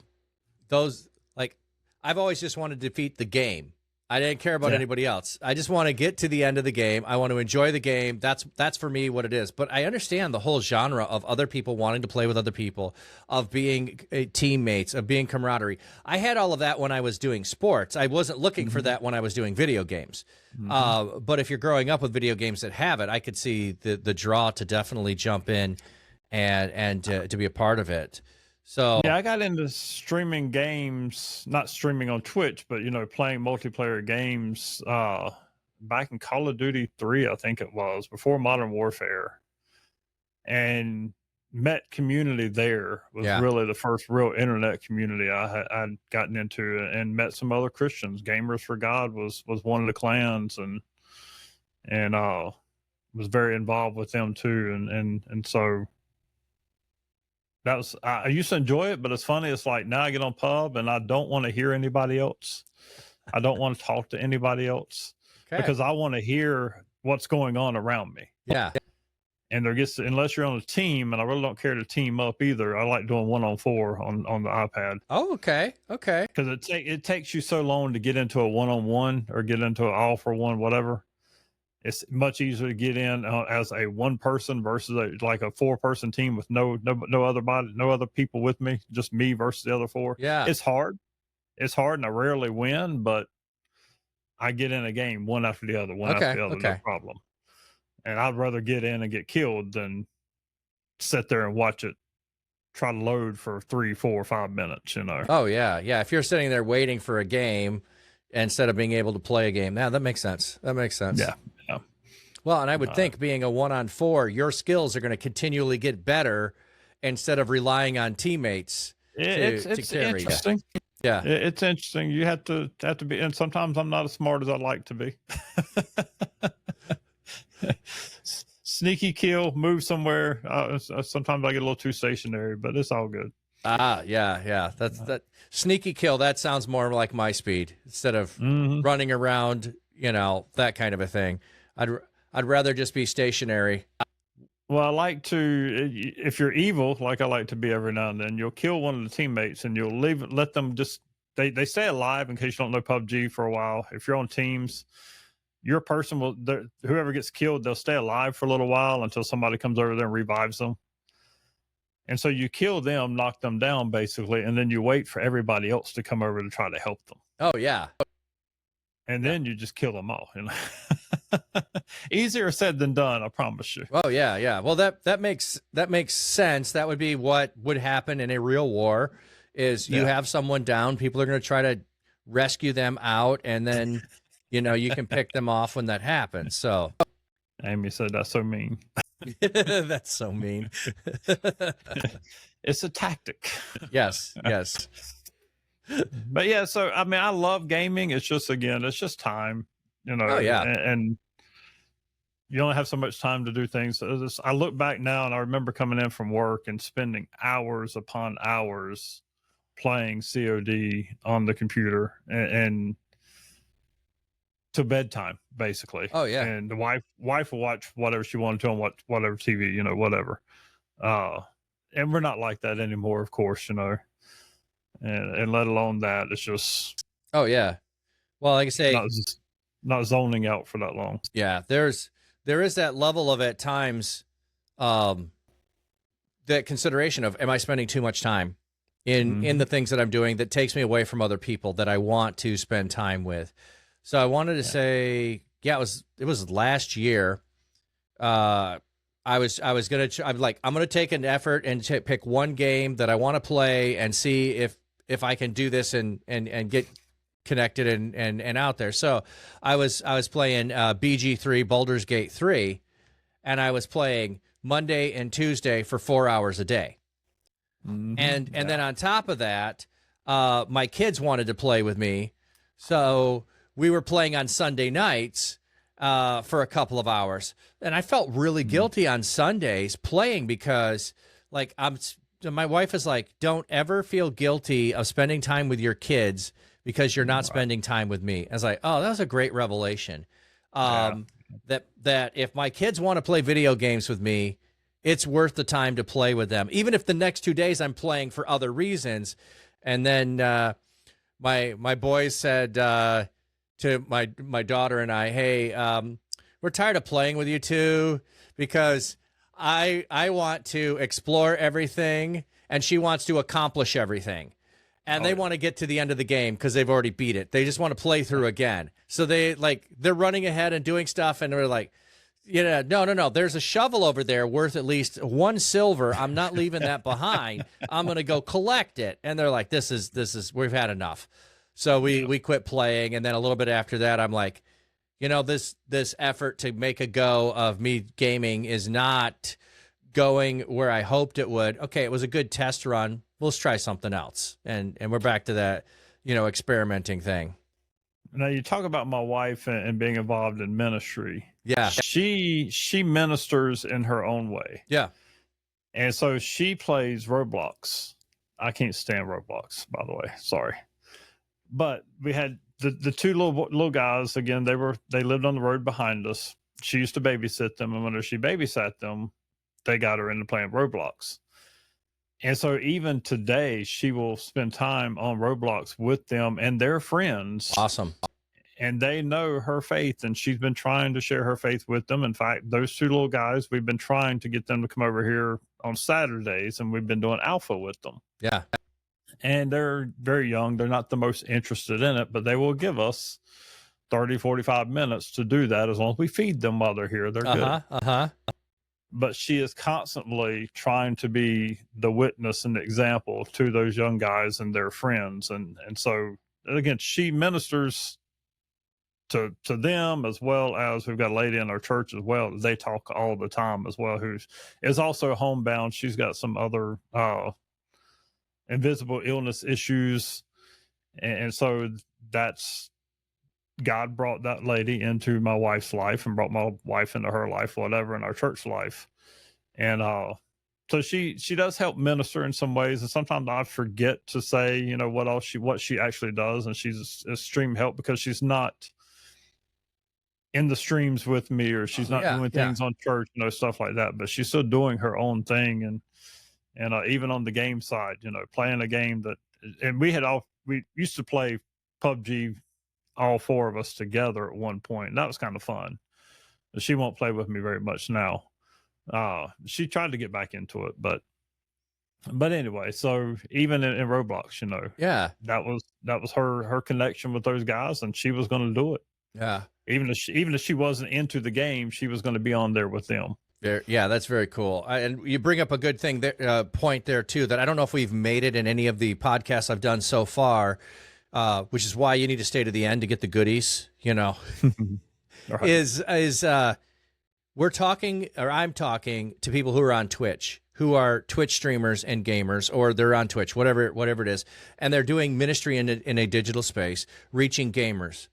Those, like, I've always just wanted to defeat the game. I didn't care about anybody else. I just want to get to the end of the game. I want to enjoy the game. That's for me what it is. But I understand the whole genre of other people wanting to play with other people, of being teammates, of being camaraderie. I had all of that when I was doing sports. I wasn't looking for that when I was doing video games. But if you're growing up with video games that have it, I could see the draw to definitely jump in and to be a part of it. So yeah, I got into streaming games, not streaming on Twitch, but playing multiplayer games back in Call of Duty 3, I think it was, before Modern Warfare, and met community there. Was really the first real internet community I'd gotten into, and met some other Christians. Gamers for God was one of the clans, and was very involved with them too, and so. That was, I used to enjoy it, but it's funny. It's like now I get on pub and I don't want to hear anybody else. I don't want to talk to anybody else because I want to hear what's going on around me. Yeah. And unless you're on a team, and I really don't care to team up either. I like doing 1-on-4 on the iPad. Oh, okay. Because it takes you so long to get into a 1-on-1 or get into an all-for-one, whatever. It's much easier to get in as a one person versus a 4-person team with no other people with me, just me versus the other 4. Yeah, it's hard, and I rarely win, but I get in a game one after the other, no problem. And I'd rather get in and get killed than sit there and watch it try to load for 3, 4, 5 minutes. Oh yeah. If you're sitting there waiting for a game instead of being able to play a game, that makes sense. Yeah. Well, and I would think being a 1-on-4, your skills are going to continually get better instead of relying on teammates to carry. Interesting. Yeah, it's interesting. You have to be, and sometimes I'm not as smart as I'd like to be. Sneaky kill, move somewhere. Sometimes I get a little too stationary, but it's all good. Yeah. That sneaky kill. That sounds more like my speed instead of running around. That kind of a thing. I'd rather just be stationary. Well, I like to, if you're evil, like I like to be every now and then, you'll kill one of the teammates and you'll let them just, they stay alive in case you don't know PUBG for a while. If you're on teams, your person whoever gets killed, they'll stay alive for a little while until somebody comes over there and revives them. And so you kill them, knock them down basically, and then you wait for everybody else to come over to try to help them. Oh, yeah. And then you just kill them all. Easier said than done, I promise you. Oh yeah. Well, that makes sense. That would be what would happen in a real war. Is you have someone down, people are going to try to rescue them out, and then you can pick them off when that happens. So, Amy said that's so mean. That's so mean. It's a tactic. Yes. But yeah, so I mean, I love gaming. It's just time, Oh, yeah. and you only have so much time to do things. I look back now and I remember coming in from work and spending hours upon hours playing COD on the computer and to bedtime, basically. Oh yeah. And the wife will watch whatever she wanted to on whatever TV, whatever. And we're not like that anymore, of course, and let alone that, it's just. Oh yeah. Well, like I say, not zoning out for that long. Yeah, there is that level of at times, the that consideration of, am I spending too much time in the things that I'm doing that takes me away from other people that I want to spend time with? So I wanted to say, it was last year. I'm gonna take an effort and pick one game that I want to play and see if I can do this and get connected and out there. So I was playing BG3, Baldur's Gate 3, and I was playing Monday and Tuesday for 4 hours a day. And then on top of that, my kids wanted to play with me, so we were playing on Sunday nights for a couple of hours. And I felt really guilty on Sundays playing because, like, my wife is like, don't ever feel guilty of spending time with your kids because you're not spending time with me. I was like, oh, that was a great revelation. That if my kids want to play video games with me, it's worth the time to play with them, even if the next 2 days I'm playing for other reasons. And then my boys said to my daughter and I, hey, we're tired of playing with you two because I want to explore everything and she wants to accomplish everything. And they want to get to the end of the game because they've already beat it. They just want to play through again. So they're running ahead and doing stuff, and they're like, no. There's a shovel over there worth at least 1 silver. I'm not leaving that behind. I'm going to go collect it. And they're like, this is we've had enough. So we quit playing, and then a little bit after that, I'm like, this effort to make a go of me gaming is not going where I hoped it would. Okay, it was a good test run. Let's try something else. And we're back to that, experimenting thing. Now you talk about my wife and being involved in ministry. Yeah. She ministers in her own way. Yeah. And so she plays Roblox. I can't stand Roblox, by the way. Sorry. But we had the two little guys, again, they lived on the road behind us. She used to babysit them, and when she babysat them, they got her into playing Roblox. And so even today, she will spend time on Roblox with them and their friends. Awesome. And they know her faith, and she's been trying to share her faith with them. In fact, those two little guys, we've been trying to get them to come over here on Saturdays, and we've been doing alpha with them. Yeah. And they're very young. They're not the most interested in it, but they will give us 30, 45 minutes to do that as long as we feed them while they're here. They're good. But she is constantly trying to be the witness and the example to those young guys and their friends. And so, again, she ministers to them, as well as we've got a lady in our church as well. They talk all the time as well, who is also homebound. She's got some other invisible illness issues. And so that's, God brought that lady into my wife's life and brought my wife into her life, whatever, in our church life. And so she does help minister in some ways. And sometimes I forget to say, what she actually does. And she's a stream help because she's not in the streams with me, or she's not doing things on church, stuff like that. But she's still doing her own thing. And even on the game side, playing a game and we used to play PUBG, all 4 of us together at one point. And that was kind of fun. But she won't play with me very much now. She tried to get back into it, but anyway, so even in Roblox, that was her connection with those guys, and she was going to do it. Yeah. Even if she wasn't into the game, she was going to be on there with them. Yeah, that's very cool. And you bring up a good thing there, point there too, that I don't know if we've made it in any of the podcasts I've done so far. Which is why you need to stay to the end to get the goodies, Right. is we're talking, or I'm talking to people who are on Twitch, who are Twitch streamers and gamers, or they're on Twitch, whatever it is, and they're doing ministry in a digital space, reaching gamers.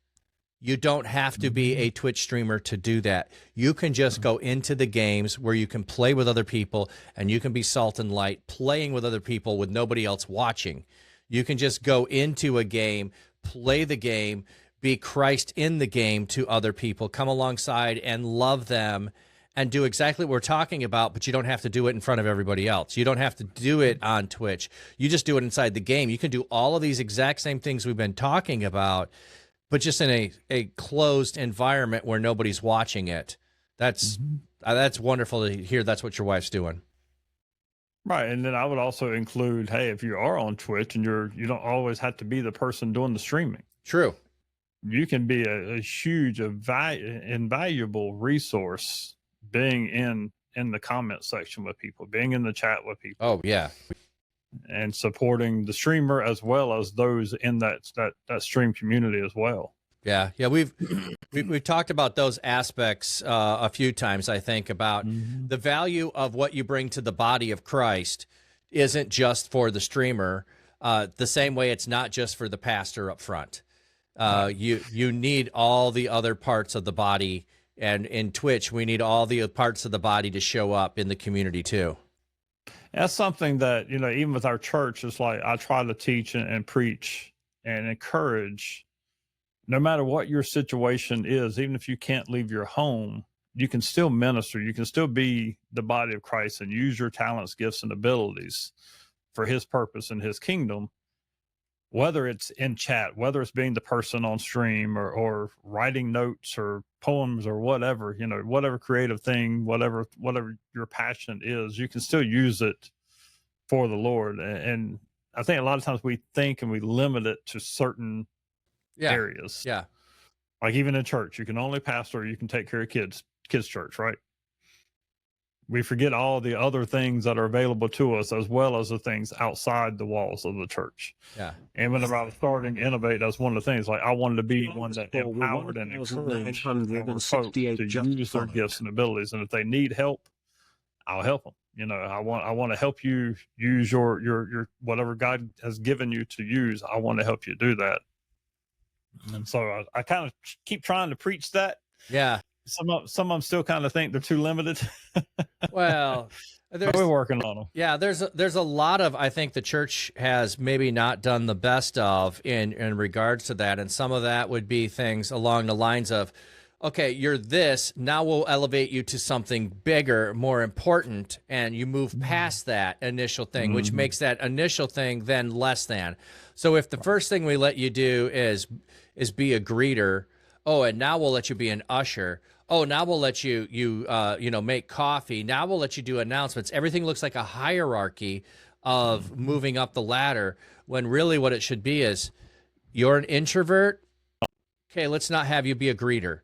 You don't have to be a Twitch streamer to do that. You can just go into the games where you can play with other people, and you can be salt and light, playing with other people with nobody else watching. You can just go into a game, play the game, be Christ in the game to other people, come alongside and love them, and do exactly what we're talking about, but you don't have to do it in front of everybody else. You don't have to do it on Twitch. You just do it inside the game. You can do all of these exact same things we've been talking about, but just in a closed environment where nobody's watching it. That's wonderful to hear that's what your wife's doing. Right. And then I would also include, hey, if you are on Twitch and you don't always have to be the person doing the streaming. True. You can be a huge, invaluable resource being in the comment section with people, being in the chat with people. Oh, yeah. And supporting the streamer as well as those in that stream community as well. Yeah. Yeah. We've talked about those aspects a few times, I think, about the value of what you bring to the body of Christ isn't just for the streamer, the same way it's not just for the pastor up front. You need all the other parts of the body, and in Twitch, we need all the parts of the body to show up in the community too. That's something that, even with our church, it's like I try to teach and preach and encourage, no matter what your situation is, even if you can't leave your home, you can still minister. You can still be the body of Christ and use your talents, gifts, and abilities for his purpose and his kingdom. Whether it's in chat, whether it's being the person on stream or writing notes or poems or whatever, whatever creative thing, whatever your passion is, you can still use it for the Lord. And I think a lot of times we think and we limit it to certain areas. Yeah. Like even in church, you can only pastor, you can take care of kids church, right? We forget all the other things that are available to us, as well as the things outside the walls of the church. Yeah. And whenever I was starting Innovate, that's one of the things. Like I wanted to be one that empowered and encouraged folks to use their gifts and abilities. And if they need help, I'll help them. I want to help you use your whatever God has given you to use. I want to help you do that. And so I kind of keep trying to preach that. Yeah. Some of them still kind of think they're too limited. Well, we're working on them. Yeah, there's a lot of, I think the church has maybe not done the best of in regards to that. And some of that would be things along the lines of, okay, you're this, now we'll elevate you to something bigger, more important, and you move past that initial thing, which makes that initial thing then less than. So if the first thing we let you do is be a greeter, oh, and now we'll let you be an usher. Oh, now we'll let you make coffee. Now we'll let you do announcements. Everything looks like a hierarchy of moving up the ladder, when really what it should be is, you're an introvert. Okay, let's not have you be a greeter.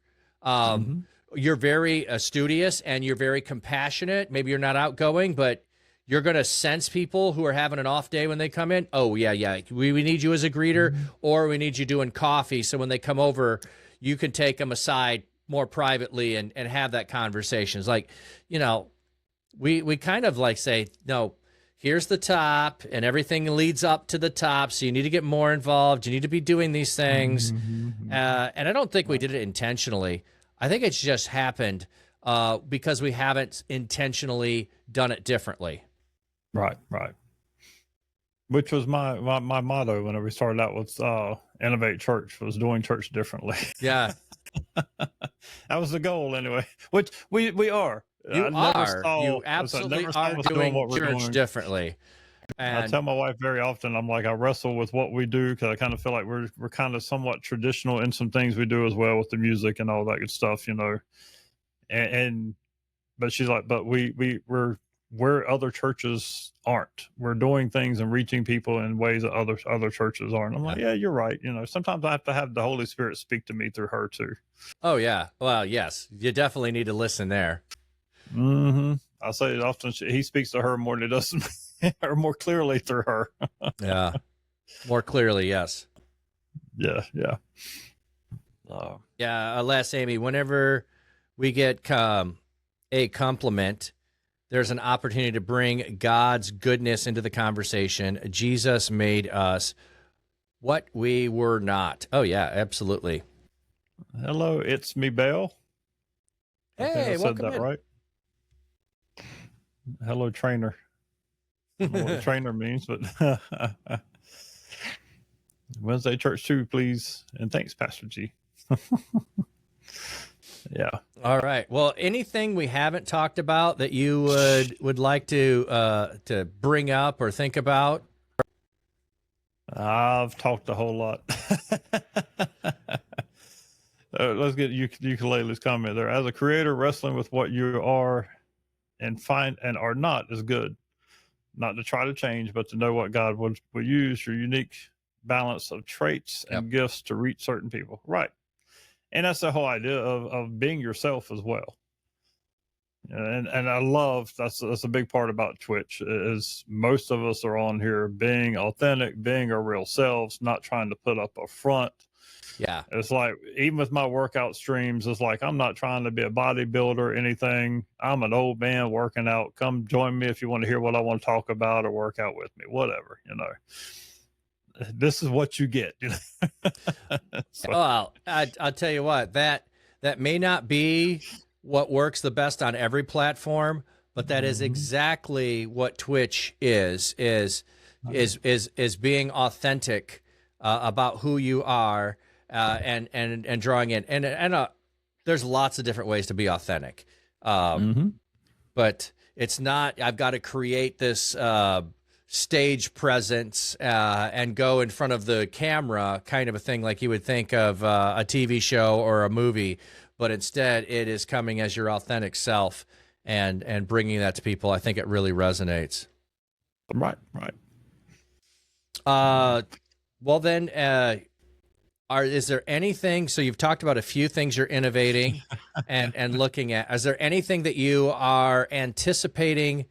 You're very studious and you're very compassionate. Maybe you're not outgoing, but you're going to sense people who are having an off day when they come in. Oh, yeah. We need you as a greeter, or we need you doing coffee. So when they come over, you can take them aside more privately and have that conversation. It's like, we kind of like say, no, here's the top and everything leads up to the top. So you need to get more involved. You need to be doing these things. And I don't think we did it intentionally. I think it's just happened because we haven't intentionally done it differently. Right. Which was my motto whenever we started out with Innovate Church, was doing church differently. Yeah. That was the goal anyway, which we are. You absolutely are doing church differently. And I tell my wife very often, I'm like, I wrestle with what we do, because I kind of feel like we're kind of somewhat traditional in some things we do as well, with the music and all that good stuff, but she's like, but we're where other churches aren't. We're doing things and reaching people in ways that other churches aren't. I'm like, yeah, you're right. Sometimes I have to have the Holy Spirit speak to me through her too. Oh yeah. Well, yes, you definitely need to listen there. I say it often. He speaks to her more than he does, or more clearly through her. Yeah. More clearly. Yes. Yeah. Yeah. Alas, Amy, whenever we get a compliment, there's an opportunity to bring God's goodness into the conversation. Jesus made us what we were not. Oh, yeah, absolutely. Hello, it's me, Belle. Hey, I said that in. Right? Hello, trainer. I don't know what trainer means, but Wednesday church too, please. And thanks, Pastor G. Yeah. All right. Well, anything we haven't talked about that you would like to bring up or think about? I've talked a whole lot. Let's get Ukulele's comment there. As a creator, wrestling with what you are and are not is good. not to try to change, but to know what God will use your unique balance of traits and gifts to reach certain people. Right. And that's the whole idea of being yourself as well. And I love that's a big part about Twitch is most of us are on here being authentic, being our real selves, not trying to put up a front. Yeah. It's like, even with my workout streams, it's like, I'm not trying to be a bodybuilder or anything. I'm an old man working out. Come join me if you want to hear what I want to talk about or work out with me, whatever, this is what you get. So. Well, I'll tell you what, that may not be what works the best on every platform, but that is exactly what Twitch is being authentic about who you are, and drawing in, and there's lots of different ways to be authentic, but it's not, I've got to create this stage presence and go in front of the camera kind of a thing like you would think of a TV show or a movie, but instead it is coming as your authentic self and bringing that to people. I think it really resonates. Right. Well then, is there anything, so you've talked about a few things you're innovating and looking at. Is there anything that you are anticipating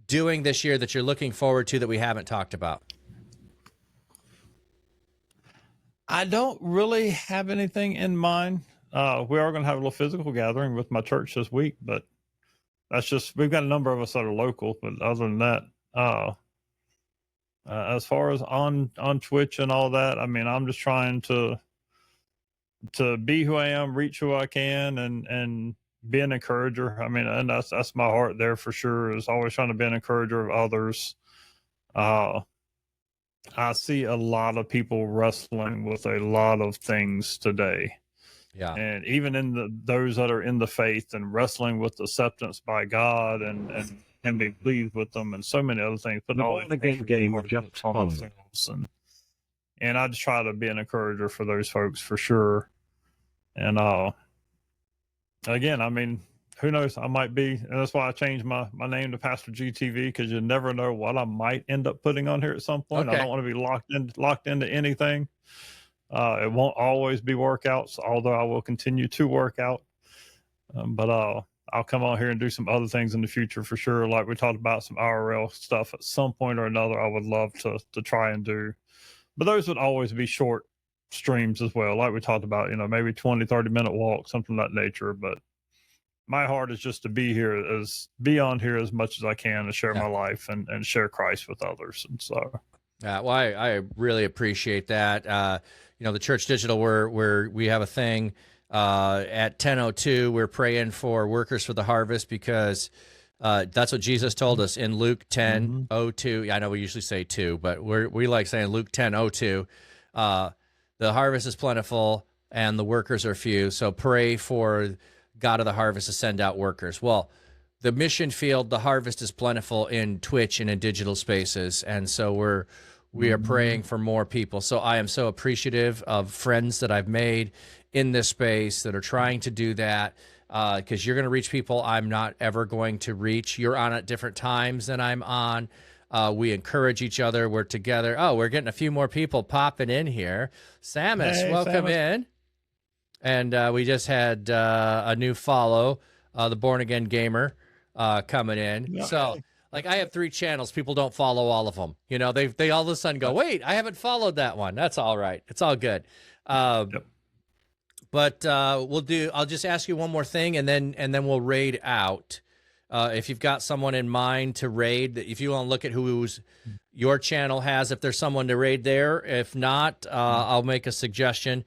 doing this year that you're looking forward to that we haven't talked about? I don't really have anything in mind. We are going to have a little physical gathering with my church this week, but that's just, we've got a number of us that are local, but other than that, as far as on Twitch and all that, I mean, I'm just trying to be who I am, reach who I can, and be an encourager. I mean, and that's my heart there for sure, is always trying to be an encourager of others. I see a lot of people wrestling with a lot of things today. Yeah. And even in those that are in the faith and wrestling with acceptance by God and be pleased with them and so many other things. But the game just followed. And I just try to be an encourager for those folks for sure. And again, I mean, who knows? I might be, and that's why I changed my name to Pastor GTV, because you never know what I might end up putting on here at some point. Okay. I don't want to be locked into anything. It won't always be workouts, although I will continue to work out. But I'll come on here and do some other things in the future for sure. Like we talked about, some IRL stuff at some point or another, I would love to try and do. But those would always be short streams as well. Like we talked about, maybe 20, 30-minute walk, something of that nature. But my heart is just to be on here as much as I can and share my life and share Christ with others. And so. Well, I really appreciate that. The Church Digital, where we have a thing at 10:02. We're praying for workers for the harvest, because that's what Jesus told us in Luke 10:02. I know we usually say 2, but we like saying Luke 10:02. The harvest is plentiful and the workers are few. So pray for God of the harvest to send out workers. Well, the mission field, the harvest is plentiful in Twitch and in digital spaces. And so we are praying for more people. So I am so appreciative of friends that I've made in this space that are trying to do that, because you're going to reach people I'm not ever going to reach. You're on at different times than I'm on. We encourage each other. We're together. Oh, we're getting a few more people popping in here. Samus, hey, welcome in. And we just had a new follow, the Born Again Gamer, coming in. Yeah. So, like, I have 3 channels. People don't follow all of them. They all of a sudden go, wait, I haven't followed that one. That's all right. It's all good. Yep. But I'll just ask you one more thing, and then we'll raid out. If you've got someone in mind to raid, if you want to look at who's your channel has, if there's someone to raid there. If not, I'll make a suggestion.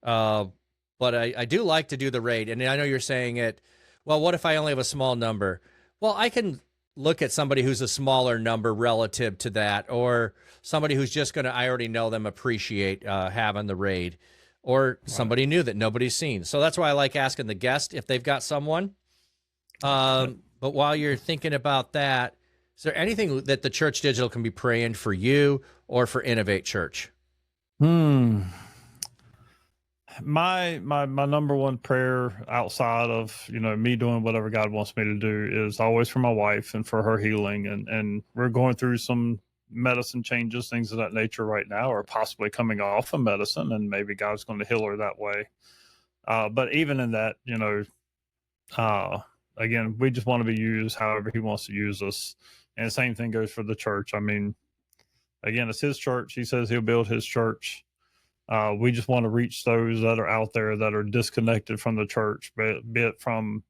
But I do like to do the raid. And I know you're saying it, well, what if I only have a small number? Well, I can look at somebody who's a smaller number relative to that, or somebody who's just going to, I already know them, appreciate having the raid, or somebody new that nobody's seen. So that's why I like asking the guest if they've got someone. But while you're thinking about that, is there anything that the Church Digital can be praying for you or for Innovate Church? my number one prayer outside of, me doing whatever God wants me to do is always for my wife and for her healing. And we're going through some medicine changes, things of that nature right now, or possibly coming off of medicine, and maybe God's going to heal her that way. But even in that, again, we just want to be used however he wants to use us. And the same thing goes for the church. I mean, again, it's his church. He says he'll build his church. We just want to reach those that are out there that are disconnected from the church, be it from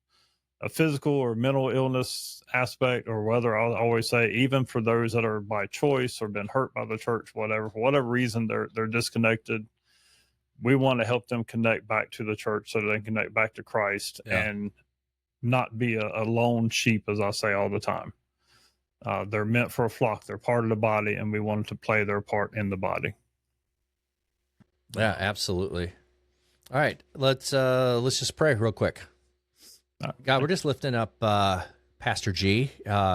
a physical or mental illness aspect, or whether I'll always say, even for those that are by choice or been hurt by the church, whatever, for whatever reason, they're disconnected. We want to help them connect back to the church so that they can connect back to Christ and not be a lone sheep, as I say all the time. They're meant for a flock. They're part of the body, and we want them to play their part in the body. Yeah, absolutely. All right, let's just pray real quick. God, we're just lifting up Pastor G,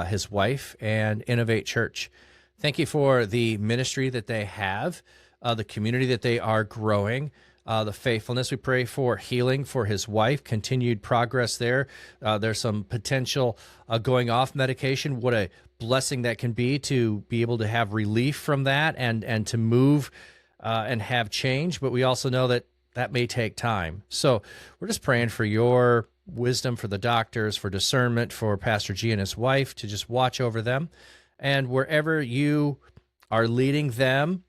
his wife, and Innovate Church. Thank you for the ministry that they have, the community that they are growing, the faithfulness. We pray for healing for his wife, continued progress there. There's some potential going off medication. What a blessing that can be to be able to have relief from that and to move and have change. But we also know that may take time. So we're just praying for your wisdom for the doctors, for discernment for Pastor G and his wife, to just watch over them. And wherever you are leading them,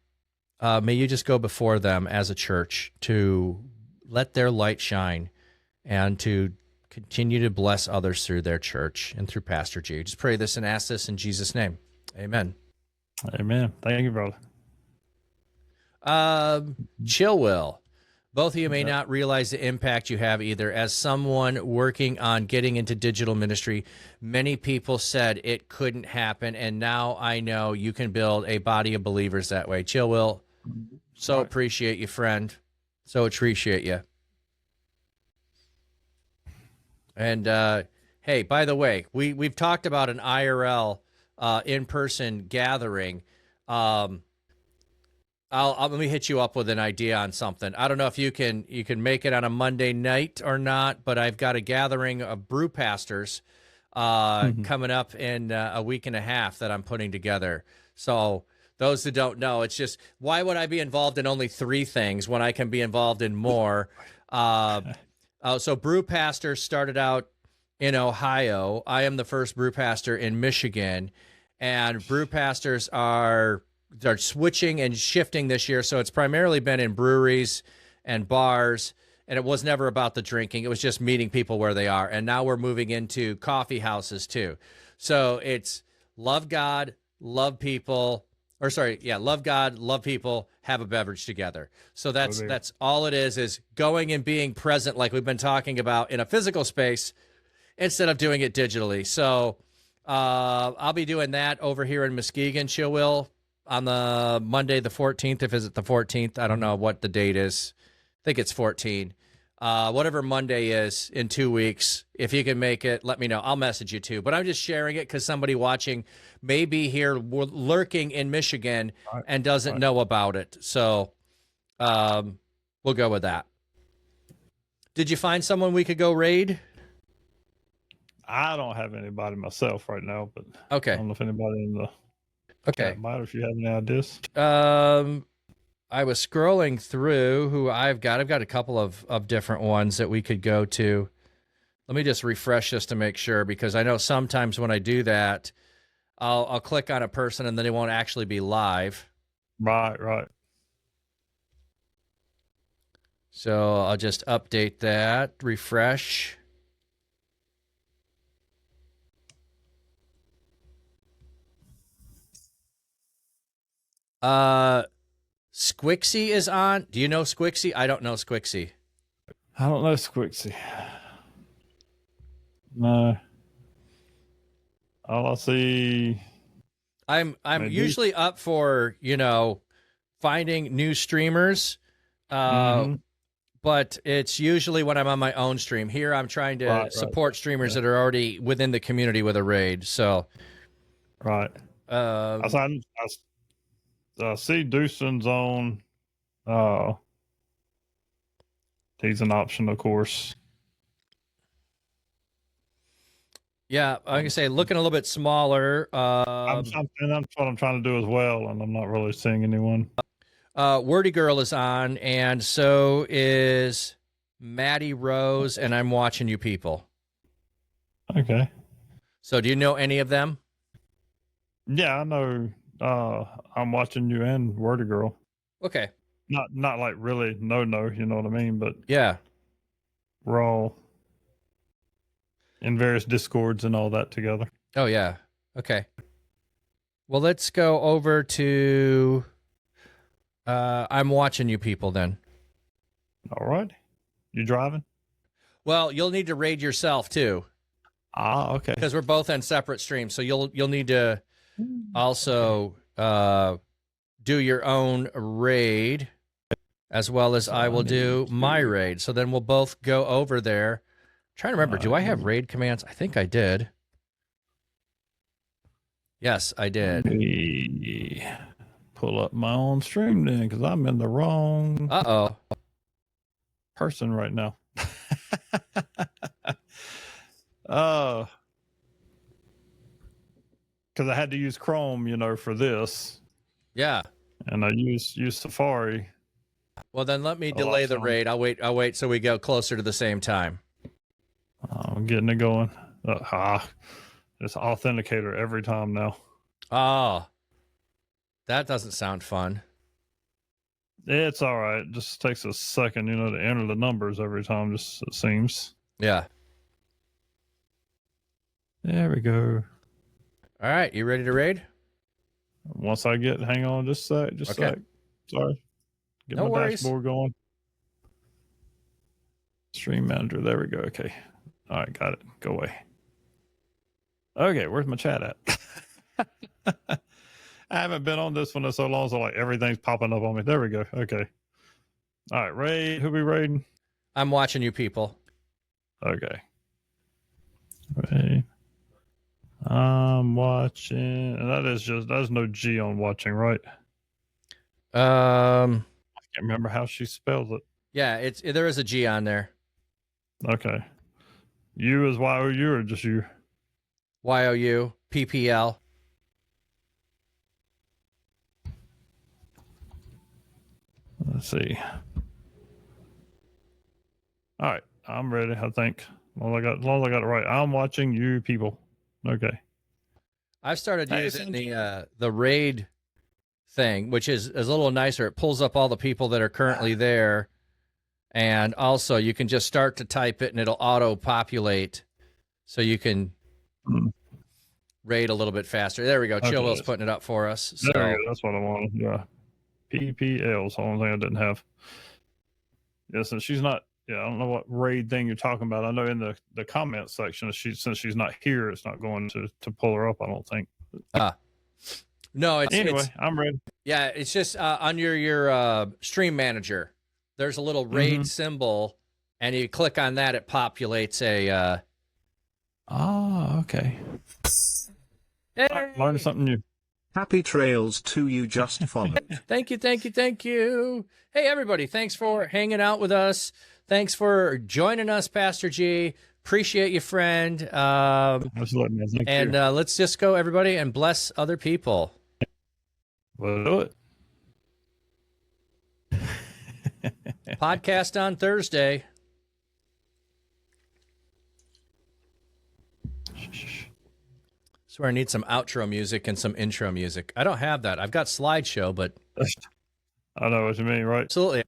may you just go before them as a church to let their light shine and to continue to bless others through their church and through Pastor G. Just pray this and ask this in Jesus' name. Amen. Amen. Thank you, brother. Chill Will. Both of you may not realize the impact you have either. As someone working on getting into digital ministry, many people said it couldn't happen, and now I know you can build a body of believers that way. Chill Will, so appreciate you, friend. So appreciate you. And hey, by the way, we've talked about an IRL in-person gathering. Let me hit you up with an idea on something. I don't know if you can make it on a Monday night or not, but I've got a gathering of brew pastors coming up in a week and a half that I'm putting together. So those who don't know, it's just, why would I be involved in only 3 things when I can be involved in more? So brew pastors started out in Ohio. I am the first brew pastor in Michigan, and brew pastors are switching and shifting this year. So it's primarily been in breweries and bars, and it was never about the drinking. It was just meeting people where they are. And now we're moving into coffee houses too. So it's love God, love people, love God, love people, have a beverage together. So that's all it is going and being present, like we've been talking about, in a physical space instead of doing it digitally. So I'll be doing that over here in Muskegon, Chill Will, on the Monday, the 14th. If it's the 14th, I don't know what the date is. I think it's 14. Whatever Monday is in 2 weeks. If you can make it, let me know. I'll message you too. But I'm just sharing it because somebody watching may be here lurking in Michigan and doesn't know about it. So we'll go with that. Did you find someone we could go raid? I don't have anybody myself right now, but okay. I don't know if anybody in the chat might, if you have any ideas. I was scrolling through who I've got a couple of different ones that we could go to. Let me just refresh this to make sure, because I know sometimes when I do that, I'll click on a person and then it won't actually be live. Right. So I'll just update that, refresh. Squixie is on. Do you know Squixie? I don't know Squixie. I don't know Squixie. No. All I see. I'm usually up for, finding new streamers. But it's usually when I'm on my own stream. Here I'm trying to support streamers that are already within the community with a raid. So I see Deucen's on He's an option, of course. Yeah, I can say looking a little bit smaller. And that's what I'm trying to do as well, and I'm not really seeing anyone. Wordy Girl is on, and so is Maddie Rose, and I'm watching you people. Okay. So do you know any of them? Yeah, I know. I'm watching you and Wordy Girl. Okay. Not like really no, you know what I mean? But Yeah. we're all in various discords and all that together. Oh, yeah. Okay. Well, let's go over to I'm watching you people then. All right. You driving? Well, you'll need to raid yourself too. Okay. Because we're both on separate streams, so you'll need to also do your own raid, as well as I will do my raid. So then we'll both go over there. I'm trying to remember, do I have raid commands? I think I did. Yes, I did. Let me pull up my own stream then, because I'm in the wrong person right now. Because I had to use Chrome, for this. Yeah. And I use Safari. Well, then let me delay the raid. I'll wait so we go closer to the same time. I'm getting it going. It's authenticator every time now. Oh, that doesn't sound fun. It's all right. It just takes a second, to enter the numbers every time, just it seems. Yeah. There we go. All right. You ready to raid? Once I hang on just a sec. Just a sec. Sorry. Get No my worries. Dashboard going. Stream manager. There we go. Okay. All right. Got it. Go away. Okay. Where's my chat at? I haven't been on this one in so long, so everything's popping up on me. There we go. Okay. All right. Raid. Who we raiding? I'm watching you people. Okay. Raid. I'm watching, and that's no G on watching, right? I can't remember how she spells it. Yeah, there is a G on there. Okay. You is Y-O-U or just you? Y-O-U, PPL. Let's see. All right, I'm ready. I think. As long as I got it right. I'm watching you people. Okay. I've started using the raid thing, which is a little nicer. It pulls up all the people that are currently there, and also you can just start to type it, and it'll auto-populate, so you can raid a little bit faster. There we go. Chill Will's putting it up for us. So there we go. That's what I wanted. Yeah. PPL is the only thing I didn't have. Yeah, since she's not. Yeah, I don't know what raid thing you're talking about. I know in the comment section, since she's not here, it's not going to pull her up, I don't think. No, anyway, I'm ready. Yeah, it's just on your stream manager. There's a little raid symbol, and you click on that, it populates a. Okay. Hey. Learn something new. Happy trails to you just followed. Thank you. Hey, everybody, thanks for hanging out with us. Thanks for joining us, Pastor G. Appreciate you, friend. Absolutely. And let's just go, everybody, and bless other people. We'll do it. Podcast on Thursday. So I need some outro music and some intro music. I don't have that. I've got slideshow, but I know what you mean, right? Absolutely.